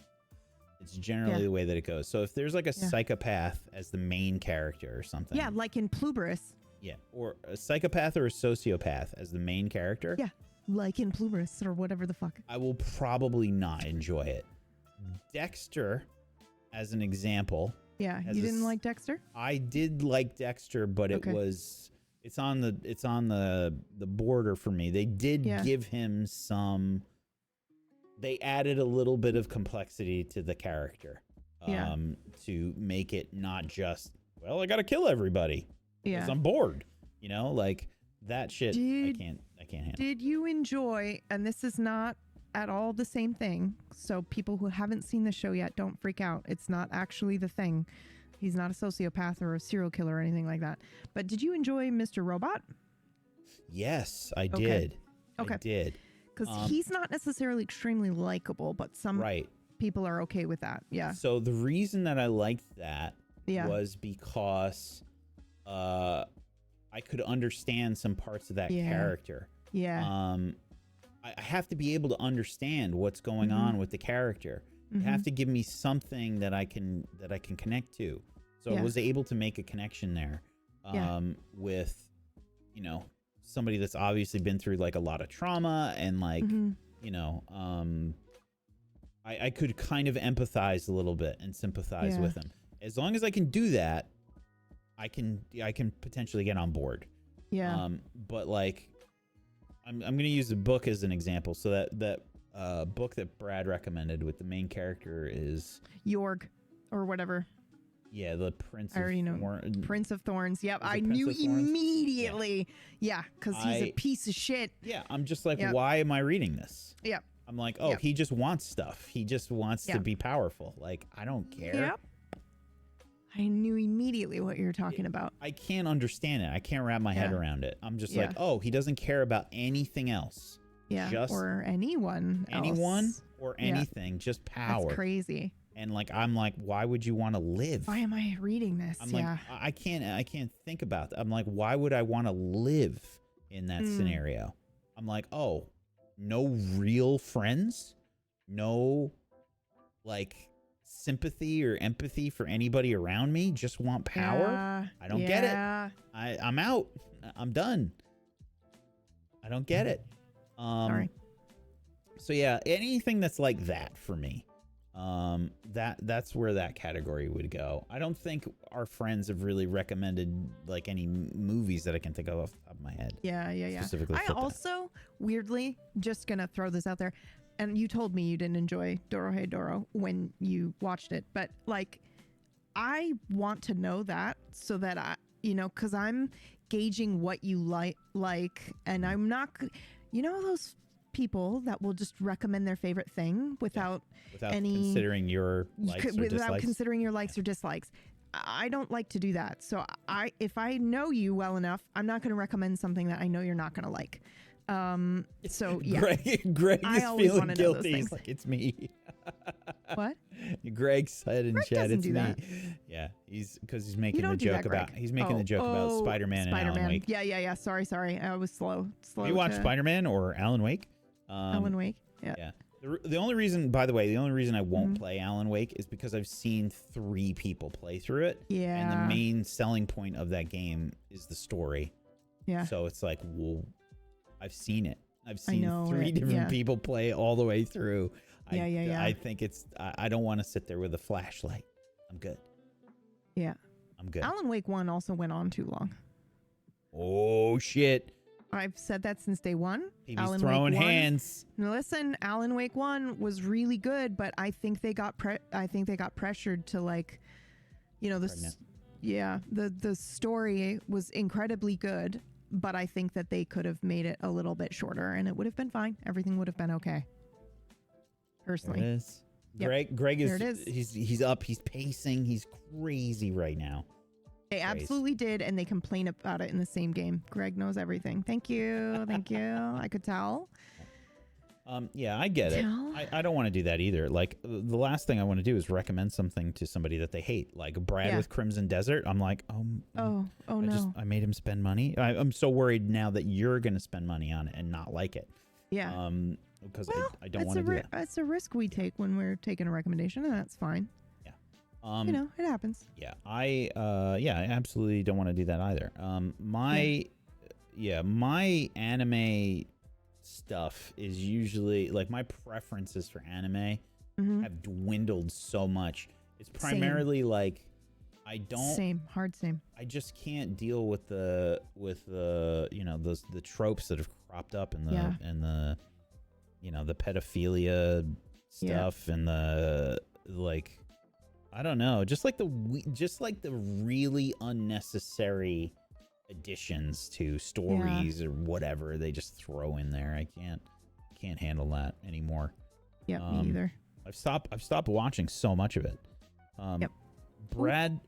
It's generally the way that it goes. So if there's like a psychopath as the main character or something. Yeah, like in Pluberus. Yeah, or a psychopath or a sociopath as the main character. Yeah, like in Pluberus or whatever the fuck. I will probably not enjoy it. Dexter, as an example. Yeah, you didn't like Dexter? I did like Dexter, but it's on the border for me. They did give him some. They added a little bit of complexity to the character, to make it not just, well, I got to kill everybody because I'm bored, like that shit. I can't handle. Did you enjoy? And this is not at all the same thing. So people who haven't seen the show yet, don't freak out. It's not actually the thing. He's not a sociopath or a serial killer or anything like that. But did you enjoy Mr. Robot? Yes, I did. Okay. I did. Because he's not necessarily extremely likable, but some people are okay with that. Yeah. So the reason that I liked that was because I could understand some parts of that character. Yeah. I have to be able to understand what's going on with the character. You have to give me something that I can connect to. So I was able to make a connection there with, somebody that's obviously been through like a lot of trauma and like, I could kind of empathize a little bit and sympathize with him. As long as I can do that, I can potentially get on board. Yeah. But like, I'm going to use the book as an example. So that book that Brad recommended with the main character is Jorg or whatever. Yeah, the Prince of Thorns. Prince of Thorns. Yep, I knew immediately. Yeah, because he's a piece of shit. Yeah, I'm just like, why am I reading this? Yep. I'm like, he just wants stuff. He just wants to be powerful. Like, I don't care. Yep. I knew immediately what you were talking about. I can't understand it. I can't wrap my head around it. I'm just like, he doesn't care about anything else. Yeah, just or anyone or anything. Just power. That's crazy. And like, I'm like, why would you want to live? Why am I reading this? I'm like, I can't think about that. I'm like, why would I want to live in that scenario? I'm like, oh, no real friends, no like sympathy or empathy for anybody around me. Just want power. I don't get it. I'm out. I'm done. I don't get it. Sorry. So yeah, anything that's like that for me. That's where that category would go. I don't think our friends have really recommended like any movies that I can think of off the top of my head. Yeah. Specifically I also weirdly just gonna throw this out there, and you told me you didn't enjoy Dorohei Doro when you watched it, but like I want to know that so that I, because I'm gauging what you like, and I'm not, those people that will just recommend their favorite thing without any considering your likes or dislikes. Without considering your likes or dislikes. I don't like to do that. So if I know you well enough, I'm not going to recommend something that I know you're not going to like. So yeah, Greg is feeling guilty. He's like, it's me. What? Greg said in chat, it's me. That. Yeah, he's making the joke about Spider-Man and Alan Wake. Yeah. Sorry. I was slow. Have you watched Spider-Man or Alan Wake? Alan Wake. Yeah. The only reason I won't play Alan Wake is because I've seen 3 people play through it. Yeah. And the main selling point of that game is the story. Yeah. So it's like, well, I've seen it. I've seen 3 different people play all the way through. I think I don't want to sit there with a flashlight. I'm good. Yeah. I'm good. Alan Wake 1 also went on too long. Oh, shit. I've said that since day one. He's throwing hands. Now listen, Alan Wake 1 was really good, but I think they got pressured to like, the story was incredibly good. But I think that they could have made it a little bit shorter and it would have been fine. Everything would have been okay. Personally. There it is. Yep. Greg is, There it is. he's up, he's pacing, he's crazy right now. They absolutely did, and they complain about it in the same game. Greg knows everything. Thank you. Thank you. I could tell. Yeah, I get it. I don't want to do that either. Like, the last thing I want to do is recommend something to somebody that they hate. Like Brad with Crimson Desert. I'm like, oh no. I made him spend money. I'm so worried now that you're going to spend money on it and not like it. Yeah. Because I don't want to do that. It's a risk we take when we're taking a recommendation, and that's fine. Yeah. It happens. Yeah. I absolutely don't want to do that either. My anime stuff is usually like my preferences for anime have dwindled so much. It's primarily like I don't same. I just can't deal with the the tropes that have cropped up in the the pedophilia stuff and the like I don't know, just like the really unnecessary additions to stories or whatever they just throw in there. I can't handle that anymore. Yeah, me either. I've stopped watching so much of it. Brad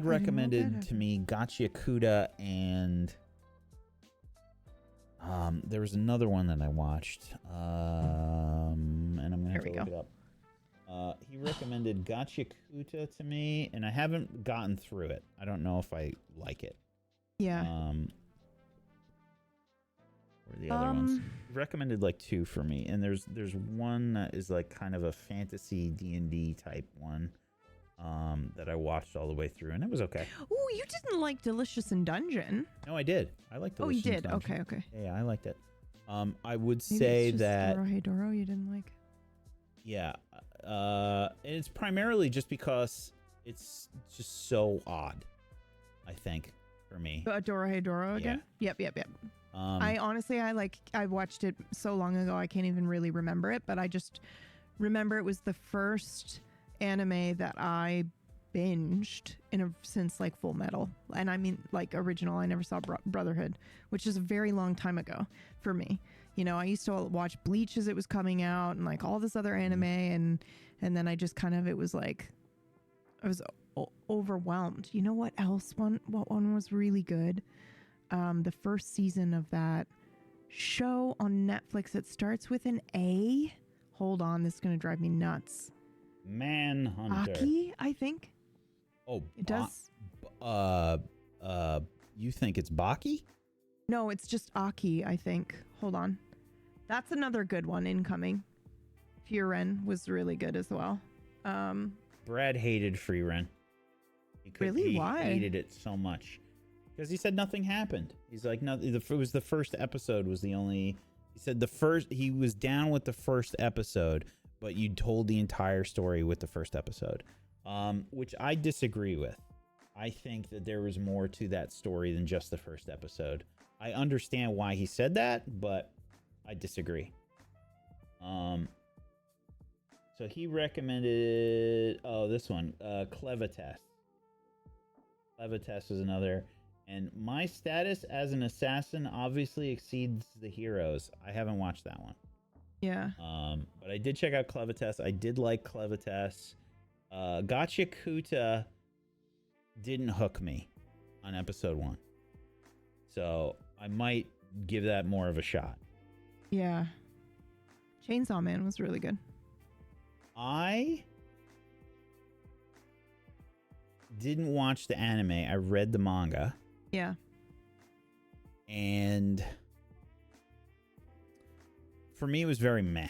recommended to me Gotcha Kuda, and there was another one that I watched, and I'm gonna have to look it up. He recommended Gotcha Kuta to me, and I haven't gotten through it. I don't know if I like it. Yeah. Where are the other ones? He recommended like 2 for me, and there's one that is like kind of a fantasy D&D type one that I watched all the way through, and it was okay. Ooh, you didn't like Delicious in Dungeon. No, I did. I liked Delicious in Dungeon. Okay. Yeah, I liked it. I would Maybe say it's just that Doro you didn't like. Yeah. It's primarily just because it's just so odd, I think, for me. Doro again? Yep. I honestly, I watched it so long ago, I can't even really remember it, but I just remember it was the first anime that I binged since like Full Metal. And I mean like original. I never saw Brotherhood, which is a very long time ago for me. I used to watch Bleach as it was coming out and like all this other anime, and then I just kind of, it was like I was overwhelmed. You know what else? What one was really good? The first season of that show on Netflix. It starts with an A. Hold on, this is gonna drive me nuts. Manhunter. Aki, I think. Oh, it does. You think it's Baki? No, it's just Aki, I think. Hold on. That's another good one incoming. Furen was really good as well. Brad hated Freeren. Really? Why? He hated it so much. Because he said nothing happened. He's like, no, it was the first episode was the only... He said he was down with the first episode, but you told the entire story with the first episode. Which I disagree with. I think that there was more to that story than just the first episode. I understand why he said that, but I disagree. So he recommended this one, Clevitas. Clevitas is another. And my status as an assassin obviously exceeds the heroes. I haven't watched that one. Yeah. But I did check out Clevitas. I did like Clevitas. Gotcha Kuta didn't hook me on episode 1. So I might give that more of a shot. Yeah. Chainsaw Man was really good. I didn't watch the anime. I read the manga. Yeah. And for me, it was very meh.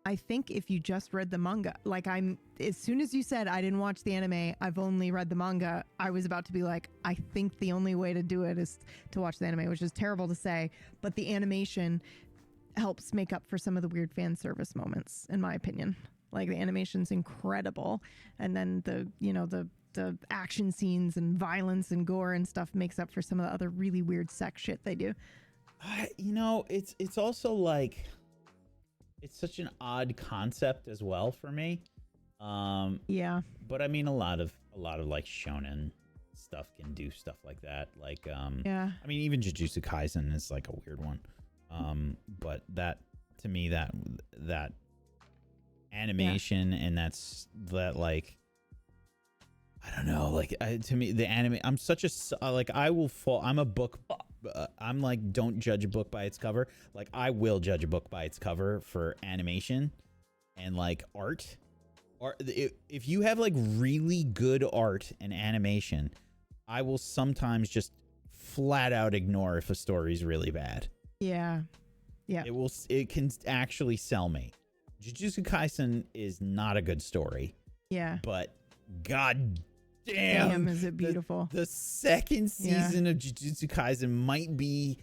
I think if you just read the manga, as soon as you said I didn't watch the anime, I've only read the manga, I was about to be like, I think the only way to do it is to watch the anime, which is terrible to say, but the animation helps make up for some of the weird fan service moments, in my opinion. Like, the animation's incredible, and then the action scenes and violence and gore and stuff makes up for some of the other really weird sex shit they do. It's also like, it's such an odd concept as well for me. Yeah. But I mean, a lot of like shonen stuff can do stuff like that. Like, yeah. I mean, even Jujutsu Kaisen is like a weird one. But that, to me, that animation and that like, I don't know, like to me, the anime, I'm such a, like, I will fall, I'm a book, I'm like, don't judge a book by its cover. Like, I will judge a book by its cover for animation and like art. Or if you have like really good art and animation, I will sometimes just flat out ignore if a story is really bad. Yeah. Yeah. It can actually sell me. Jujutsu Kaisen is not a good story. Yeah. But god damn, is it beautiful. The second season of Jujutsu Kaisen might be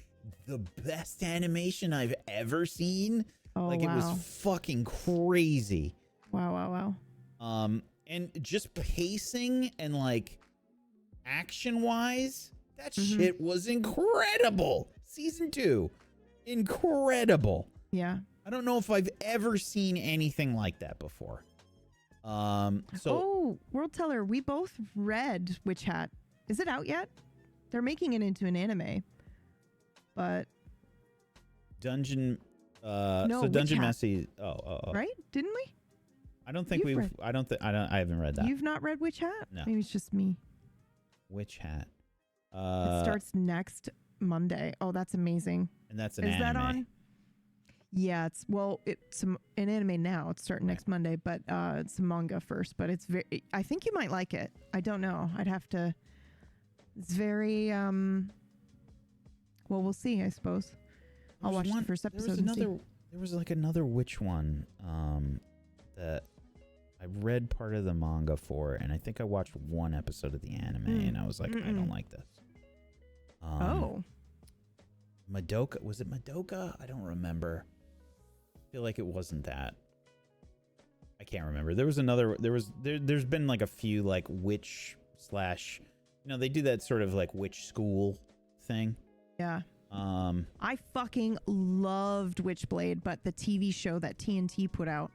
the best animation I've ever seen. Oh, like, it was fucking crazy. Wow. And just pacing and like action wise, that shit was incredible. Season 2, incredible. Yeah. I don't know if I've ever seen anything like that before. World Teller, we both read Witch Hat. Is it out yet? They're making it into an anime. But Dungeon Witch Messy. Right? Didn't we? I don't think I haven't read that. You've not read Witch Hat? No. Maybe it's just me. Witch Hat. It starts next Monday. Oh, that's amazing. And that's an Is anime. that on? Yeah, it's an anime now. It's starting next Monday, but it's a manga first. But it's I think you might like it. I don't know. I'd have to. It's very well, we'll see. I suppose. I'll watch the first episode. There was like another witch one that I read part of the manga for, and I think I watched one episode of the anime, and I was like, I don't like this. Madoka, was it Madoka? I don't remember. I feel like it wasn't that. I can't remember. There was another. There's been like a few like witch / they do that sort of like witch school thing. Yeah. I fucking loved Witchblade, but the TV show that TNT put out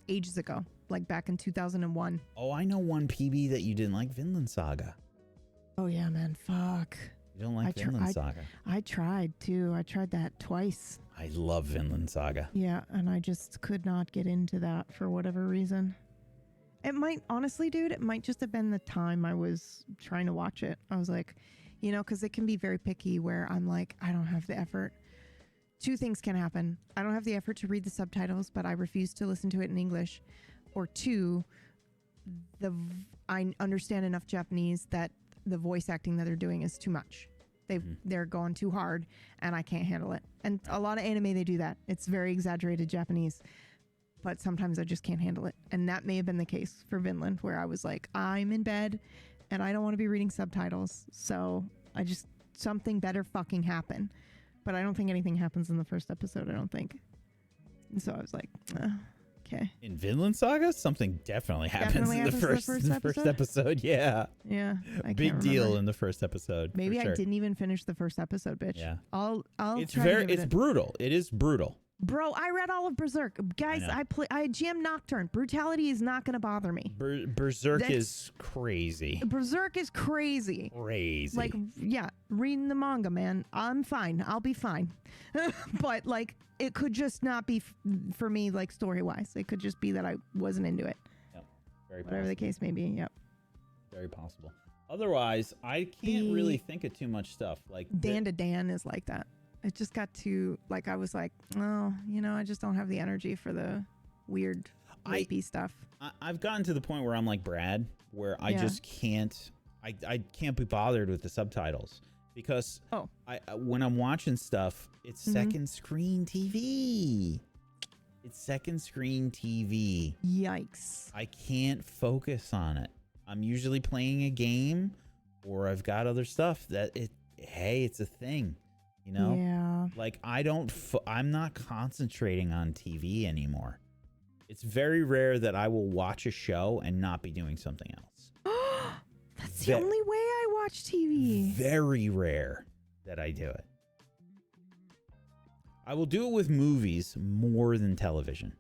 ages ago, like back in 2001. Oh, I know one PB that you didn't like, Vinland Saga. Oh yeah, man. Fuck. You don't like Vinland Saga? I tried too. I tried that twice. I love Vinland Saga. Yeah, and I just could not get into that for whatever reason. It might, honestly, dude, it might just have been the time I was trying to watch it. I was like, because it can be very picky where I'm like, I don't have the effort. Two things can happen. I don't have the effort to read the subtitles, but I refuse to listen to it in English. Or two, I understand enough Japanese that the voice acting that they're doing is too much. They're going too hard, and I can't handle it. And a lot of anime, they do that. It's very exaggerated Japanese, but sometimes I just can't handle it. And that may have been the case for Vinland, where I was like, I'm in bed, and I don't want to be reading subtitles, so something better fucking happen. But I don't think anything happens in the first episode, I don't think. And so I was like, okay. In Vinland Saga, something definitely happens in the first episode. Yeah. Yeah. Big deal in the first episode. Maybe I didn't even finish the first episode, bitch. Yeah. It's brutal. It is brutal. Bro, I read all of Berserk. Guys, I GM Nocturne. Brutality is not going to bother me. Berserk is crazy. Berserk is crazy. Crazy. Like, yeah, reading the manga, man. I'm fine. I'll be fine. But, like, it could just not be for me, like, story-wise. It could just be that I wasn't into it. Yep. Very Whatever the case may be, yep. Very possible. Otherwise, I can't really think of too much stuff. Like Dan to Dan is like that. It just got too, like, I was like, oh, I just don't have the energy for the weird, rapey stuff. I've gotten to the point where I'm like Brad, where I just can't, I can't be bothered with the subtitles because when I'm watching stuff, it's second screen TV. It's second screen TV. Yikes. I can't focus on it. I'm usually playing a game or I've got other stuff that it's a thing. Yeah. Like I'm not concentrating on TV anymore. It's very rare that I will watch a show and not be doing something else. That's the only way I watch TV. Very rare that I do it. I will do it with movies more than television.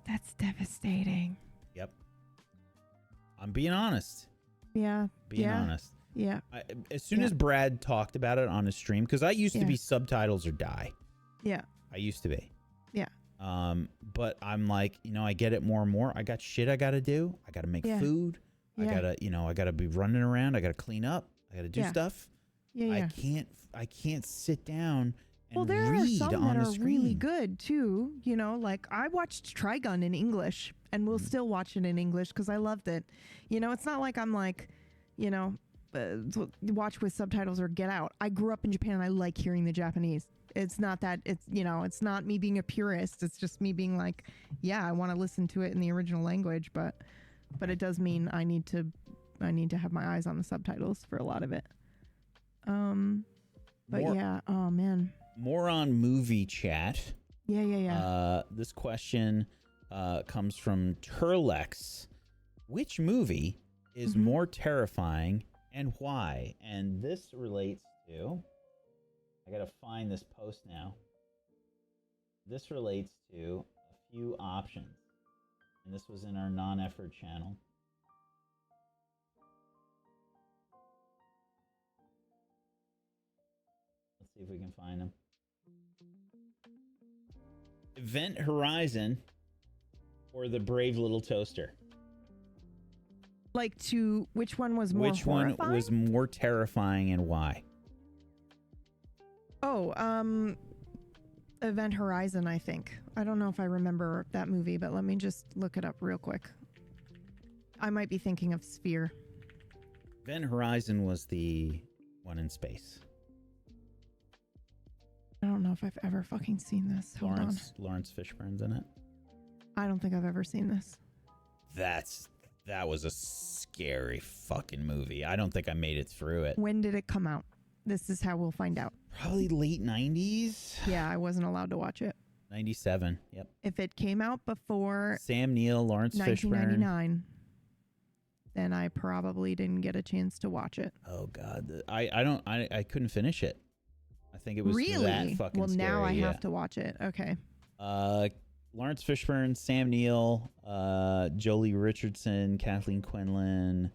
That's devastating. Yep. I'm being honest. Yeah. Being honest. Yeah. As soon as Brad talked about it on his stream, because I used to be subtitles or die. Yeah. I used to be. Yeah. But I'm like, I get it more and more. I got shit I got to do. I got to make food. I gotta be running around. I gotta clean up. I gotta do stuff. Yeah. I can't sit down and there read are some on that the are screen. really good too. Like I watched Trigun in English, and we'll still watch it in English because I loved it. It's not like I'm like, watch with subtitles or Get Out. I grew up in Japan and I like hearing the Japanese. It's not that it's not me being a purist. It's just me being like, I want to listen to it in the original language, but it does mean I need to have my eyes on the subtitles for a lot of it. Oh man. More on movie chat. Yeah. This question comes from Turlex. Which movie is more terrifying and why? And this relates to, I gotta find this post now. This relates to a few options. And this was in our non-effort channel. Let's see if we can find them. Event Horizon or The Brave Little Toaster? Which one was more horrifying? Which one was more terrifying and why? Event Horizon, I think. I don't know if I remember that movie, but let me just look it up real quick. I might be thinking of Sphere. Event Horizon was the one in space. I don't know if I've ever fucking seen this. Hold on. Lawrence Fishburne's in it. I don't think I've ever seen this. That was a scary fucking movie. I don't think I made it through it. When did it come out? This is how we'll find out. Probably late 90s. Yeah, I wasn't allowed to watch it. 97. Yep. If it came out before Sam Neill, Lawrence 1999, then I probably didn't get a chance to watch it. Oh God, I couldn't finish it. I think it was really that fucking well. Scary, now I have to watch it. Okay. Lawrence Fishburne, Sam Neill, Jolie Richardson, Kathleen Quinlan,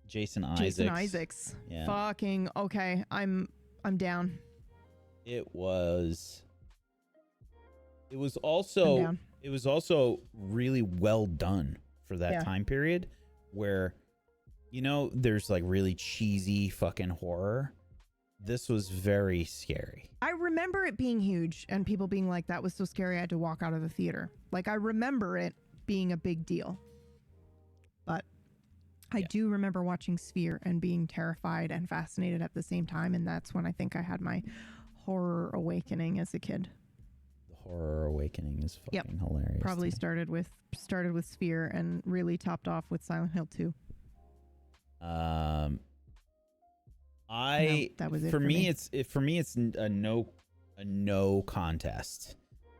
Jason Isaacs. Yeah. Fucking okay. I'm down. It was also really well done for that time period where there's like really cheesy fucking horror. This was very scary. I remember it being huge and people being like, that was so scary I had to walk out of the theater. Like, I remember it being a big deal. But I do remember watching Sphere and being terrified and fascinated at the same time. And that's when I think I had my horror awakening as a kid. The horror awakening is fucking hilarious. Probably started with Sphere and really topped off with Silent Hill 2. That was it for me. It's a no contest.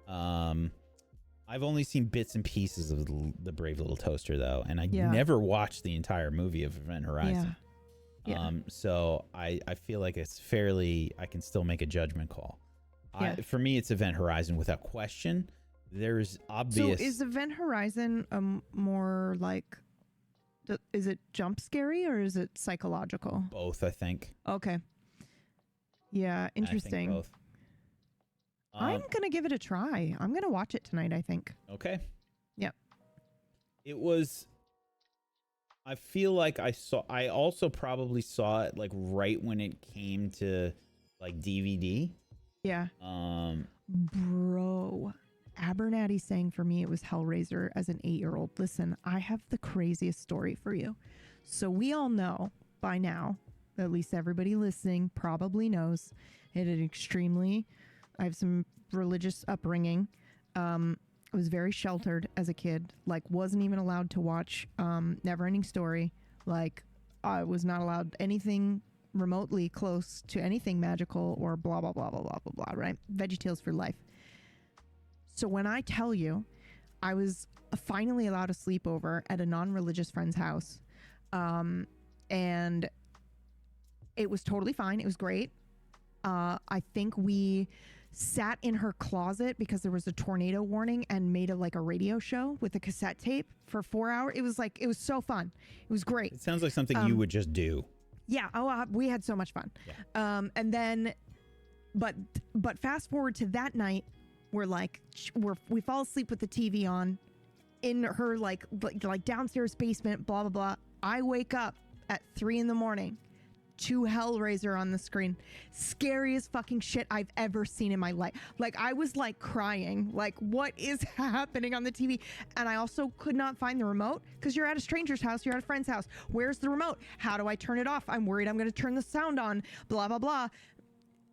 I've only seen bits and pieces of the Brave Little Toaster though, and I never watched the entire movie of Event Horizon. So I feel like it's fairly, I can still make a judgment call. For me, it's Event Horizon without question. There's obvious. So is Event Horizon more like? Is it jump scary or is it psychological? Both, I think. Okay. Yeah, interesting. I think both. I'm going to give it a try. I'm going to watch it tonight, I think. Okay. Yep. It was, I feel like I also probably saw it like right when it came to like DVD. Yeah. Bro. Abernathy saying for me it was Hellraiser as an 8-year-old. Listen, I have the craziest story for you. So we all know by now, at least everybody listening probably knows, I have some religious upbringing. I was very sheltered as a kid, like wasn't even allowed to watch Neverending Story. Like I was not allowed anything remotely close to anything magical or blah, blah, blah, blah, blah, blah, blah, right? VeggieTales for life. So when I tell you, I was finally allowed a sleepover at a non-religious friend's house, and it was totally fine. It was great. I think we sat in her closet because there was a tornado warning and made a radio show with a cassette tape for 4 hours. It was so fun. It was great. It sounds like something you would just do. Yeah. Oh, we had so much fun. Yeah. And then, but fast forward to that night, we fall asleep with the TV on in her like downstairs basement, blah, blah, blah. I wake up at 3 a.m, to Hellraiser on the screen. Scariest fucking shit I've ever seen in my life. Like, I was like crying, like, what is happening on the TV? And I also could not find the remote because you're at a stranger's house, you're at a friend's house. Where's the remote? How do I turn it off? I'm worried I'm going to turn the sound on, blah, blah, blah.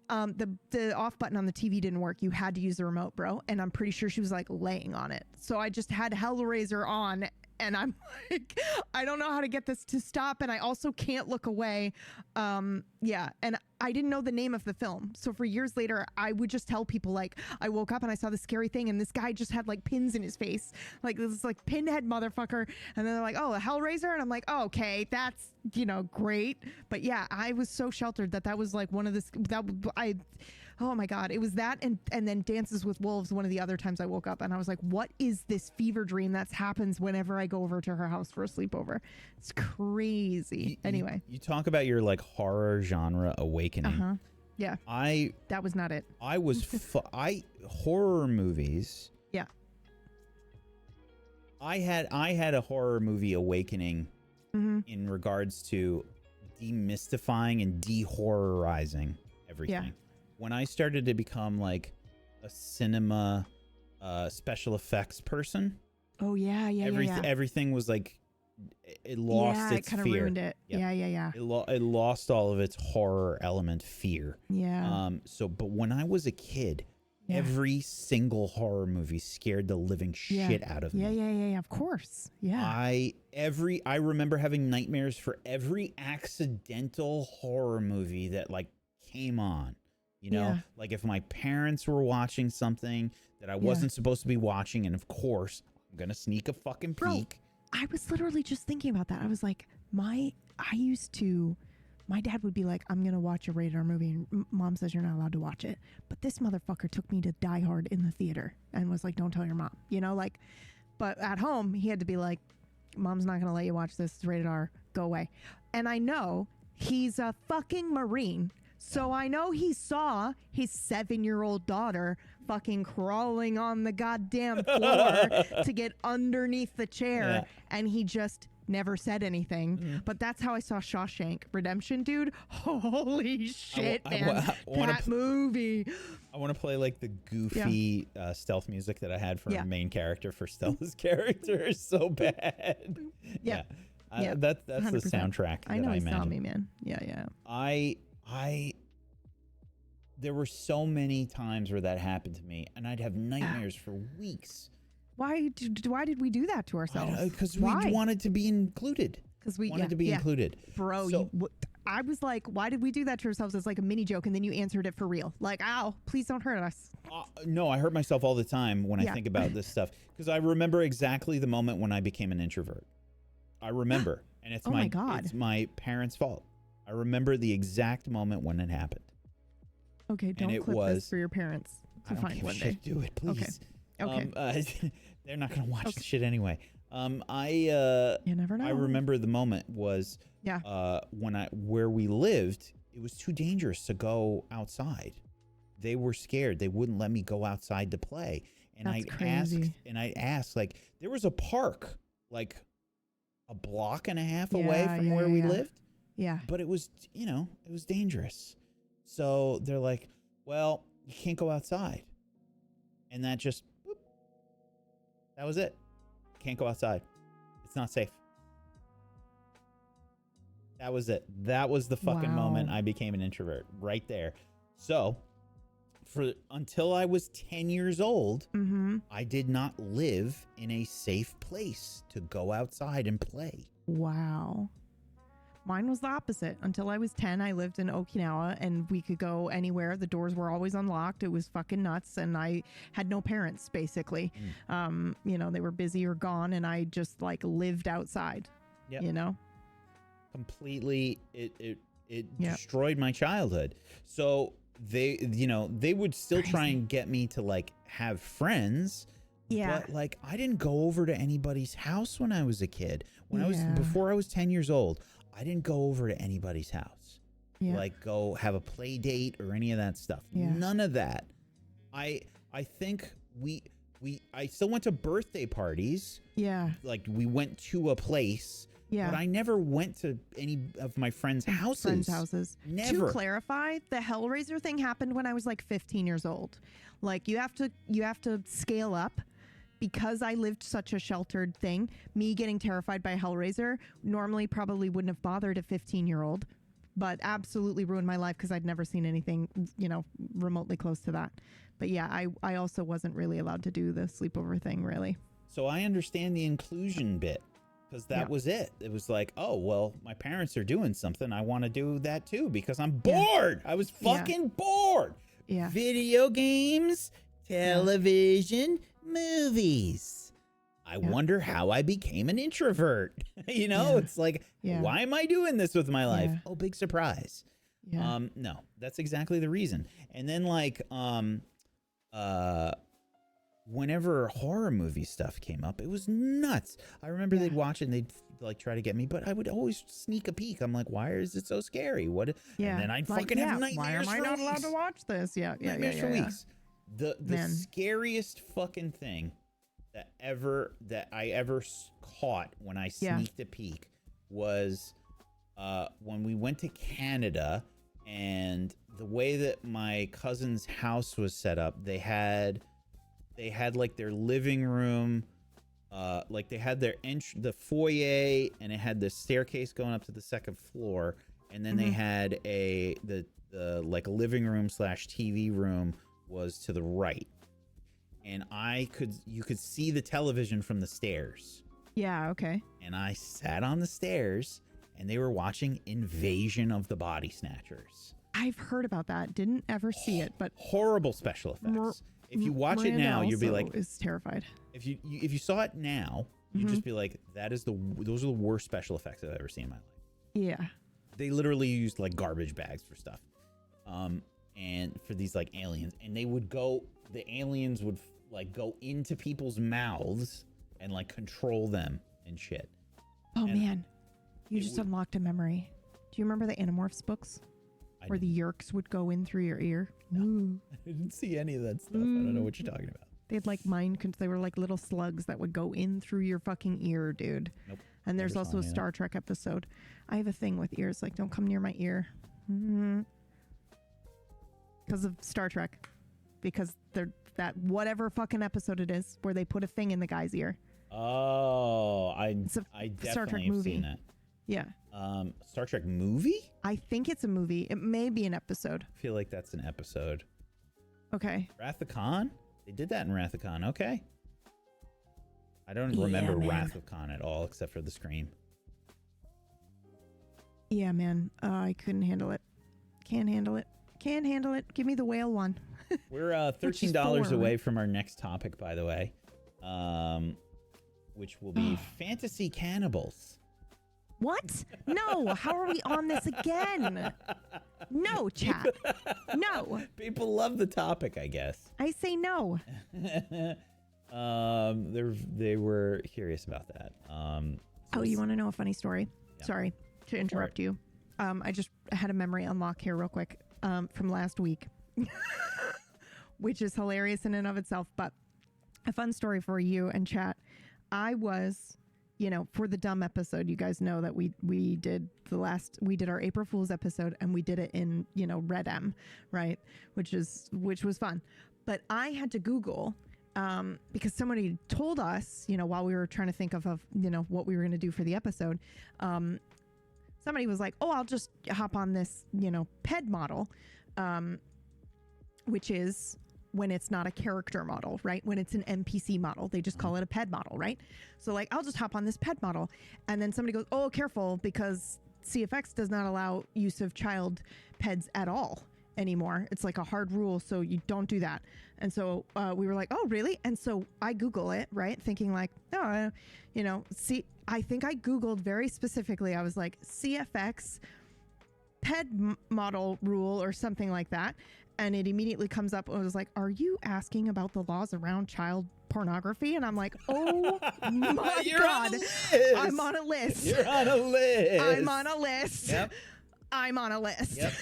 The off button on the TV didn't work. You had to use the remote, bro. And I'm pretty sure she was like laying on it. So I just had Hellraiser on. And I'm like, I don't know how to get this to stop. And I also can't look away. Yeah. And I didn't know the name of the film. So for years later, I would just tell people, like, I woke up and I saw this scary thing. And this guy just had like pins in his face. Like this like pinhead motherfucker. And then they're like, oh, a Hellraiser. And I'm like, oh, okay, that's, great. But yeah, I was so sheltered that was like one of oh my God, it was that. And then Dances with Wolves, one of the other times I woke up and I was like, what is this fever dream that happens whenever I go over to her house for a sleepover? It's crazy. Anyway. You talk about your like horror genre awakening. Uh-huh. Yeah. That was not it. I was, horror movies. Yeah. I had a horror movie awakening in regards to demystifying and de-horrorizing everything. Yeah. When I started to become like a cinema special effects person. Oh yeah. Everything was like, it lost its fear. It kind of ruined it. Yep. Yeah. It lost all of its horror element, fear. Yeah. But when I was a kid, every single horror movie scared the living shit out of me. Yeah. Of course. Yeah. I remember having nightmares for every accidental horror movie that like came on. Like if my parents were watching something that I wasn't supposed to be watching, and of course I'm gonna sneak a fucking peek. Bro, I was literally just thinking about that. I was like, my dad would be like, I'm gonna watch a rated R movie, and mom says you're not allowed to watch it. But this motherfucker took me to Die Hard in the theater and was like, don't tell your mom, but at home he had to be like, mom's not gonna let you watch this, it's rated R, go away. And I know he's a fucking Marine. So I know he saw his 7-year-old daughter fucking crawling on the goddamn floor to get underneath the chair. And he just never said anything. But that's how I saw Shawshank Redemption, dude. Holy shit, man. That movie. I want to play like the goofy stealth music that I had for a main character for Stella's character. So bad. Yeah. That's 100%. The soundtrack that I know I he imagine. saw me, man. Yeah. There were so many times where that happened to me, and I'd have nightmares for weeks. Why did we do that to ourselves? Because we wanted to be included. Because we wanted to be included. Bro, I was like, why did we do that to ourselves as like a mini joke, and then you answered it for real. Like, ow, please don't hurt us. No, I hurt myself all the time when I think about this stuff. Because I remember exactly the moment when I became an introvert. I remember. And it's my God. It's my parents' fault. I remember the exact moment when it happened. Okay, don't clip this for your parents to find one day. Do it, please. Okay. They're not going to watch the shit anyway. You never know. I remember the moment was where we lived, it was too dangerous to go outside. They were scared. They wouldn't let me go outside to play. And I asked, like, there was a park like a block and a half away from where we lived. Yeah. But it was, it was dangerous. So they're like, well, you can't go outside. And that just, that was it. Can't go outside. It's not safe. That was it. That was the fucking moment I became an introvert right there. So until I was 10 years old, I did not live in a safe place to go outside and play. Wow. Mine was the opposite. Until I was 10, I lived in Okinawa and we could go anywhere. The doors were always unlocked. It was fucking nuts. And I had no parents, basically. They were busy or gone. And I just like lived outside, Completely. It destroyed my childhood. So they would still try and get me to like have friends. Yeah. But like, I didn't go over to anybody's house when I was a kid. Before I was 10 years old, I didn't go over to anybody's house. Yeah. Like go have a play date or any of that stuff. Yeah. None of that. I think I still went to birthday parties. Yeah. Like we went to a place. Yeah. But I never went to any of my friends' houses. Never. To clarify, the Hellraiser thing happened when I was like 15 years old. Like you have to scale up. Because I lived such a sheltered thing, me getting terrified by Hellraiser normally probably wouldn't have bothered a 15-year-old, but absolutely ruined my life because I'd never seen anything, remotely close to that. But yeah, I also wasn't really allowed to do the sleepover thing, really. So I understand the inclusion bit because that was it. It was like, oh, well, my parents are doing something. I want to do that too because I'm bored. I was fucking bored. Yeah. Video games, television, movies. I wonder how I became an introvert. It's like, why am I doing this with my life? Oh, big surprise. Yeah. No, that's exactly the reason. And then like, whenever horror movie stuff came up, it was nuts. I remember they'd watch it and they'd like try to get me, but I would always sneak a peek. I'm like, why is it so scary? What? Yeah. And then I'd fucking have nightmares. Why am I not allowed to watch this? Nightmares for weeks. The scariest fucking thing that I ever caught when I sneaked a peek was when we went to Canada, and the way that my cousin's house was set up, they had like their living room, like they had the foyer, and it had the staircase going up to the second floor, and then they had the like living room / TV room was to the right, and you could see the television from the stairs. Yeah, okay. And I sat on the stairs and they were watching Invasion of the Body Snatchers. I've heard about that. Didn't ever see it, but horrible special effects. If you watch it now, you'll be like, is terrified. If you saw it now, you'd just be like, those are the worst special effects I've ever seen in my life. Yeah. They literally used like garbage bags for stuff. And for these like aliens, and the aliens would like go into people's mouths and like control them and shit. Oh man, you just unlocked a memory. Do you remember the Animorphs books where the Yerks would go in through your ear? No, I didn't see any of that stuff. I don't know what you're talking about. They had like they were like little slugs that would go in through your fucking ear, dude. Nope. And there's also a Star Trek episode. I have a thing with ears, like don't come near my ear. Because of Star Trek, because they're that whatever fucking episode it is where they put a thing in the guy's ear. Oh, I definitely Star Trek have movie. seen that. Yeah. Star Trek movie? I think it's a movie. It may be an episode. I feel like that's an episode. Okay. Wrath of Khan? They did that in Wrath of Khan. Okay. I don't remember Wrath of Khan at all except for the scream. Yeah, man. I couldn't handle it. Can't handle it. Can't handle it. Give me the whale one. We're $13 away from our next topic, by the way, which will be fantasy cannibals. What? No. How are we on this again? No, chat. No. People love the topic, I guess. I say no. They were curious about that. You want to know a funny story? Yeah. Sorry to interrupt you. I just had a memory unlock here real quick from last week, which is hilarious in and of itself, but a fun story for you and chat. I was, for the dumb episode, you guys know that we did our April Fool's episode, and we did it in, Red M, right? Which was fun. But I had to Google, because somebody told us, while we were trying to think of what we were going to do for the episode, somebody was like, oh, I'll just hop on this, PED model, which is when it's not a character model, right? When it's an NPC model, they just call it a PED model, right? So like, I'll just hop on this PED model. And then somebody goes, oh, careful, because CFX does not allow use of child PEDs at all anymore. It's like a hard rule, so you don't do that. And so we were like, oh, really? And so I Google it, right? Thinking like, I think I Googled very specifically. I was like, CFX PED model rule or something like that. and it immediately comes up and was like, are you asking about the laws around child pornography? And I'm like, oh my God, I'm on a list. You're on a list. I'm on a list. Yep. I'm on a list. Yep.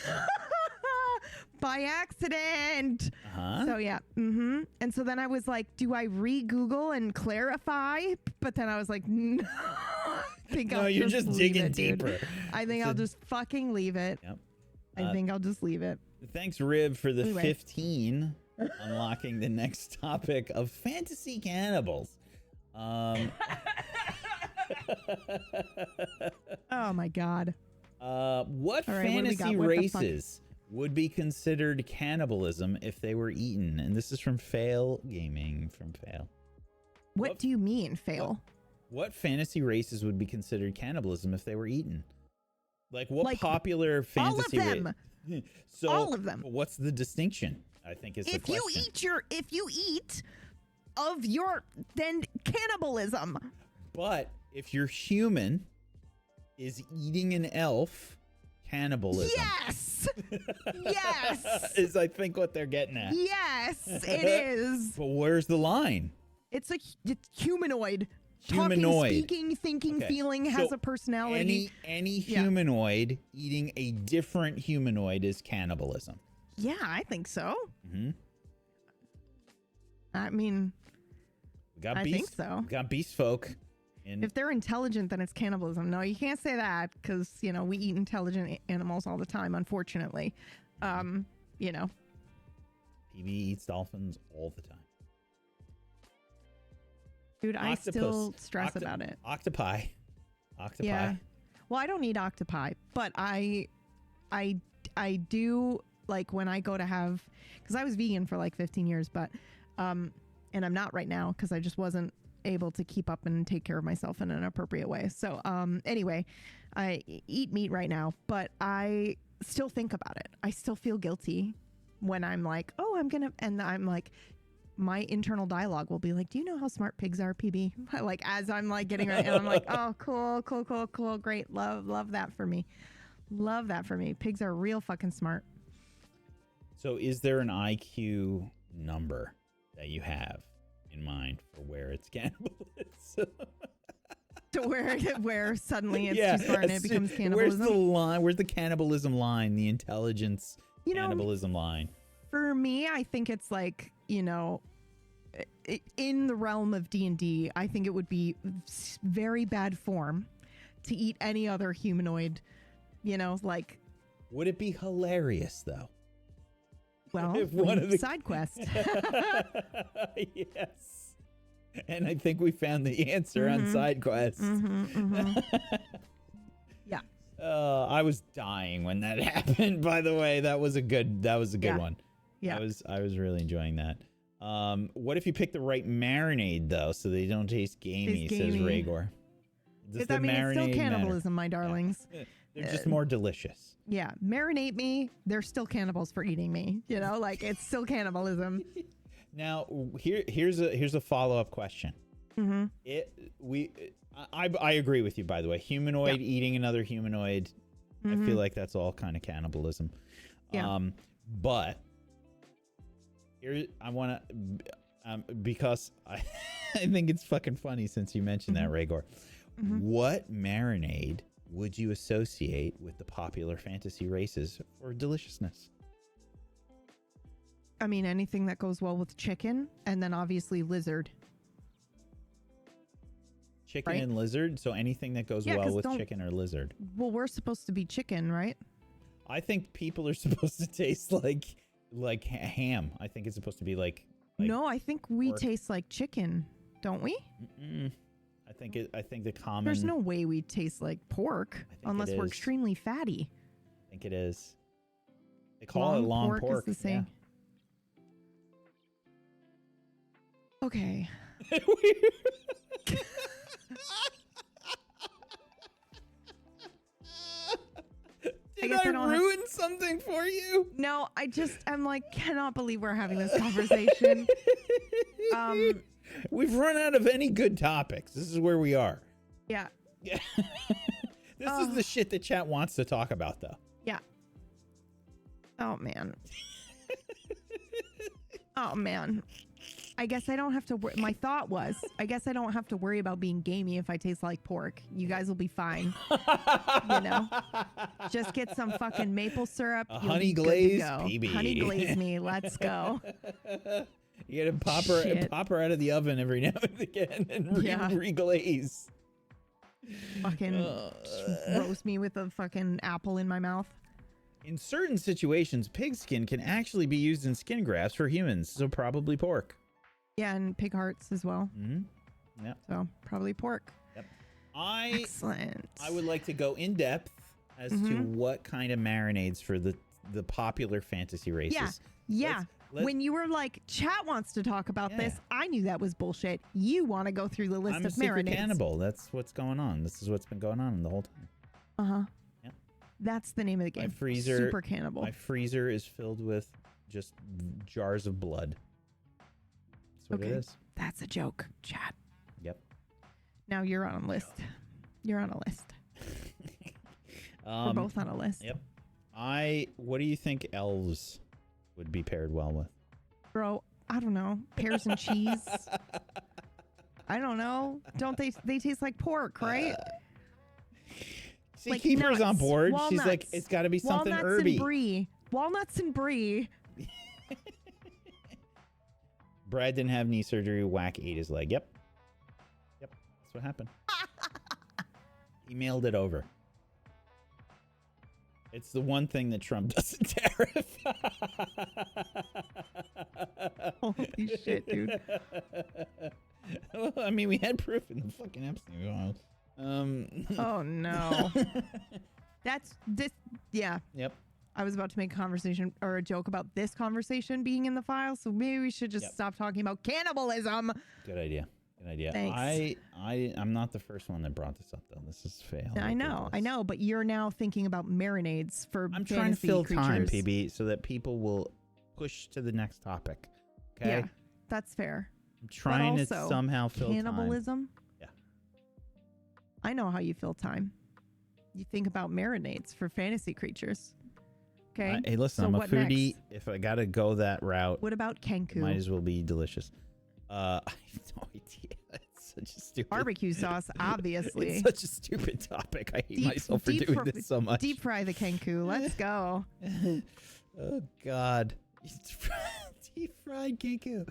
By accident. Uh-huh. So yeah. Mm-hmm. And so then I was like, do I re-Google and clarify? But then I was like, no. I think No, I'll you're just digging leave it, dude. deeper. I think I'll just fucking leave it. Yep. I think I'll just leave it. Thanks, Rib, for the Anyway. 15 unlocking the next topic of fantasy cannibals. Oh my God. What All right, what do we got? fantasy What the fuck? races would be considered cannibalism if they were eaten? And this is from Fail Gaming. From Fail. What do you mean, fail? What fantasy races would be considered cannibalism if they were eaten? Like what Like, popular fantasy all of them. So All of them. What's the distinction? I think is the If you question. if you eat of your, then cannibalism. But if your human is eating an elf, cannibalism. Yes. Yes. Is I think what they're getting at. Yes, it is. But where's the line? It's humanoid. Humanoid. Talking, speaking, thinking, Okay, feeling, so has a personality. Any Yeah. humanoid eating a different humanoid is cannibalism. Yeah, I think so. Mm-hmm. I mean, We got I beast, think so. We got beast folk. And if they're intelligent, then it's cannibalism. No, you can't say that because, you know, we eat intelligent animals all the time, unfortunately. You know. PB eats dolphins all the time. Dude, I Octopus. still stress about it. Octopi. Yeah. Well, I don't eat octopi, but I do, like, when I go to have, because I was vegan for like 15 years, but and I'm not right now because I just wasn't able to keep up and take care of myself in an appropriate way. So anyway, I eat meat right now, but I still think about it. I still feel guilty when I'm like, oh, and I'm like, my internal dialogue will be like, do you know how smart pigs are, PB? Like, as I'm like getting ready, and I'm like, oh, cool, great, love that for me. Love that for me. Pigs are real fucking smart. So is there an IQ number that you have in mind for where it's cannibalism? To where suddenly it's too smart and it becomes cannibalism. Where's the line? Where's the cannibalism line? The intelligence cannibalism line? For me, I think it's like, you know, in the realm of D&D, I think it would be very bad form to eat any other humanoid, you know, like. Would it be hilarious though? Well, If one of the side quest. Yes. And I think we found the answer on side quest. Yeah. I was dying when that happened, by the way. That was a good one. Yeah. I was really enjoying that. What if you pick the right marinade though, so they don't taste gamey, says Rhaegor? It's still cannibalism, my darlings. Yeah. They're just more delicious. Yeah, marinate me. They're still cannibals for eating me. You know, like it's still cannibalism. Now, here's a follow-up question. I agree with you, by the way. Humanoid eating another humanoid. I feel like that's all kind of cannibalism. Yeah. But here I want to, because I think it's fucking funny since you mentioned that, Rhaegor. What marinade would you associate with the popular fantasy races for deliciousness? I mean, anything that goes well with chicken, and then obviously lizard. Chicken and lizard? So anything that goes well with chicken or lizard. Well, we're supposed to be chicken, right? I think people are supposed to taste like ham. I think it's supposed to be like no, I think we pork. taste like chicken, don't we? I think the common. There's no way we taste like pork unless we're is. extremely fatty. I think it is. They call it long pork. Is the saying. Okay. Did I ruin something for you? No, I'm like, cannot believe we're having this conversation. We've run out of any good topics. This is where we are. Yeah. Yeah. This is the shit that chat wants to talk about, though. Yeah. Oh, man. Oh man. I guess I don't have to my thought was, I guess I don't have to worry about being gamey if I taste like pork. You guys will be fine. You know? Just get some fucking maple syrup. Honey glaze PB. Honey glaze me. Let's go. You gotta pop her out of the oven every now and again and reglaze. Fucking roast me with a fucking apple in my mouth. In certain situations, pig skin can actually be used in skin grafts for humans, so probably pork. Yeah, and pig hearts as well. Mm-hmm. Yeah. So probably pork. Yep. Excellent. I would like to go in depth as to what kind of marinades for the popular fantasy races. Yeah. When you were like, chat wants to talk about this, I knew that was bullshit. You want to go through the list of marinades. I'm a secret cannibal. That's what's going on. This is what's been going on the whole time. Uh-huh. Yeah. That's the name of the game. Super cannibal. My freezer is filled with just jars of blood. That's what it is. That's a joke, chat. Yep. Now you're on a list. You're on a list. We're both on a list. Yep. What do you think elves would be paired well with? Bro, I don't know. Pears and cheese. I don't know. Don't they taste like pork, right? See, like Keeper's on board. Walnuts, she's like, it's got to be something herby. Walnuts and brie. Brad didn't have knee surgery. Whack ate his leg. Yep. That's what happened. He mailed it over. It's the one thing that Trump doesn't tariff. Holy shit, dude. Well, I mean, we had proof in the fucking Epstein files. Oh, no. Yeah. Yep. I was about to make a conversation or a joke about this conversation being in the file, so maybe we should just stop talking about cannibalism. Good idea. Thanks. I'm not the first one that brought this up, though. This is fail. I know, but you're now thinking about marinades for I'm trying to fill creatures. time, PB, so that people will push to the next topic. Okay? Yeah, that's fair. I'm trying to somehow fill cannibalism? time. Yeah. I know how you fill time. You think about marinades for fantasy creaters. Okay. Hey, listen, so I'm a foodie. Next? If I gotta go that route, what about kenku? It might as well be delicious. I have no idea. It's such a stupid barbecue sauce, obviously. It's such a stupid topic. I hate myself for doing this so much. Deep fry the kenku. Let's go. Oh God. Deep fried kenku.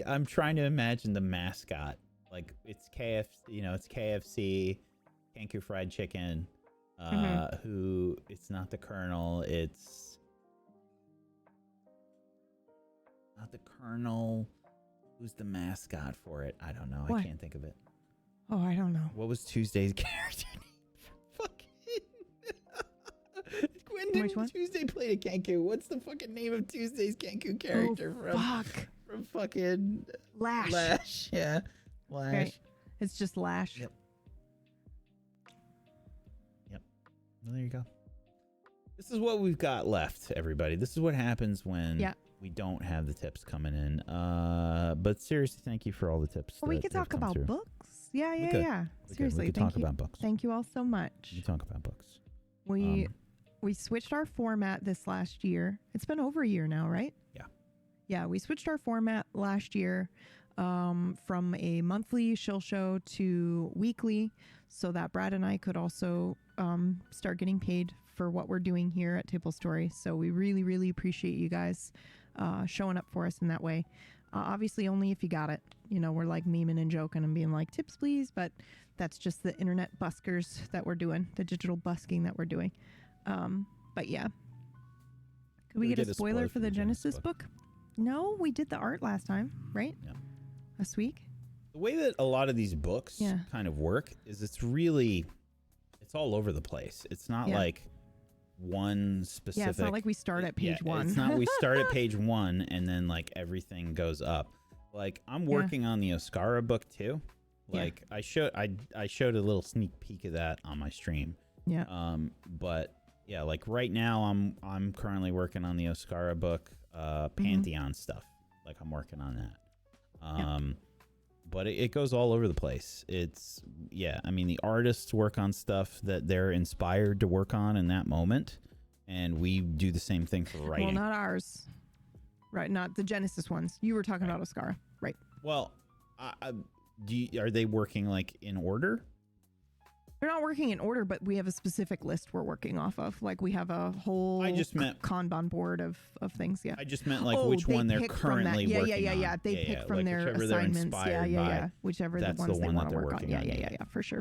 I'm trying to imagine the mascot. Like it's it's KFC, Kenku Fried Chicken. Who it's not the Colonel, it's not the Colonel. Who's the mascot for it? I don't know. What? I can't think of it. Oh, I don't know. What was Tuesday's character name? Fucking when did Tuesday play a Kenku? What's the fucking name of Tuesday's Kenku character from fucking Lash? Lash, yeah, Lash. Right. It's just Lash. Yep. Well, there you go. This is what we've got left, everybody. This is what happens when we don't have the tips coming in. But seriously, thank you for all the tips. Well, we could talk about books. Yeah. Seriously, we could talk about books. Thank you all so much. We talk about books. We switched our format this last year. It's been over a year now, right? Yeah. Yeah, we switched our format last year from a monthly shill show to weekly, so that Brad and I could also start getting paid for what we're doing here at Tablestory. So we really, really appreciate you guys showing up for us in that way. Obviously, only if you got it. You know, we're like memeing and joking and being like, tips, please. But that's just the internet buskers that we're doing, the digital busking that we're doing. But yeah. Could we get a spoiler for the Genesis book? No, we did the art last time, right? Yeah. Last week. The way that a lot of these books kind of work is it's all over the place. It's not like one specific. Yeah, it's not like we start at page one. It's not we start at page one and then like everything goes up. Like I'm working on the Oscara book too. Like I showed a little sneak peek of that on my stream. Yeah. But yeah, like right now I'm currently working on the Oscara book, Pantheon stuff. Like I'm working on that. But it goes all over the place. I mean, the artists work on stuff that they're inspired to work on in that moment, and we do the same thing for writing. Well, not ours. right? Not the Genesis ones. You were talking about Oscara, right? Well, are they working like in order? They're not working in order, but we have a specific list we're working off of. Like we have a whole Kanban board of things. Yeah. I just meant like which one they're currently working on. Yeah. They pick from like their assignments. Yeah. Whichever that's the ones they want to work on. Yeah, for sure.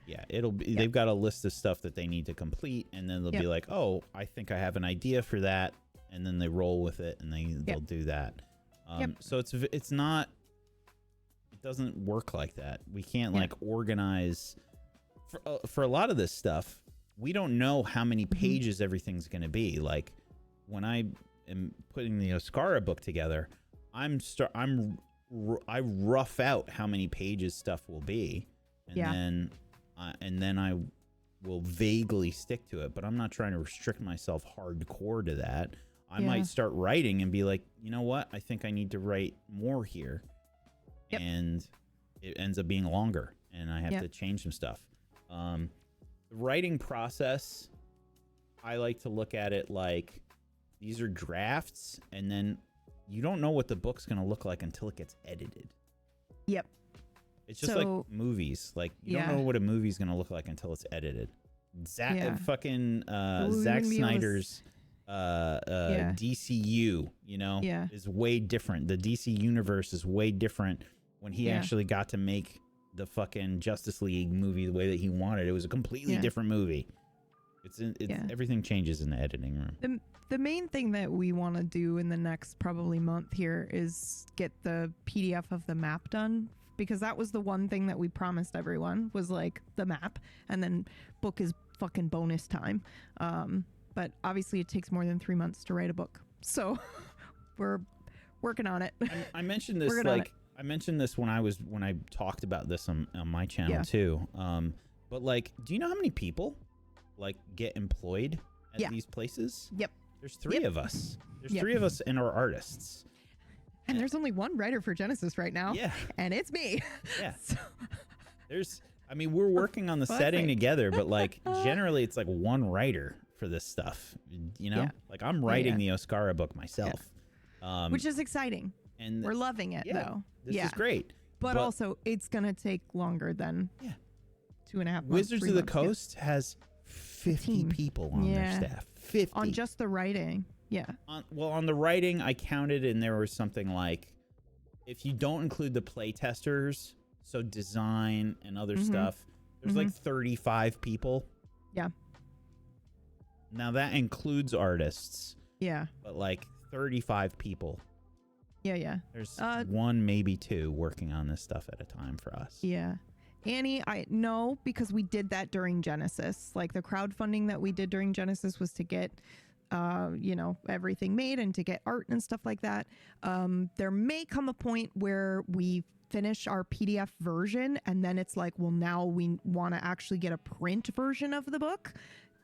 Yeah, it'll be. They've got a list of stuff that they need to complete, and then they'll be like, "Oh, I think I have an idea for that," and then they roll with it, and they'll do that. So it's not. It doesn't work like that. We can't like organize. For a lot of this stuff, we don't know how many pages everything's going to be. Like when I am putting the Oscara book together, I rough out how many pages stuff will be, and then I will vaguely stick to it. But I'm not trying to restrict myself hardcore to that. I might start writing and be like, you know what? I think I need to write more here, and it ends up being longer, and I have to change some stuff. The writing process, I like to look at it like these are drafts, and then you don't know what the book's going to look like until it gets edited. Yep. It's just like movies. Like you don't know what a movie's going to look like until it's edited. Zack Snyder's DCU, is way different. The DC universe is way different when he actually got to make the fucking Justice League movie the way that he wanted. It was a completely different movie. Everything changes in the editing room. The main thing that we want to do in the next probably month here is get the PDF of the map done, because that was the one thing that we promised everyone was like the map, and then book is fucking bonus time. But obviously it takes more than 3 months to write a book, so we're working on it. I mentioned this I mentioned this when I talked about this on my channel too. But like, do you know how many people like get employed at these places? Yep. There's 3 of us. There's 3 of us and our artists. And there's only one writer for Genesis right now. Yeah. And it's me. Yeah. We're working on the setting together, but like generally it's like one writer for this stuff. Like I'm writing the Oscara book myself. Which is exciting. And we're loving it though. This is great. But also it's going to take longer than 2.5 months. Wizards of the Coast has 50 people on their staff. 50. On just the writing. Yeah. On the writing, I counted, and there was something like, if you don't include the play testers, so design and other stuff, there's like 35 people. Yeah. Now that includes artists. Yeah. But like 35 people. Yeah. There's 1, maybe 2 working on this stuff at a time for us. Yeah. Annie, I know, because we did that during Genesis. Like the crowdfunding that we did during Genesis was to get, everything made and to get art and stuff like that. There may come a point where we finish our PDF version and then it's like, well, now we want to actually get a print version of the book,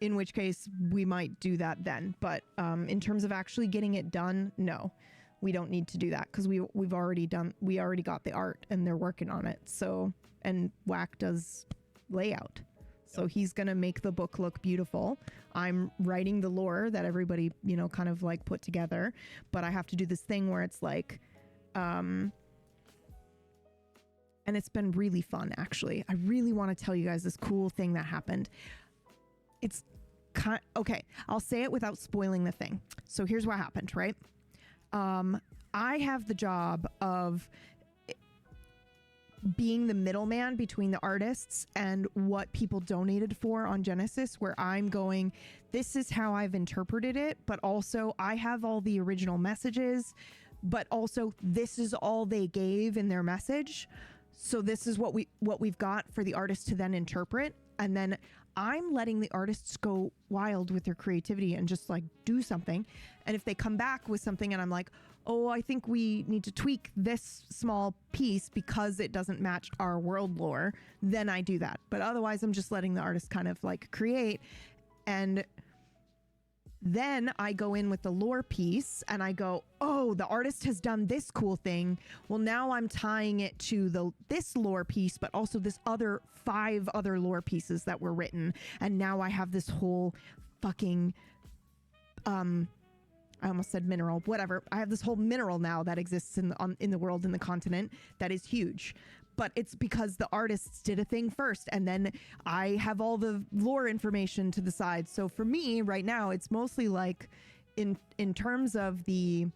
in which case we might do that then. But in terms of actually getting it done, no. We don't need to do that because we already got the art and they're working on it. So, and Whack does layout. So he's going to make the book look beautiful. I'm writing the lore that everybody, kind of like put together, but I have to do this thing where it's like, and it's been really fun, actually. I really want to tell you guys this cool thing that happened. It's okay. I'll say it without spoiling the thing. So here's what happened, right? I have the job of being the middleman between the artists and what people donated for on Genesis, where I'm going, this is how I've interpreted it, but also I have all the original messages, but also this is all they gave in their message. So this is what we've got for the artists to then interpret. And then I'm letting the artists go wild with their creativity and just like do something. And if they come back with something and I'm like, oh, I think we need to tweak this small piece because it doesn't match our world lore, then I do that. But otherwise, I'm just letting the artist kind of like create. And then I go in with the lore piece and I go, oh, the artist has done this cool thing. Well, now I'm tying it to this lore piece, but also this other 5 other lore pieces that were written. And now I have this whole fucking I almost said mineral, whatever. I have this whole mineral now that exists in the world, in the continent, that is huge. But it's because the artists did a thing first, and then I have all the lore information to the side. So for me right now, it's mostly like in terms of the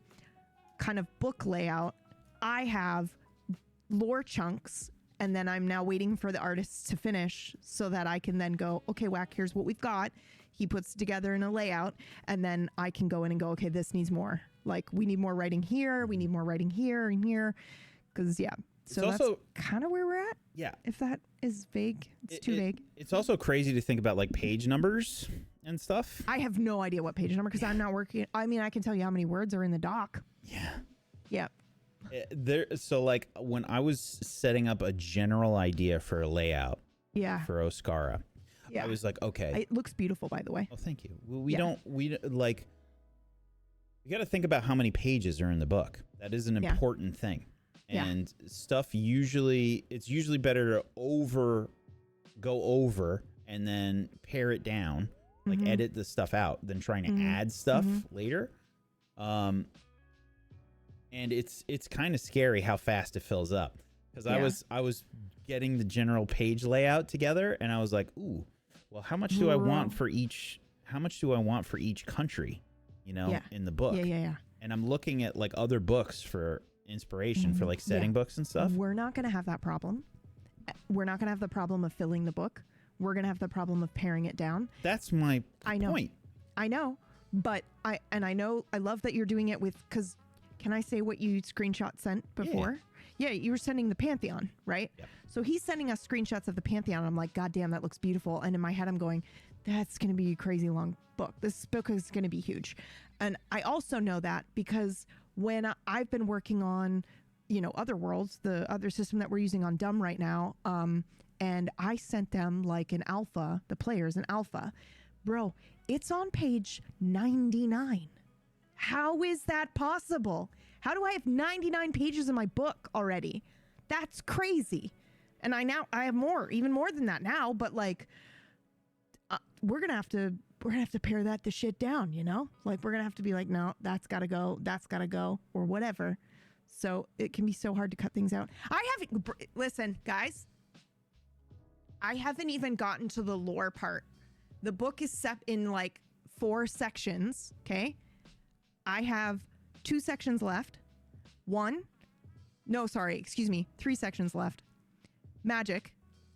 kind of book layout, I have lore chunks, and then I'm now waiting for the artists to finish so that I can then go, okay, Whack, here's what we've got. He puts it together in a layout, and then I can go in and go, okay, this needs more. Like, we need more writing here, we need more writing here and here. Because, yeah. So that's kind of where we're at. Yeah. If that is vague, it's too vague. It's also crazy to think about like page numbers and stuff. I have no idea what page number, because I'm not working. I mean, I can tell you how many words are in the doc. Yeah. Yeah. So like when I was setting up a general idea for a layout for Oscara, I was like, okay. It looks beautiful, by the way. Oh, thank you. We got to think about how many pages are in the book. That is an important thing. And stuff it's usually better to go over and then pare it down, like edit the stuff out, than trying to add stuff later. And it's kind of scary how fast it fills up, because I was getting the general page layout together, and I was like, ooh, well, how much do I want for each country, in the book? Yeah. And I'm looking at like other books for inspiration for like setting books and stuff. We're not going to have that problem. We're not going to have the problem of filling the book. We're going to have the problem of paring it down. That's my point. I know, but I love that you're doing it with, because can I say what you screenshot sent before? Yeah, you were sending the Pantheon, right? Yep. So he's sending us screenshots of the Pantheon. I'm like, God damn, that looks beautiful. And in my head, I'm going, that's going to be a crazy long book. This book is going to be huge. And I also know that because when I've been working on, Other Worlds, the other system that we're using on Dumb right now, and I sent them like an alpha, the players an alpha. Bro, it's on page 99. How is that possible? How do I have 99 pages in my book already? That's crazy. And I have more, even more than that now, but like we're gonna have to pare the shit down, like we're gonna have to be like, no, that's gotta go, or whatever. So it can be so hard to cut things out. Listen, guys, I haven't even gotten to the lore part. The book is set in like 4 sections. Okay, I have 2 sections left. 3 sections left. Magic.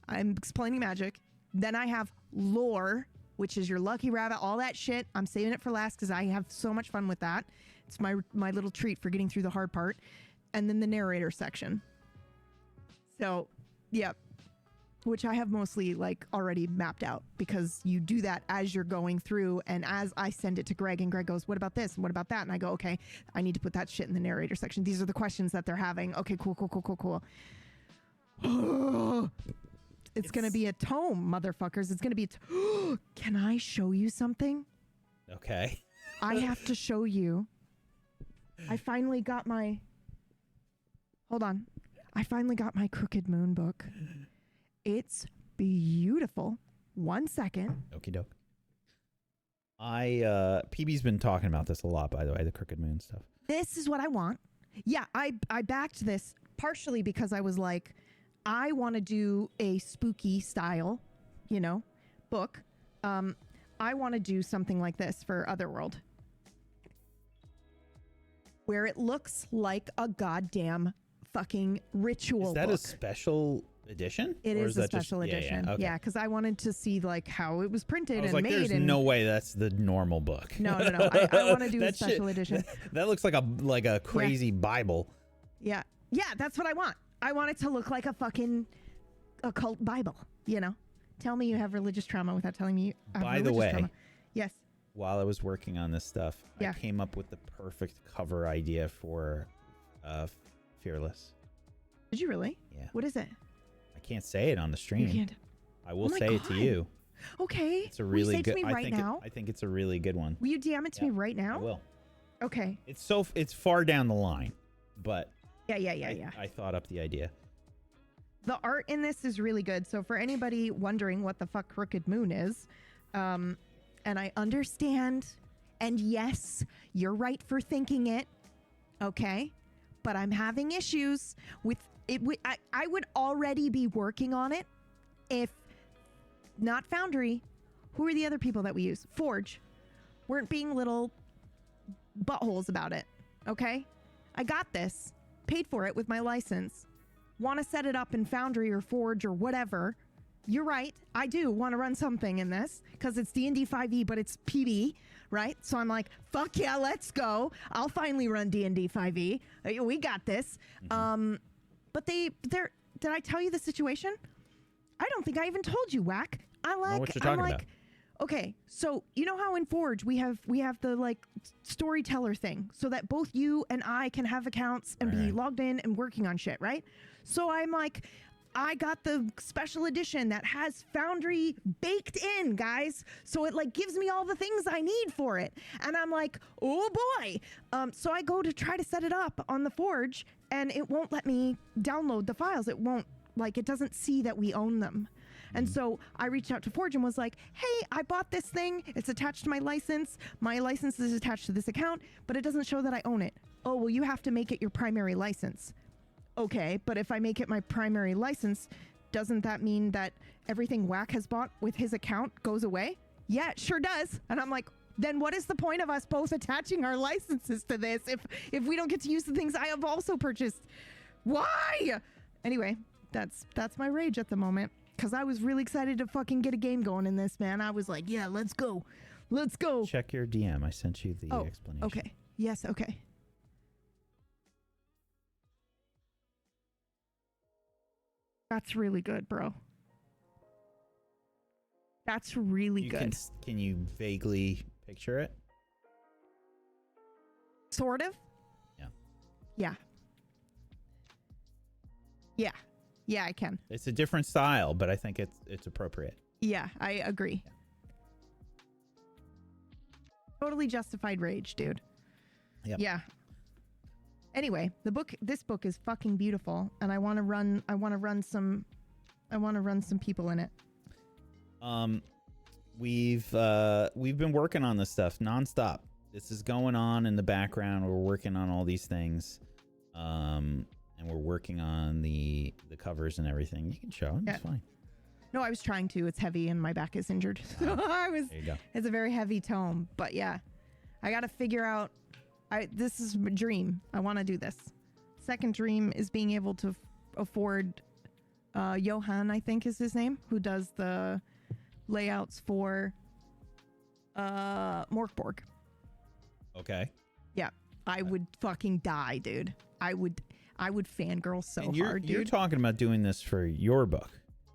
I'm explaining magic. Then I have lore, which is your lucky rabbit, all that shit. I'm saving it for last because I have so much fun with that. It's my little treat for getting through the hard part. And then the narrator section. So, yeah. Which I have mostly like already mapped out, because you do that as you're going through, and as I send it to Greg, and Greg goes, what about this and what about that, and I go, okay, I need to put that shit in the narrator section. These are the questions that they're having. Okay, cool. It's gonna be a tome, motherfuckers. It's gonna be can I show you something? Okay. I have to show you. I finally got my Crooked Moon book. It's beautiful. 1 second. Okie doke. PB's been talking about this a lot, by the way, the Crooked Moon stuff. This is what I want. Yeah, I backed this partially because I was like, I want to do a spooky style, book. I want to do something like this for Otherworld, where it looks like a goddamn fucking ritual. Is that book. A special edition? It is a special edition. Yeah, because I wanted to see like how it was printed and made. There's no way that's the normal book. No. I want to do a special edition. That looks like a crazy Bible. Yeah, that's what I want. I want it to look like a fucking occult Bible. Tell me you have religious trauma without telling me you have religious trauma. By the way, yes. While I was working on this stuff, I came up with the perfect cover idea for Fearless. Did you really? Yeah. What is it? I can't say it on the stream. You can't. I will say it to you. Okay. It's a really good. Will you say it to me right now? I think it's a really good one. Will you DM it to me right now? I will. Okay. It's far down the line, but yeah. I thought up the idea. The art in this is really good. So for anybody wondering what the fuck Crooked Moon is, and I understand And yes, you're right for thinking it. Okay. But I'm having issues with it. I would already be working on it if not Foundry. Who are the other people that we use? Forge. Weren't being little buttholes about it. Okay. I got this. Paid for it with my license. Want to set it up in Foundry or Forge or whatever. You're right. I do want to run something in this because it's D&D 5e, but it's PB, right? So I'm like, fuck yeah, let's go. I'll finally run D&D 5e. We got this. Mm-hmm. But did I tell you the situation? I don't think I even told you, Whack. Know what you're talking about. Okay, so you know how in Forge we have the like storyteller thing so that both you and I can have accounts and be logged in and working on shit, right? So I'm like, I got the special edition that has Foundry baked in, guys. So it like gives me all the things I need for it. And I'm like, oh boy. So I go to try to set it up on the Forge and it won't let me download the files. It won't, like, it doesn't see that we own them. And so I reached out to Forge and was like, hey, I bought this thing. It's attached to my license. My license is attached to this account, but it doesn't show that I own it. Oh, well, you have to make it your primary license. Okay, but if I make it my primary license, doesn't that mean that everything Whack has bought with his account goes away? Yeah, it sure does. And I'm like, then what is the point of us both attaching our licenses to this if we don't get to use the things I have also purchased? Why? Anyway, that's my rage at the moment. Because I was really excited to fucking get a game going in this, man. I was like, yeah, let's go. Let's go. Check your DM. I sent you the explanation. Okay. Yes, okay. That's really good, bro. That's really good. Can you vaguely picture it? Sort of? Yeah. Yeah. Yeah. Yeah, I can. It's a different style, but I think it's appropriate. Yeah, I agree. Yeah. Totally justified rage, dude. Yep. Yeah. Anyway, this book is fucking beautiful, and I want to run some people in it. We've been working on this stuff nonstop. This is going on in the background. We're working on all these things. And we're working on the covers and everything. You can show them. Yeah. It's fine. No, I was trying to. It's heavy and my back is injured. So there you go. It's a very heavy tome. But yeah, I got to figure out. This is my dream. I want to do this. Second dream is being able to afford Johan, I think is his name, who does the layouts for Morkborg. Okay. Yeah. I would fucking die, dude. I would fangirl so hard, dude. You're talking about doing this for your book.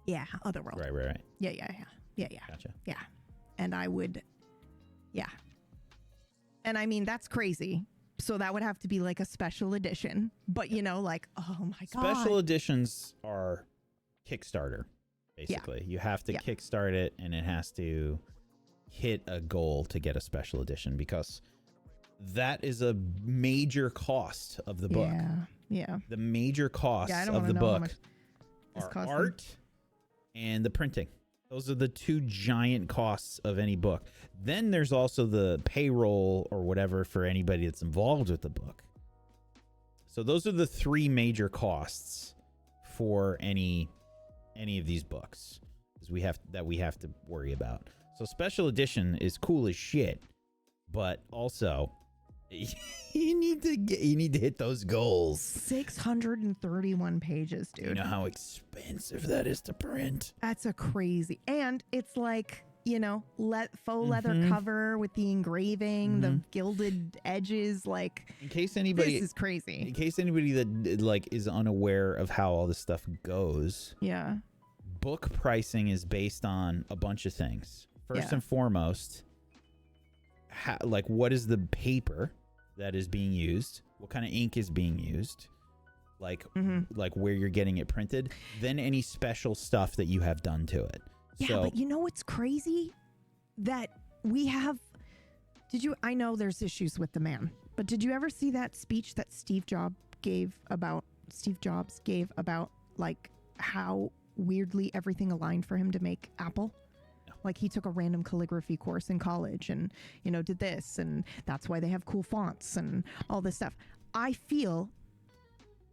Yeah, Otherworld. Right. Yeah. Gotcha. Yeah. And I would, yeah. And I mean, that's crazy. So that would have to be like a special edition. But, you know, like, oh my God. Special editions are Kickstarter, basically. Yeah. You have to kickstart it, and it has to hit a goal to get a special edition because that is a major cost of the book. Yeah. The major costs of the book are art and the printing. Those are the two giant costs of any book. Then there's also the payroll or whatever for anybody that's involved with the book. So those are the three major costs for any of these books we have to worry about. So special edition is cool as shit, but also you need to hit those goals. 631 pages, dude. You know how expensive that is to print? That's a crazy. And it's like, you know, faux leather cover with the engraving, the gilded edges, like in case anybody this is crazy. In case anybody that like is unaware of how all this stuff goes. Yeah. Book pricing is based on a bunch of things. First and foremost, like what is the paper that is being used, what kind of ink is being used, like where you're getting it printed, then any special stuff that you have done to it. Yeah, but you know what's crazy? That we have, I know there's issues with the man, but did you ever see that speech that Steve Jobs gave about like how weirdly everything aligned for him to make Apple? No. Like he took a random calligraphy course in college and, you know, did this, and that's why they have cool fonts and all this stuff. I feel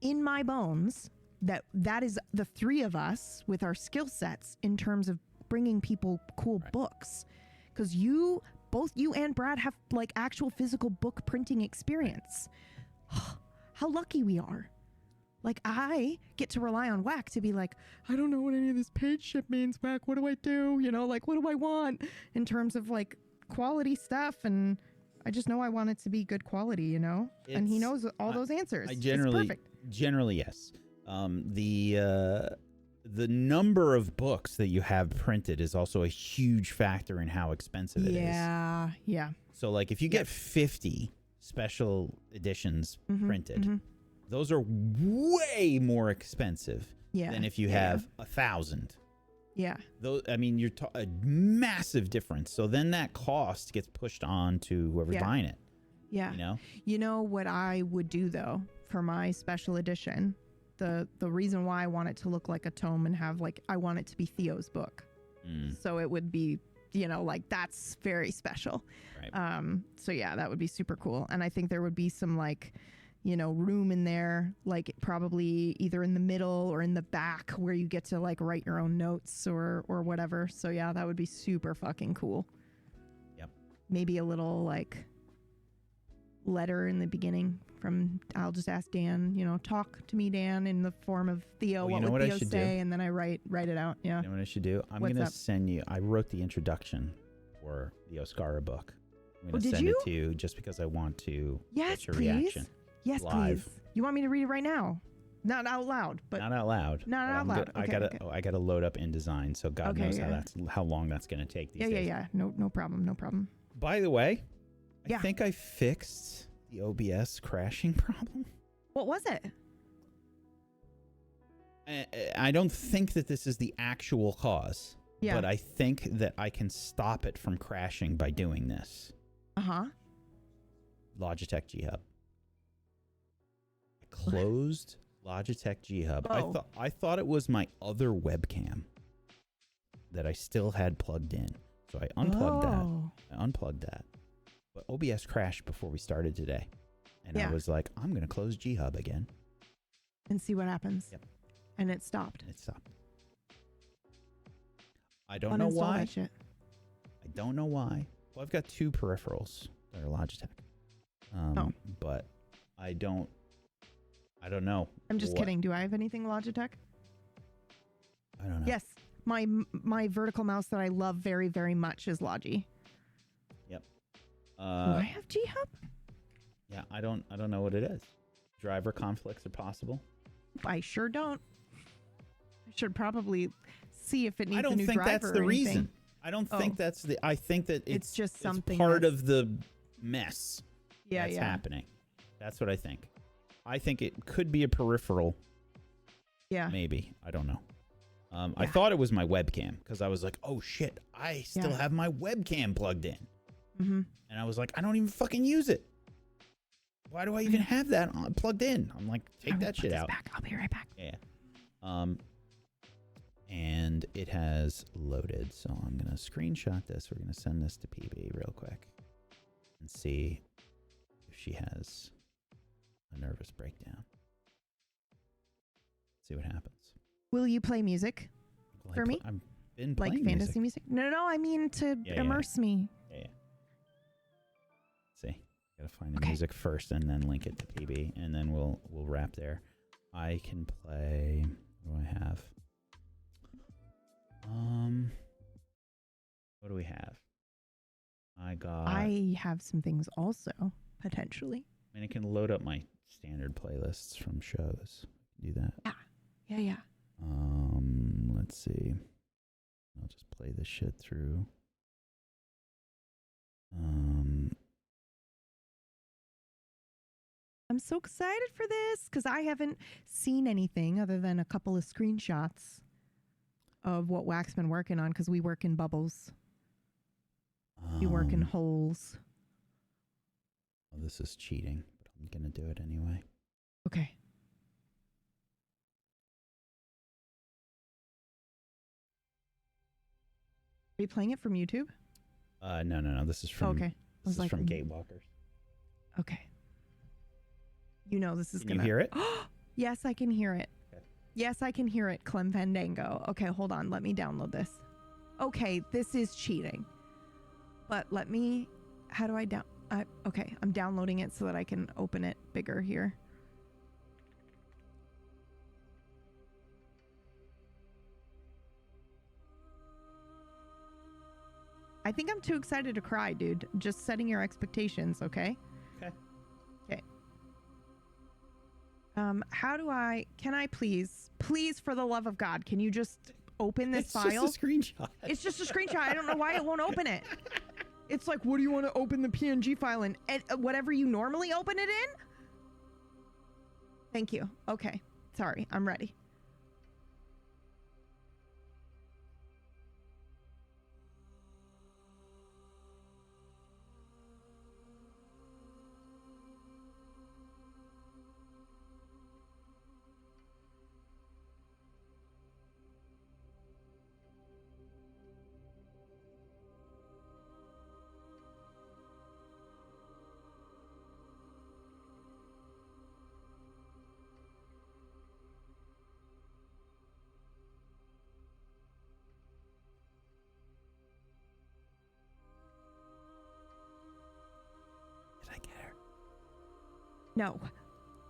in my bones that is the three of us with our skill sets in terms of bringing people cool books. Because both you and Brad have like actual physical book printing experience. How lucky we are. Like I get to rely on Whack to be like, I don't know what any of this page ship means, Whack. What do I do? You know, like what do I want in terms of like quality stuff? And I just know I want it to be good quality, you know? And he knows all those answers. It's generally, yes. The number of books that you have printed is also a huge factor in how expensive it is. Yeah. So like if you get 50 special editions printed, those are way more expensive than if you have 1,000. Yeah. Those, I mean, you're a massive difference. So then that cost gets pushed on to whoever's buying it. Yeah. You know what I would do though for my special edition? The reason why I want it to look like a tome and have like, I want it to be Theo's book. So it would be, you know, like that's very special. Right. So yeah, that would be super cool. And I think there would be some like, you know, room in there, like probably either in the middle or in the back where you get to like write your own notes or whatever. So yeah, that would be super fucking cool. Yep. Maybe a little like letter in the beginning from I'll just ask Dan, you know, talk to me, Dan, in the form of Theo. What would Theo say? And then I write it out. Yeah. You know what I should do? I'm going to send you. I wrote the introduction for the Oscara book. I'm going to send it to you just because I want to get your reaction. Yes, live. Please. You want me to read it right now? Not out loud, but not out loud. Not out loud. Okay, I gotta load up InDesign, so God knows how long that's gonna take these days. Yeah. No problem. By the way, I think I fixed the OBS crashing problem. What was it? I don't think that this is the actual cause. Yeah. But I think that I can stop it from crashing by doing this. Logitech G Hub. Closed Logitech G Hub. I thought it was my other webcam that I still had plugged in. So I unplugged that. But OBS crashed before we started today. And I was like, I'm going to close G Hub again. And see what happens. Yep. And it stopped. I don't know why. I don't know why. Well, I've got two peripherals that are Logitech. But I don't know. I'm just kidding. Do I have anything Logitech? I don't know. Yes. My vertical mouse that I love very, very much is Logi. Yep. Do I have G Hub? Yeah, I don't know what it is. Driver conflicts are possible. I sure don't. I should probably see if it needs a new driver. I don't think that's the reason. I don't think that's the. I think that it's just something part of the mess that's happening. That's what I think. I think it could be a peripheral. Yeah. Maybe. I don't know. I thought it was my webcam because I was like, oh shit, I still have my webcam plugged in. And I was like, I don't even fucking use it. Why do I even have that plugged in? I'm like, take that shit out. I'll be right back. Yeah. And it has loaded. So I'm going to screenshot this. We're going to send this to PB real quick and see if she has a nervous breakdown. See what happens. Will you play music for me? I've been playing like fantasy music. No. I mean to immerse me. Yeah. See, gotta find the music first and then link it to PB, and then we'll wrap there. I can play. What do I have? What do we have? I have some things also potentially. I mean, I can load up my standard playlists from shows. Do that. Yeah. Let's see. I'll just play this shit through. I'm so excited for this because I haven't seen anything other than a couple of screenshots of what Wack's been working on because we work in bubbles. We work in holes. Well, this is cheating, but I'm going to do it anyway. Okay. you playing it from YouTube? No. This is from This is from Gatewalkers. Okay. You know this is Can you hear it? Yes, I can hear it. Okay. Yes, I can hear it, Clem Fandango. Okay, hold on. Let me download this. Okay, this is cheating. But how do I okay, I'm downloading it so that I can open it bigger here. I think I'm too excited to cry, dude. Just setting your expectations, okay? Okay. Can I please, for the love of God, can you just open this file? It's just a screenshot. It's just a screenshot. I don't know why it won't open it. It's like, what do you want to open the PNG file in? And whatever you normally open it in? Thank you. Okay. Sorry. I'm ready. No,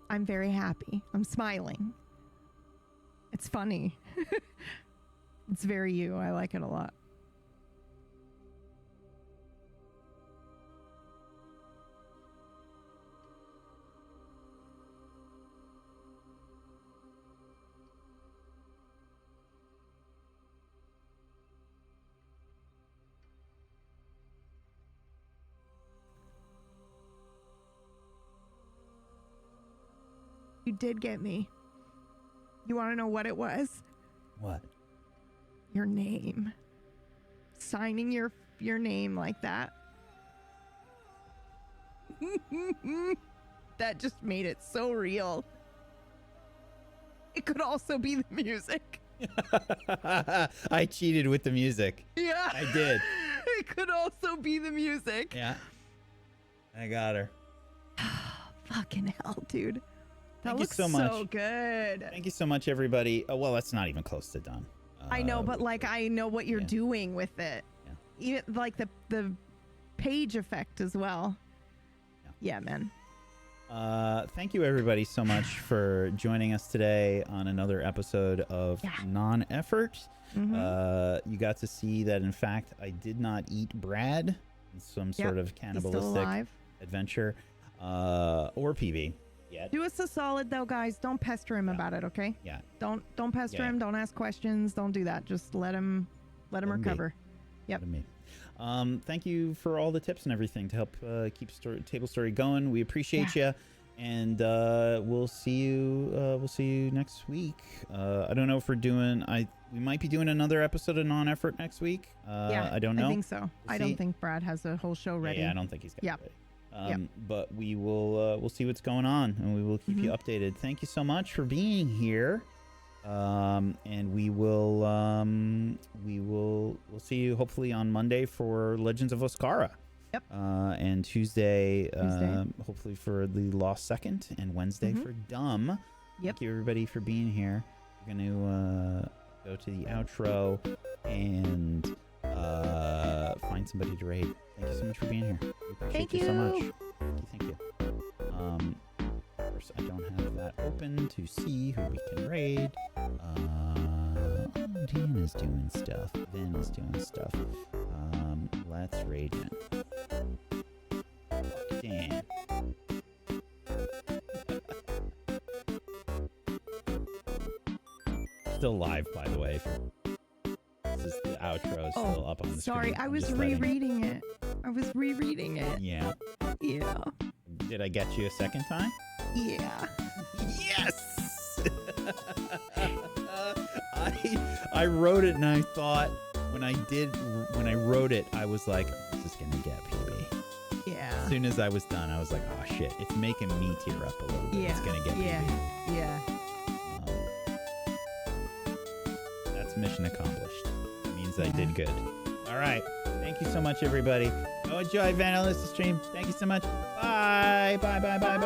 I'm very happy. I'm smiling. It's funny. It's very you. I like it a lot. You did get me. You want to know what it was? What? Your name. Signing your name like that. That just made it so real. It could also be the music. I cheated with the music. Yeah. I did. It could also be the music. Yeah. I got her. Fucking hell, dude. That Thank looks you so much. so good. Thank you so much, everybody. Well, that's not even close to done. I know, but like I know what you're doing with it. Yeah. Even like the page effect as well. Yeah, man. Thank you, everybody, so much for joining us today on another episode of Non-Effort. You got to see that, in fact, I did not eat Brad in some sort of cannibalistic adventure or PB. Yet. Do us a solid though, guys. Don't pester him about it, okay? Yeah. Don't pester him. Don't ask questions. Don't do that. Just let him recover. Yep. Thank you for all the tips and everything to help keep Table Story going. We appreciate you, and we'll see you next week. I don't know if we're doing. We might be doing another episode of Non-Effort next week. I don't know. I think so. I don't think Brad has a whole show ready. Yeah, I don't think he's got it ready. But we will we'll see what's going on, and we will keep you updated. Thank you so much for being here, and we'll see you hopefully on Monday for Legends of Oscara. Yep. And Tuesday. Hopefully for the Lost Second, and Wednesday for Dumb. Yep. Thank you, everybody, for being here. We're gonna go to the outro and find somebody to raid. Thank you so much for being here. We appreciate you so much. Thank you. Of course, I don't have that open to see who we can raid. Dan is doing stuff. Vin is doing stuff. Let's raid him. Dan. Still live, by the way. This is the outro is still up on the screen. Sorry, I was rereading it. Yeah. Yeah. Did I get you a second time? Yeah. Yes! I wrote it, and I thought when I wrote it, I was like, this is gonna get PB. Yeah. As soon as I was done, I was like, oh shit, it's making me tear up a little bit. Yeah. It's gonna get PB. Yeah. That's mission accomplished. It means I did good. All right. Thank you so much, everybody. Go enjoy Vanilla stream. Thank you so much. Bye. Bye. Bye. Bye. Bye.